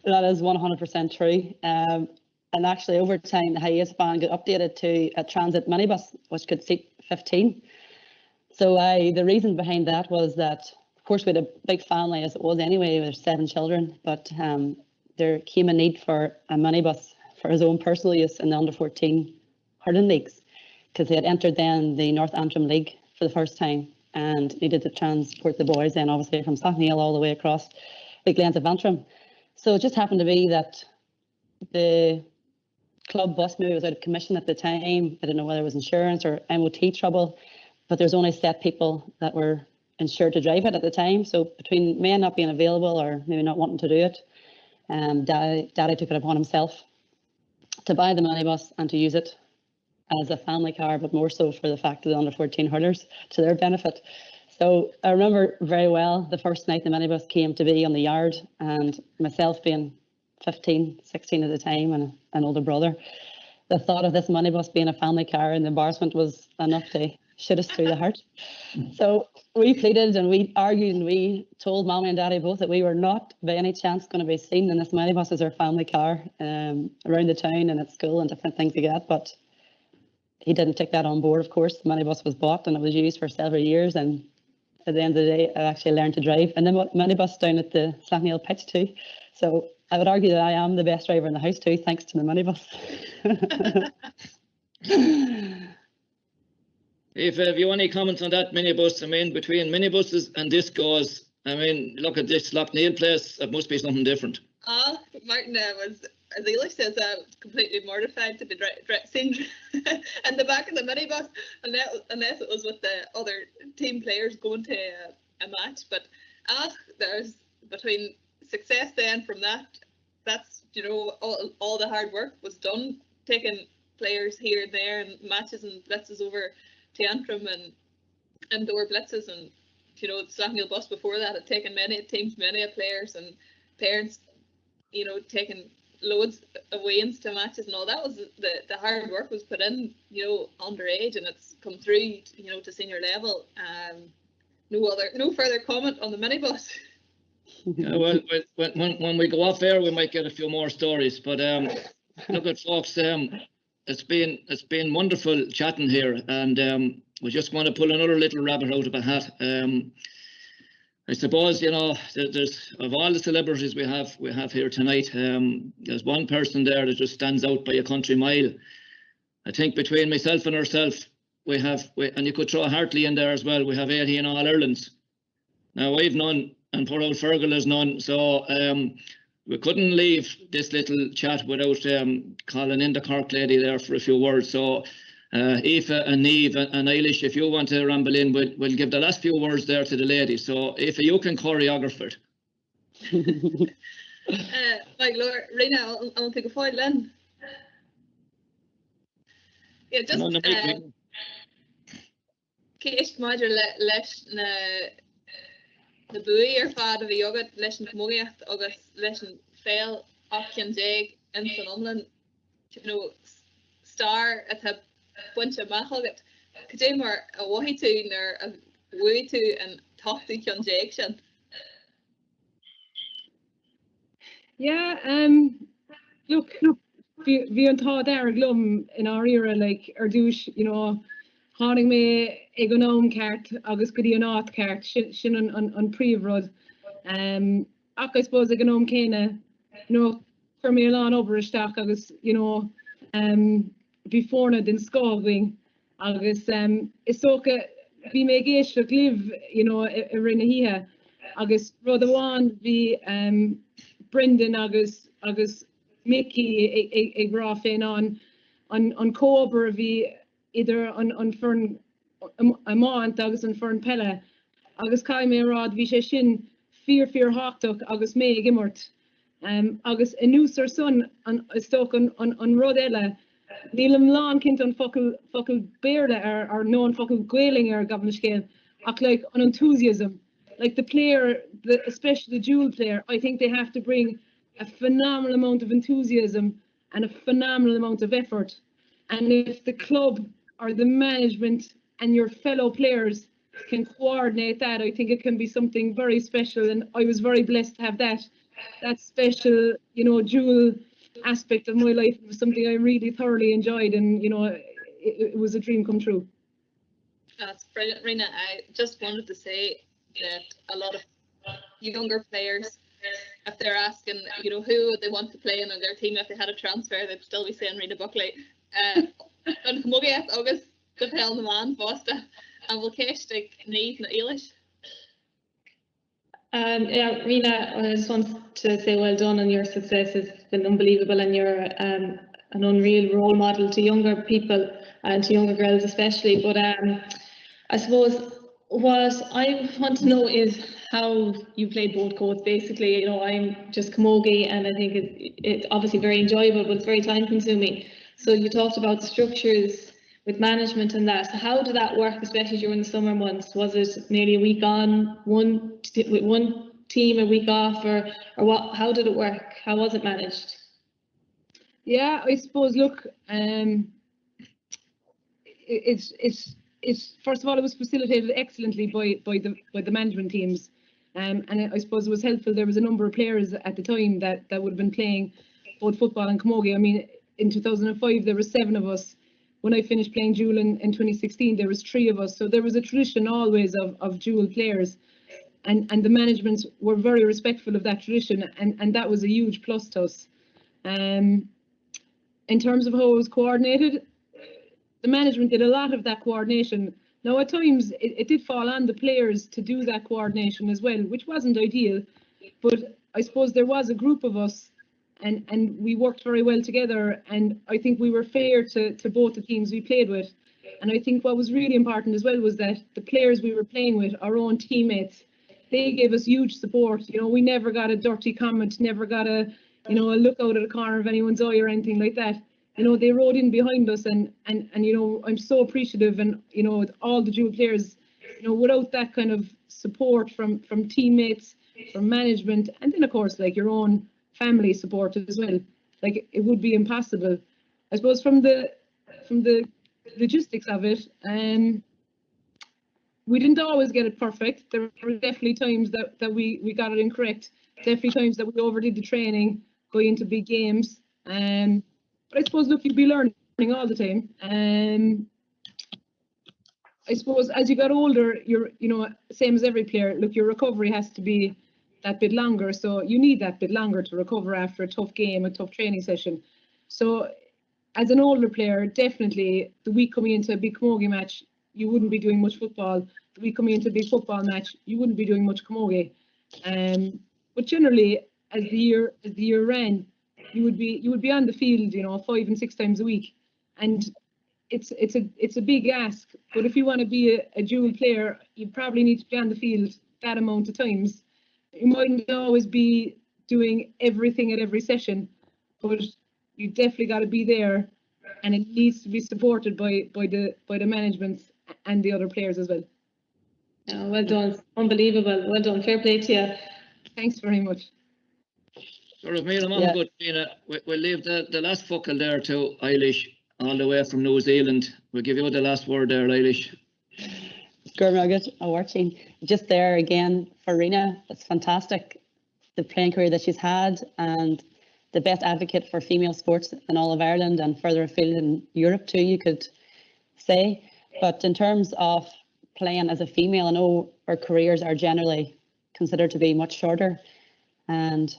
that is 100% true. And actually, over time, the high-ass van got updated to a transit minibus, which could seat 15. So the reason behind that was that, of course, we had a big family as it was anyway. There's 7 children, but there came a need for a minibus for his own personal use in the under-14 hurling leagues, because they had entered then the North Antrim League for the first time and needed to transport the boys then obviously from Slaughtneil all the way across the Glens of Antrim. So it just happened to be that the club bus maybe was out of commission at the time. I don't know whether it was insurance or MOT trouble, but there's only set people that were insured to drive it at the time. So between me not being available or maybe not wanting to do it, Daddy took it upon himself to buy the minibus and to use it as a family car, but more so for the fact of the under-14 hurlers, to their benefit. So I remember very well the first night the minibus came to be on the yard, and myself being 15, 16 at the time and an older brother, the thought of this minibus being a family car and the embarrassment was enough to shoot us through the heart. So we pleaded and we argued and we told Mommy and Daddy both that we were not by any chance going to be seen in this minibus as our family car around the town and at school and different things like that. But he didn't take that on board, of course. The minibus was bought and it was used for several years, and at the end of the day I actually learned to drive. And then minibus down at the Slaughtneil pitch too. So I would argue that I am the best driver in the house too, thanks to the minibus. If have you any comments on that minibus? I mean, between minibuses and discos, I mean, look at this Slaughtneil place. It must be something different. Martin was, as Eli says, completely mortified to be seen in the back of the minibus, unless it was with the other team players going to a match. But there's between success then from that's all the hard work was done, taking players here and there and matches and blitzes over to Antrim and indoor blitzes, and the Slaughtneil bus before that had taken many teams, many players and parents, taking loads of weigh-ins to matches and all. That was the hard work was put in, underage, and it's come through, to senior level. No further comment on the minibus. Yeah, well, when we go off air, we might get a few more stories. But look at folks. It's been wonderful chatting here, and we just want to pull another little rabbit out of a hat. I suppose there's of all the celebrities we have here tonight, there's one person there that just stands out by a country mile. I think between myself and herself, and you could throw Hartley in there as well. We have 18 All-Irelands. Now I've none, and poor old Fergal has none. So we couldn't leave this little chat without calling in the Cork lady there for a few words. So Aoife and Niamh and Eilish, if you want to ramble in, we'll give the last few words there to the lady. So Aoife, you can choreograph it. Rina, I'll take a foil in. Yeah, just Céist maidir leis na buí fad a bhí agad leis an Camogaíocht agus leis an féil ach Cian-déag in San Omlan, star atá buinte amach agad. Could dé mar a bhaithí tú nar a bhuaí tú an tochtú Cian-déag sin? Yeah, look, bhí an tá there glum in our era, like dúis, hánig mé ag an óm ceart agus go dtí an áit ceart sin an príomhrud. Ach I suppose ag an óm céine, chuir mé lán obairisteach agus, bhí fórna den scábhaing agus is socha bhí mé géisteach libh, I rinne hithe agus rud amháin bhí Brendan agus Mickey ag rá féin an cóbar bhí either an fern amount agus an fern pelle agus cai mé rád bhí sé sin fear háchtach agus mé gimmert agus in núsar son an stoch an rud eile nílam lán kint an focal bearde ar nó an focal gweling ar gabna scéil ach like an enthusiasm, like the player, especially the dual player. I think they have to bring a phenomenal amount of enthusiasm and a phenomenal amount of effort, and if the club or the management and your fellow players can coordinate that, I think it can be something very special. And I was very blessed to have that special, dual aspect of my life. It was something I really thoroughly enjoyed, and it was a dream come true. That's brilliant, Rina. I just wanted to say that a lot of younger players, if they're asking, who they want to play in on their team, if they had a transfer, they'd still be saying Rina Buckley. An Camogaíocht agus go fel na man fásta an bhfuil céist ag Niamh na Eilish. Yeah, Rina, I just want to say well done on your success. It's been unbelievable, and you're an unreal role model to younger people and to younger girls especially. But I suppose what I want to know is how you played both codes. Basically, I'm just camogie, and I think it's obviously very enjoyable, but it's very time consuming. So you talked about the structures with management and that. So how did that work, especially during the summer months? Was it nearly a week on, with one team, a week off, or what? How did it work? How was it managed? Yeah, I suppose. Look, it's first of all, it was facilitated excellently by the management teams, and I suppose it was helpful. There was a number of players at the time that would have been playing both football and camogie. I mean, in 2005 there were 7 of us. When I finished playing dual in 2016, there was 3 of us. So there was a tradition always of dual players. and the management were very respectful of that tradition, and that was a huge plus to us. In terms of how it was coordinated, the management did a lot of that coordination. Now at times it did fall on the players to do that coordination as well, which wasn't ideal, but I suppose there was a group of us and we worked very well together, and I think we were fair to both the teams we played with. And I think what was really important as well was that the players we were playing with, our own teammates, they gave us huge support. You know, we never got a dirty comment, never got a look out of the corner of anyone's eye or anything like that. You know, they rode in behind us, and you know, I'm so appreciative, and you know, all the dual players, you know, without that kind of support from teammates, from management, and then of course like your own family support as well, like it would be impossible. I suppose from the logistics of it, we didn't always get it perfect. There were definitely times that we got it incorrect, definitely times that we overdid the training going into big games. But I suppose, look, you'd be learning all the time. I suppose as you got older, you're, you know, same as every player, look, your recovery has to be that bit longer. So you need that bit longer to recover after a tough game, a tough training session. So as an older player, definitely the week coming into a big camogie match, you wouldn't be doing much football. The week coming into a big football match, you wouldn't be doing much camogie. But generally, as the year ran, you would be on the field, you know, 5 and 6 times a week, and it's a big ask. But if you want to be a dual player, you probably need to be on the field that amount of times. You mightn't always be doing everything at every session, but you definitely got to be there, and it needs to be supported by the management and the other players as well. Yeah, well done, unbelievable, well done, fair play to you. Thanks very much. Sort of, good, Gina. We'll leave the last focal there to Eilish, all the way from New Zealand. We'll give you the last word there, Eilish. Watching just there again for Rena. It's fantastic, the playing career that she's had, and the best advocate for female sports in all of Ireland and further afield in Europe too, you could say. But in terms of playing as a female, I know our careers are generally considered to be much shorter, and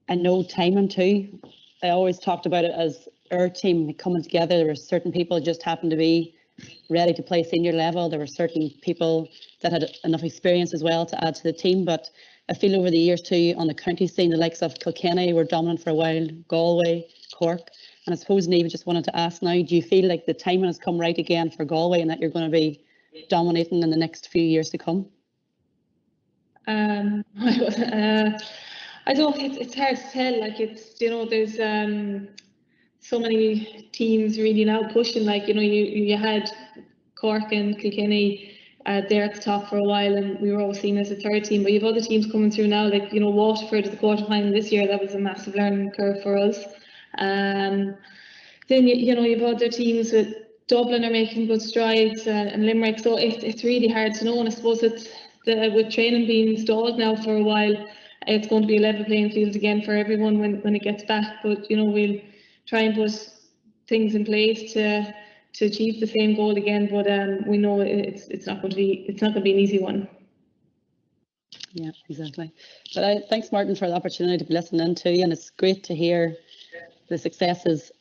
I know timing too. I always talked about it as our team coming together. There were certain people just happened to be ready to play senior level. There were certain people that had enough experience as well to add to the team. But I feel over the years too, on the county scene, the likes of Kilkenny were dominant for a while, Galway, Cork. And I suppose, Niamh, just wanted to ask now, do you feel like the timing has come right again for Galway and that you're going to be dominating in the next few years to come? I don't. It's hard to tell. Like, it's, you know, there's so many teams really now pushing. Like, you know, you had Cork and Kilkenny there at the top for a while, and we were always seen as a third team. But you have other teams coming through now, like, you know, Waterford at the quarter final this year. That was a massive learning curve for us. Then you know, you have other teams with Dublin are making good strides, and Limerick. So it's really hard to know. And I suppose it's with training being stalled now for a while, it's going to be a level playing field again for everyone when it gets back. But you know, we'll try and put things in place to achieve the same goal again. But we know it's not going to be an easy one. Yeah, exactly. But thanks, Martin, for the opportunity to be listening to you, and it's great to hear the successes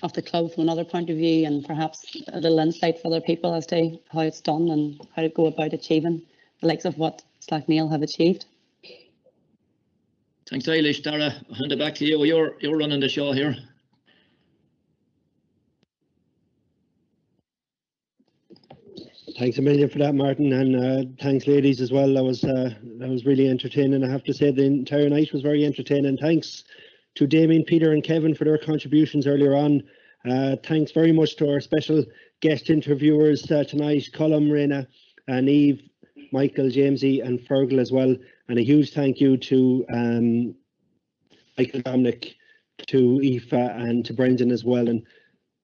of the club from another point of view, and perhaps a little insight for other people as to how it's done and how to go about achieving the likes of what Slaughtneil have achieved. Thanks, Eilish. Dara, I'll hand it back to you. You're running the show here. Thanks a million for that, Martin, and thanks, ladies, as well. That was really entertaining. I have to say the entire night was very entertaining. Thanks to Damien, Peter and Kevin for their contributions earlier on. Thanks very much to our special guest interviewers tonight, Colm, Rena, Niamh, Michael, Jamesy and Fergal as well. And a huge thank you to Michael, Dominic, to Aoife and to Brendan as well. And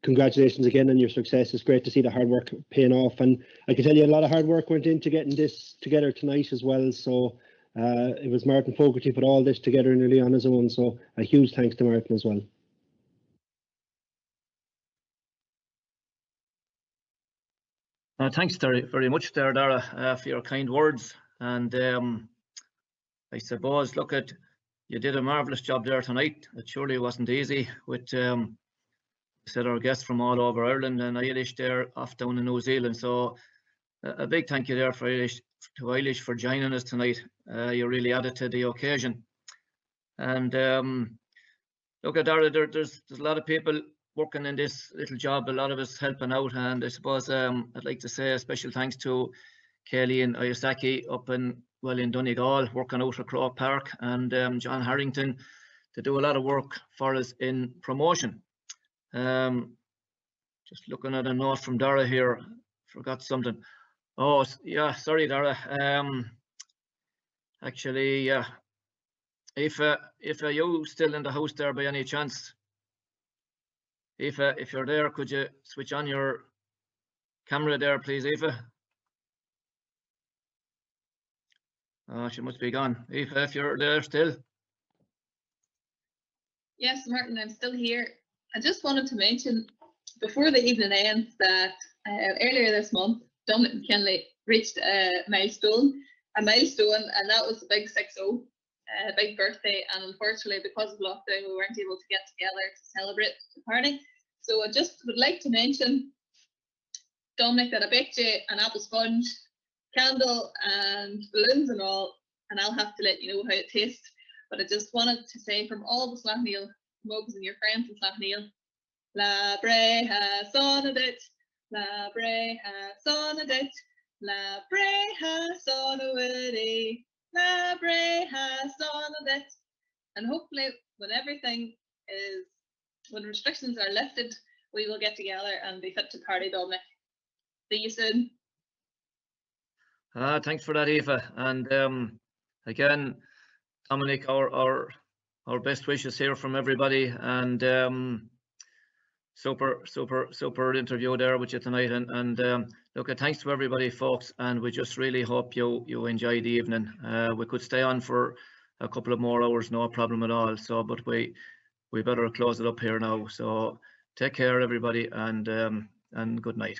congratulations again on your success. It's great to see the hard work paying off. And I can tell you a lot of hard work went into getting this together tonight as well. So it was Martin Fogarty put all this together nearly on his own. So a huge thanks to Martin as well. Thanks very much there, Dara, for your kind words. And I suppose, look at, you did a marvellous job there tonight. It surely wasn't easy with said our guests from all over Ireland and Irish there off down in New Zealand. So a big thank you there for Irish for joining us tonight. You really added to the occasion. And look at Dara, there's a lot of people working in this little job, a lot of us helping out, and I suppose I'd like to say a special thanks to Kaylee and Oyasaki up in Donegal, working out at Croke Park, and John Harrington to do a lot of work for us in promotion. Just looking at a note from Dara here, forgot something. Oh yeah, sorry Dara. Actually, yeah. If are you still in the house there by any chance? If you're there, could you switch on your camera there, please, Aoife? Oh, she must be gone. Aoife, if you're there still. Yes, Martin, I'm still here. I just wanted to mention before the evening ends that earlier this month, Dominic McKinley reached a milestone, and that was the big 6-0. Big birthday, and unfortunately because of lockdown we weren't able to get together to celebrate the party. So I just would like to mention, Dominic, that I baked you an apple sponge, candle and balloons and all, and I'll have to let you know how it tastes. But I just wanted to say from all the Slaughtneil mugs and your friends in Slaughtneil, La breha sonadit, La breha sonadit, La breha sonawidi, La breha sonadit. And hopefully when restrictions are lifted, we will get together and be fit to party, Dominic. See you soon. Thanks for that, Aoife. And again, Dominic, our best wishes here from everybody, and super interview there with you tonight. And look, thanks to everybody, folks, and we just really hope you enjoy the evening. We could stay on for a couple of more hours, no problem at all. So, but we better close it up here now. So take care, everybody, and good night.